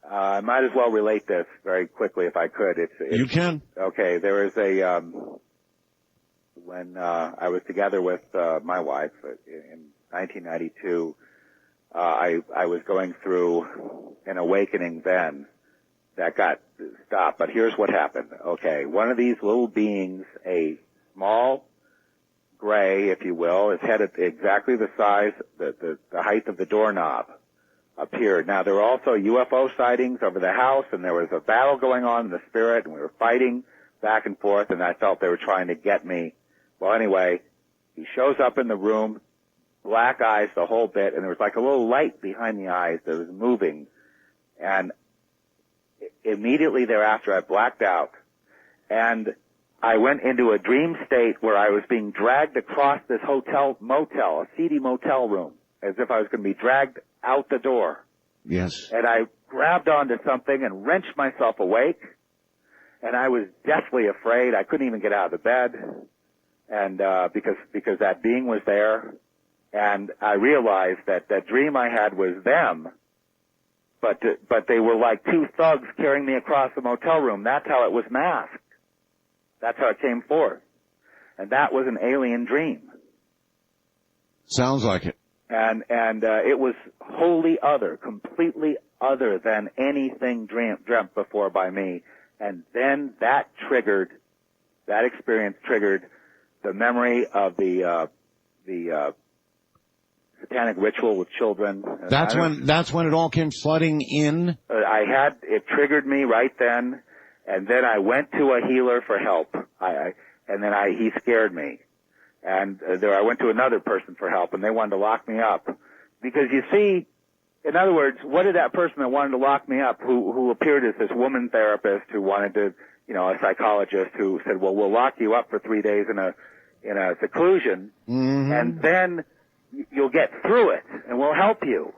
I might as well relate this very quickly if I could. You can. Okay, there was when I was together with my wife in 1992, I was going through an awakening then that got stopped. But here's what happened. Okay, one of these little beings, a small gray, if you will, his head at exactly the size, the height of the doorknob, appeared. Now, there were also UFO sightings over the house, and there was a battle going on in the spirit, and we were fighting back and forth, and I felt they were trying to get me. Well, anyway, he shows up in the room, black eyes the whole bit, and there was like a little light behind the eyes that was moving, and immediately thereafter I blacked out, and I went into a dream state where I was being dragged across this motel, a seedy motel room, as if I was going to be dragged out the door. Yes. And I grabbed onto something and wrenched myself awake, and I was deathly afraid. I couldn't even get out of the bed, and because that being was there, and I realized that that dream I had was them, but they were like two thugs carrying me across the motel room. That's how it was masked. That's how it came forth. And that was an alien dream. Sounds like it. And it was wholly other, completely other than anything dreamt before by me. And then that experience triggered the memory of the satanic ritual with children. That's when it all came flooding in? It triggered me right then, and then I went to a healer for help. He scared me. And I went to another person for help, and they wanted to lock me up. Because you see, in other words, what did that person that wanted to lock me up, who appeared as this woman therapist who wanted to, a psychologist who said, well, we'll lock you up for 3 days in a seclusion, and then you'll get through it, and we'll help you.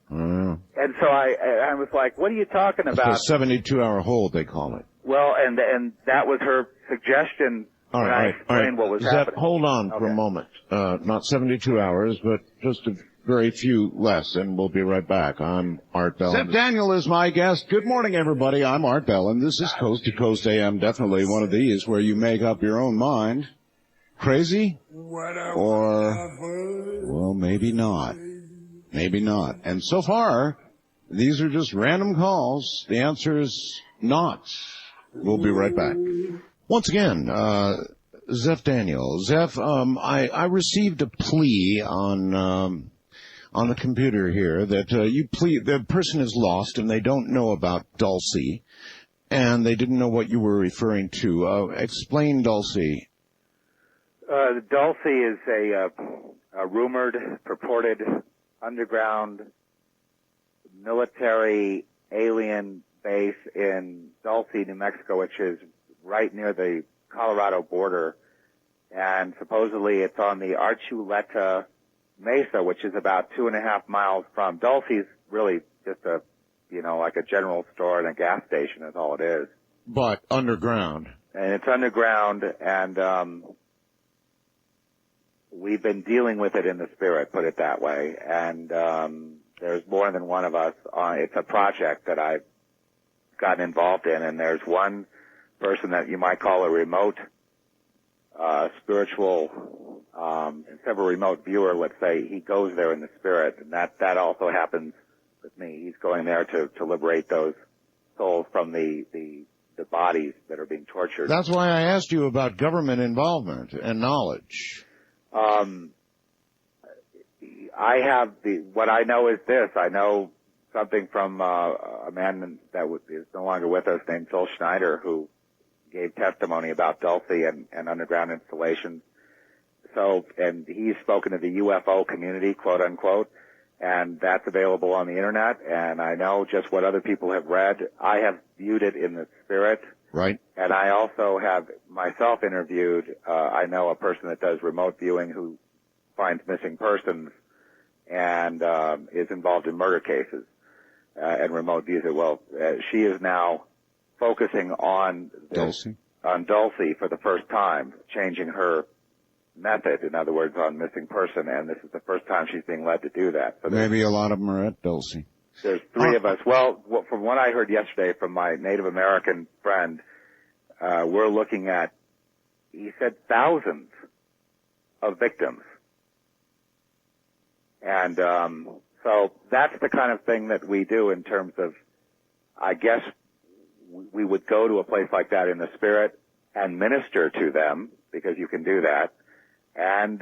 And so I was like, what are you talking about? It's a 72-hour hold, they call it. Well, and that was her suggestion when I explained what was happening. Hold on for a moment. Not 72 hours, but just a very few less, and we'll be right back. I'm Art Bell. Zeph Daniel is my guest. Good morning, everybody. I'm Art Bell, and this is Coast to Coast AM, definitely one of these where you make up your own mind. Crazy? Or, well, maybe not. Maybe not. And so far, these are just random calls. The answer is not. We'll be right back. Once again, Zeph Daniel. Zeph, I received a plea on the computer here that the person is lost and they don't know about Dulce, and they didn't know what you were referring to. Explain Dulce. Dulce is a rumored, purported underground military alien base in Dulce, New Mexico, which is right near the Colorado border, and supposedly it's on the Archuleta Mesa, which is about 2.5 miles from Dulce's. Really just like a general store and a gas station is all it is. But underground. And it's underground, and we've been dealing with it in the spirit, put it that way. And there's more than one of us on. It's a project that I've gotten involved in, and there's one person that you might call a remote spiritual, instead of a remote viewer, let's say, he goes there in the spirit, and that also happens with me. He's going there to liberate those souls from the bodies that are being tortured. That's why I asked you about government involvement and knowledge. What I know is this. I know something from a man that is no longer with us named Phil Schneider, who gave testimony about Dulce and underground installations. So, and he's spoken to the UFO community, quote unquote, and that's available on the internet. And I know just what other people have read. I have viewed it in the spirit. Right. And I also have myself interviewed, I know a person that does remote viewing who finds missing persons and is involved in murder cases and remote views it. Well, she is now focusing on Dulce for the first time, changing her method, in other words, on missing person, and this is the first time she's being led to do that. So maybe a lot of them are at Dulce. There's 3 of us. Well, from what I heard yesterday from my Native American friend, we're looking at, he said, thousands of victims. And so that's the kind of thing that we do in terms of, I guess, we would go to a place like that in the spirit and minister to them, because you can do that, and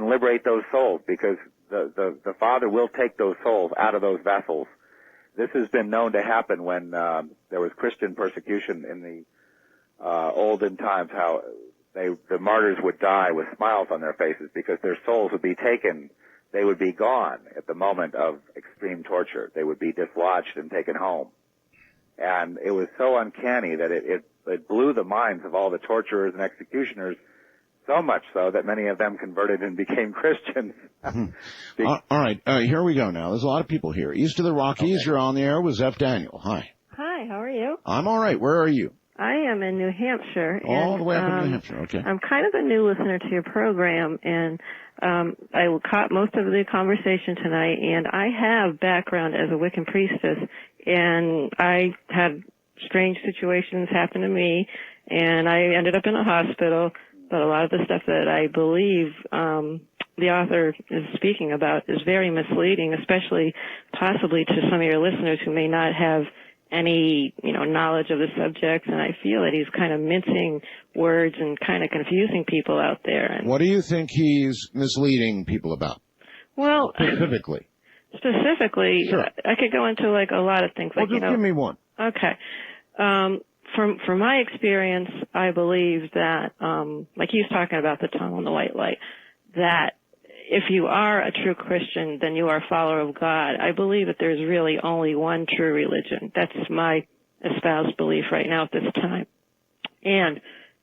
liberate those souls, because the Father will take those souls out of those vessels. This has been known to happen when there was Christian persecution in the olden times, how the martyrs would die with smiles on their faces because their souls would be taken. They would be gone at the moment of extreme torture. They would be dislodged and taken home. And it was so uncanny that it blew the minds of all the torturers and executioners, so much so that many of them converted and became Christians. All right, here we go now. There's a lot of people here. East of the Rockies, You're on the air with Zeph Daniel. Hi. Hi, how are you? I'm all right. Where are you? I am in New Hampshire. All the way up in New Hampshire, okay. I'm kind of a new listener to your program, and I caught most of the conversation tonight, and I have background as a Wiccan priestess, and I had strange situations happen to me, and I ended up in a hospital, but a lot of the stuff that I believe the author is speaking about is very misleading, especially possibly to some of your listeners who may not have any, knowledge of the subject, and I feel that he's kind of mincing words and kind of confusing people out there. And what do you think he's misleading people about? Well, specifically, sure. I could go into like a lot of things. Well, just give me one. Okay. From my experience, I believe that, like he was talking about the tunnel and the white light, that if you are a true Christian, then you are a follower of God. I believe that there's really only one true religion. That's my espoused belief right now at this time. And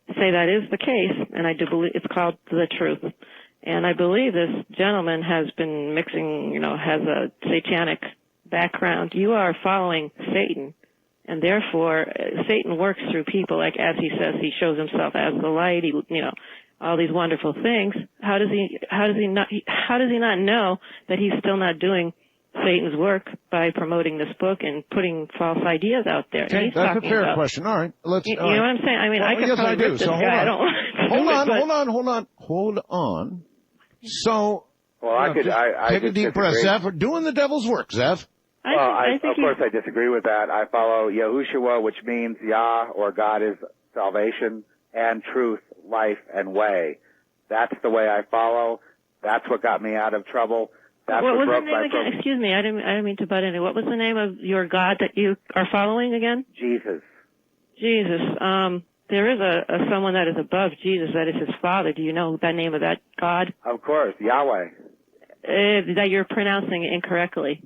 to say that is the case, and I do believe it's called the truth. And I believe this gentleman has been mixing, has a satanic background. You are following Satan, and therefore Satan works through people, like as he says, he shows himself as the light. He, all these wonderful things. How does he not know that he's still not doing Satan's work by promoting this book and putting false ideas out there? Okay, that's a fair question. All right, let's. You know what I'm saying? I mean, I can yes, I do. this So guy. I don't hold on. So, well, I take a deep breath, Zeph. We're doing the devil's work, Zeph. Of course, I disagree with that. I follow Yahushua, which means Yah or God is salvation and truth, life, and way. That's the way I follow. That's what got me out of trouble. That's what was the name again? Excuse me, I didn't mean to butt in. What was the name of your God that you are following again? Jesus. Jesus. There is a someone that is above Jesus, that is his father. Do you know the name of that God? Of course, Yahweh. That you're pronouncing incorrectly.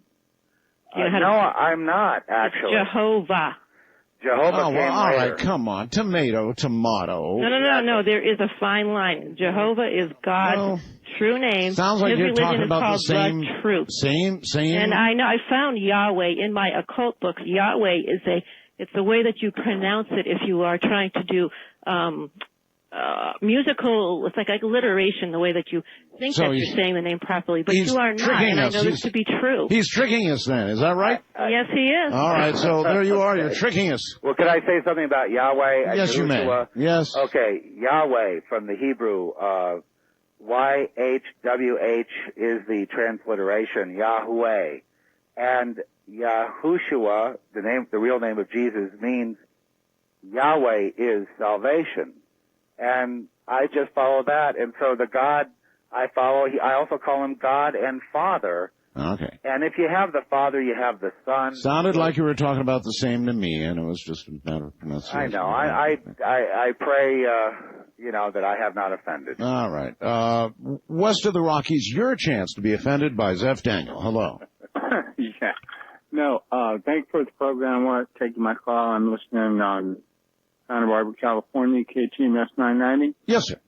No, I'm not, actually. It's Jehovah. Jehovah came later. All right, come on. Tomato. No. There is a fine line. Jehovah is God's true name. Sounds like his you're talking about the same truth. Same. And I know I found Yahweh in my occult books. Yahweh is it's the way that you pronounce it if you are trying to do musical, it's like alliteration, the way that you think that you're saying the name properly, but you are not, and I know this to be true. He's tricking us then, is that right? Yes, he is. All right, so there you are, you're tricking us. Well, could I say something about Yahweh? Yes, you may. Yes. Okay, Yahweh from the Hebrew, YHWH is the transliteration, Yahweh. And Yahushua, the real name of Jesus, means Yahweh is salvation. And I just follow that. And so the God I follow, I also call him God and Father. Okay. And if you have the Father, you have the Son. Sounded like you were talking about the same to me, and it was just a matter of pronunciation. I know. I pray, that I have not offended. All right. West of the Rockies, your chance to be offended by Zeph Daniel. Hello. Yeah. No, thanks for the program. I want to take my call. I'm listening on Santa Barbara, California, KTMS 990. Yes, sir.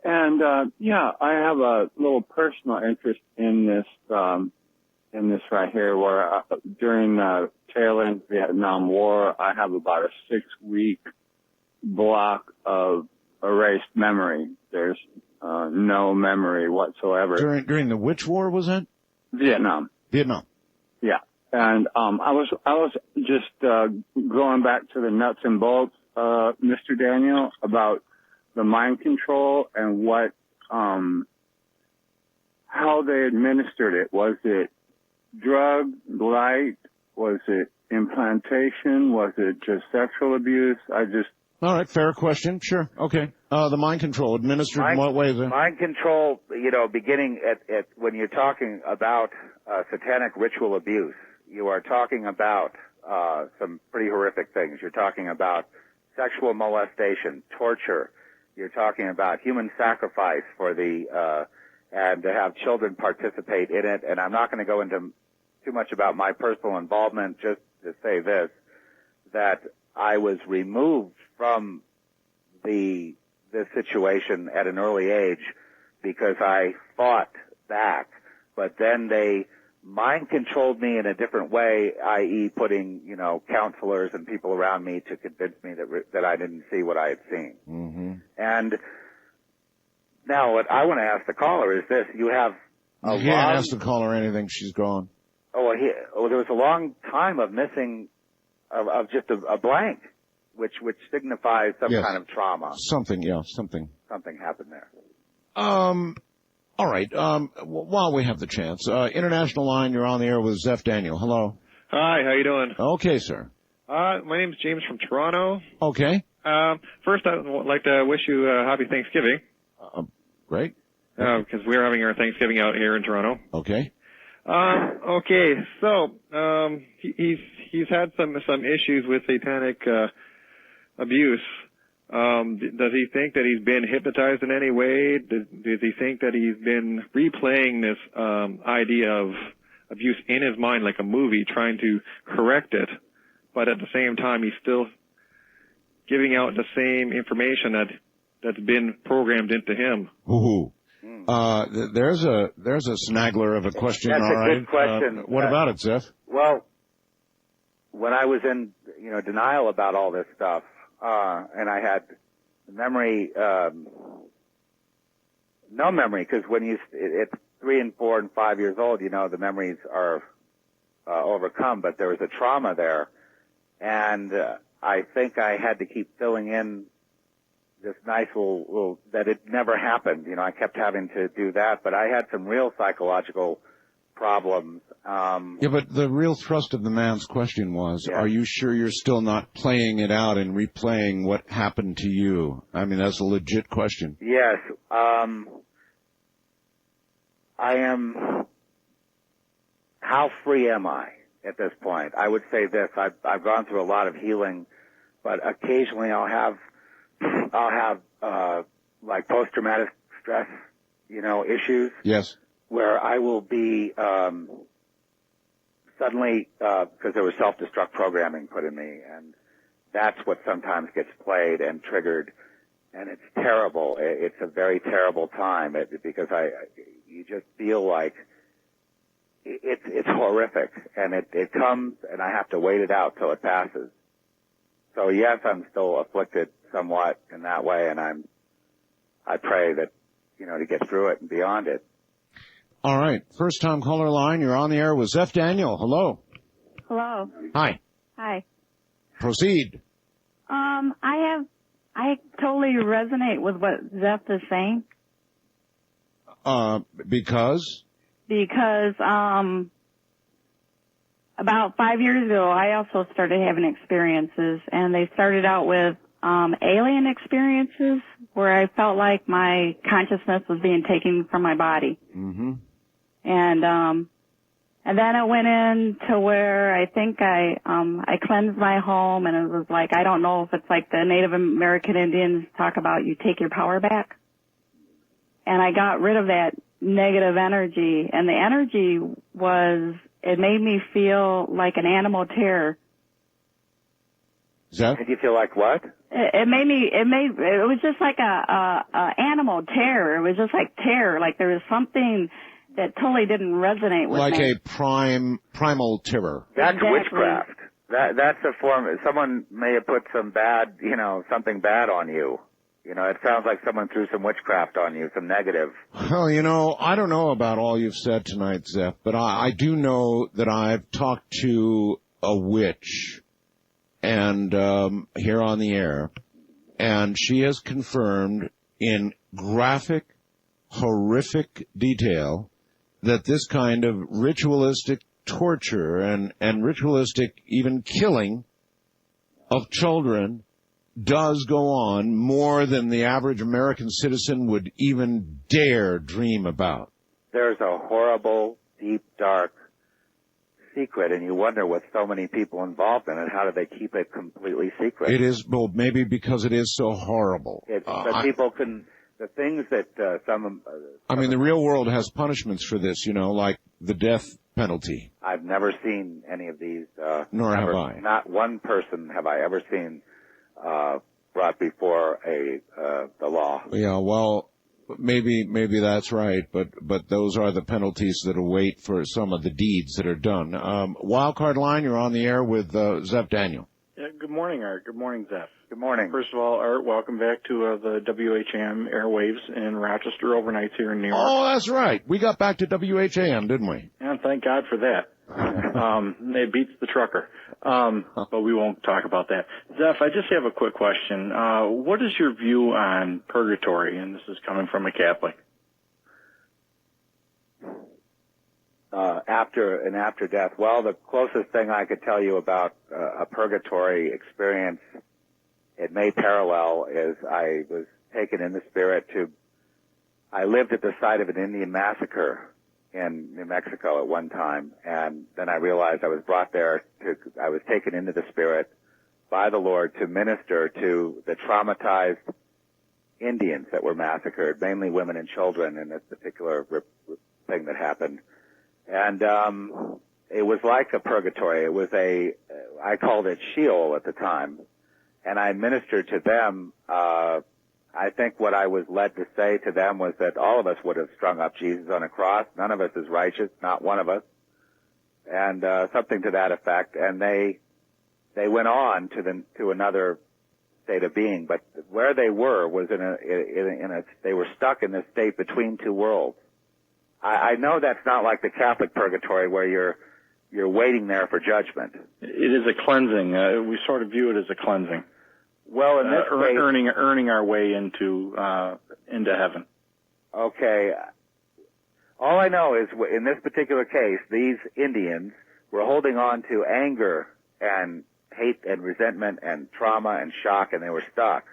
And, I have a little personal interest in this right here, where during the tail end of the Vietnam War, I have about a 6-week block of erased memory. There's no memory whatsoever. During the which war was that? Vietnam. Yeah. And I was just going back to the nuts and bolts, Mr. Daniel, about the mind control and what how they administered it. Was it drug, light? Was it implantation? Was it just sexual abuse? All right, fair question. Sure. Okay. The mind control administered in what way is it? Mind control, beginning at when you're talking about satanic ritual abuse, you are talking about some pretty horrific things. You're talking about sexual molestation, torture. You're talking about human sacrifice for and to have children participate in it. And I'm not going to go into too much about my personal involvement, just to say this, that I was removed from this situation at an early age because I fought back. But then they mind controlled me in a different way, i.e. putting, counselors and people around me to convince me that I didn't see what I had seen. Mm-hmm. And now what I want to ask the caller is this. You can't ask the caller anything. She's gone. There was a long time of missing, of just a blank, which signifies some kind of trauma. Something happened there. All right. While we have the chance, international line, you're on the air with Zeph Daniel. Hello. Hi, how you doing? Okay, sir. My name's James from Toronto. Okay. First, I'd like to wish you a happy Thanksgiving. Great. Because we're having our Thanksgiving out here in Toronto. Okay. Okay, so he's had some issues with satanic abuse. Does he think that he's been hypnotized in any way? Does he think that he's been replaying this idea of abuse in his mind like a movie, trying to correct it, but at the same time he's still giving out the same information that's been programmed into him? Ooh. There's a snaggler of a question. That's all a right. good question. What about it, Zeph? Well, when I was in, denial about all this stuff, and I had memory, no memory, because when it's 3 and 4 and 5 years old, the memories are overcome, but there was a trauma there, and I think I had to keep filling in this nice little that it never happened. I kept having to do that, but I had some real psychological problems. Yeah, but the real thrust of the man's question was, are you sure you're still not playing it out and replaying what happened to you? I mean, that's a legit question. Yes. I am. How free am I at this point? I would say this. I've gone through a lot of healing, but occasionally I'll have like post-traumatic stress, issues. Yes. Where I will be suddenly, because there was self-destruct programming put in me, and that's what sometimes gets played and triggered, and it's terrible. It's a very terrible time because you just feel like it's horrific, and it comes, and I have to wait it out till it passes. So yes, I'm still afflicted somewhat in that way, and I pray that to get through it and beyond it. All right. First time caller line. You're on the air with Zeph Daniel. Hello. Hello. Hi. Hi. Proceed. I totally resonate with what Zeph is saying. Because? Because, about 5 years ago, I also started having experiences, and they started out with, alien experiences where I felt like my consciousness was being taken from my body. Mm-hmm. And then it went into where I think I cleansed my home, and it was like, I don't know if it's like the Native American Indians talk about you take your power back. And I got rid of that negative energy, and the energy it made me feel like an animal terror. Zeph? Did you feel like what? It was just like a animal terror. It was just like terror. Like there was something that totally didn't resonate with me. Like a primal terror. That's witchcraft. That's a form. Someone may have put some bad, something bad on you. It sounds like someone threw some witchcraft on you, some negative. Well, I don't know about all you've said tonight, Zeph, but I do know that I've talked to a witch and here on the air, and she has confirmed in graphic, horrific detail that this kind of ritualistic torture and ritualistic even killing of children does go on more than the average American citizen would even dare dream about. There's a horrible, deep, dark secret, and you wonder with so many people involved in it, how do they keep it completely secret? It is, well, maybe because it is so horrible. But people can, the things that I mean, the real world has punishments for this, like the death penalty. I've never seen any of these. Nor have I. Not one person have I ever seen brought before the law. Yeah, well, maybe that's right, but those are the penalties that await for some of the deeds that are done. Wildcard line, you're on the air with Zeph Daniel. Yeah, good morning, Art. Good morning, Zeph. Good morning. First of all, Art, welcome back to the WHAM airwaves in Rochester overnights here in New York. Oh, that's right. We got back to WHAM, didn't we? And thank God for that. It beats the trucker. But we won't talk about that. Zeph, I just have a quick question. What is your view on purgatory? And this is coming from a Catholic. After death. Well, the closest thing I could tell you about a purgatory experience, it may parallel, is I was taken in the spirit I lived at the site of an Indian massacre in New Mexico at one time, and then I realized I was brought there I was taken into the spirit by the Lord to minister to the traumatized Indians that were massacred, mainly women and children in this particular thing that happened. And it was like a purgatory. It was I called it Sheol at the time. And I ministered to them. I think what I was led to say to them was that all of us would have strung up Jesus on a cross. None of us is righteous, not one of us. And something to that effect. And they went on to another state of being, but where they were was they were stuck in this state between two worlds. I know that's not like the Catholic purgatory where you're waiting there for judgment. It is a cleansing. We sort of view it as a cleansing. Well, in this case, earning our way into heaven. Okay. All I know is in this particular case, these Indians were holding on to anger and hate and resentment and trauma and shock, and they were stuck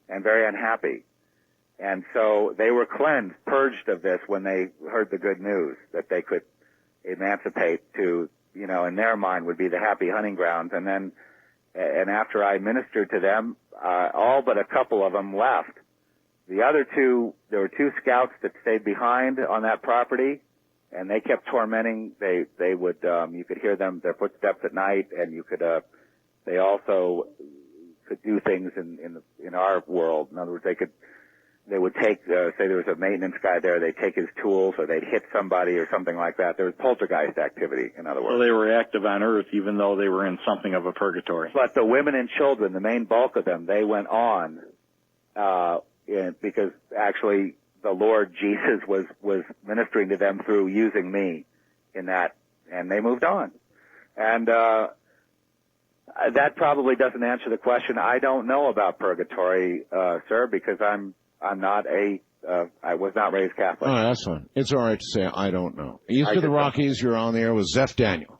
and very unhappy. And so they were cleansed, purged of this when they heard the good news that they could emancipate to, in their mind would be the happy hunting grounds. And after I ministered to them, all but a couple of them left. The other two, there were two scouts that stayed behind on that property, and they kept tormenting. They would, you could hear their footsteps at night, and you could, they also could do things in our world. In other words, they would take, say there was a maintenance guy there, they'd take his tools, or they'd hit somebody or something like that. There was poltergeist activity, in other words. So they were active on earth even though they were in something of a purgatory. But the women and children, the main bulk of them, they went on, because actually the Lord Jesus was ministering to them through using me in that, and they moved on. And, that probably doesn't answer the question. I don't know about purgatory, sir, because I was not raised Catholic. Oh, that's fine. It's all right to say I don't know. East of the Rockies, you're on the air with Zeph Daniel.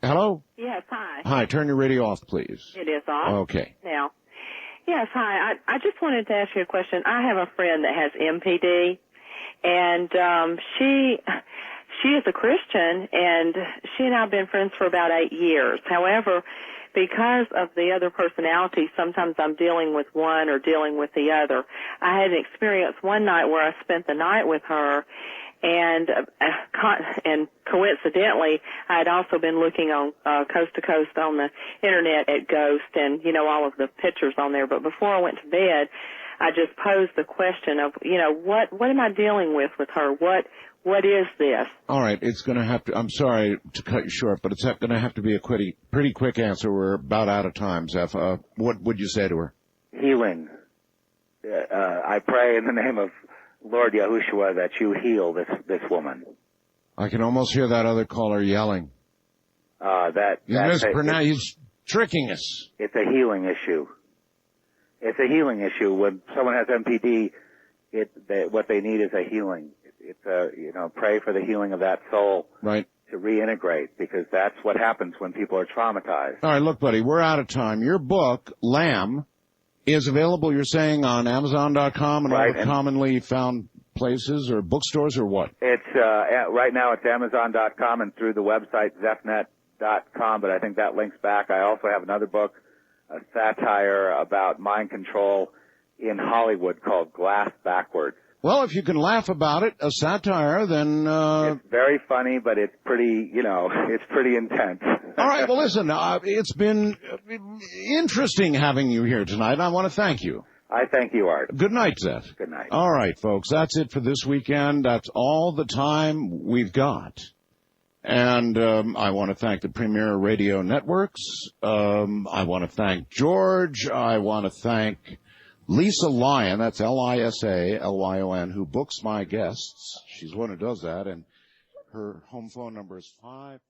Hello? Yes, hi. Hi, turn your radio off, please. It is off? Okay. Now, yes, hi. I just wanted to ask you a question. I have a friend that has MPD, and she is a Christian, and she and I have been friends for about 8 years. However, because of the other personalities, sometimes I'm dealing with one or dealing with the other. I had an experience one night where I spent the night with her, and coincidentally, I had also been looking on Coast to Coast on the internet at ghosts and, all of the pictures on there. But before I went to bed, I just posed the question of, what am I dealing with her? What is this? All right, it's going to have to, I'm sorry to cut you short, but it's going to have to be a pretty quick answer. We're about out of time, Zeph. What would you say to her? Healing. I pray in the name of Lord Yahushua that you heal this woman. I can almost hear that other caller yelling. He's tricking us. It's a healing issue. It's a healing issue. When someone has MPD, what they need is a healing. It's pray for the healing of that soul. Right. To reintegrate, because that's what happens when people are traumatized. All right, look, buddy, we're out of time. Your book, Lamb, is available, you're saying, on Amazon.com and all the commonly found places or bookstores or what? It's, right now it's Amazon.com and through the website zephnet.com, but I think that links back. I also have another book, a satire about mind control in Hollywood called Glass Backwards. Well, if you can laugh about it, a satire, then... It's very funny, but it's pretty, it's pretty intense. All right, well, listen, it's been interesting having you here tonight. I want to thank you. I thank you, Art. Good night, Zeph. Good night. All right, folks, that's it for this weekend. That's all the time we've got. And I want to thank the Premier Radio Networks. I want to thank George. I want to thank Lisa Lyon, that's Lisalyon, who books my guests. She's the one who does that, and her home phone number is 55...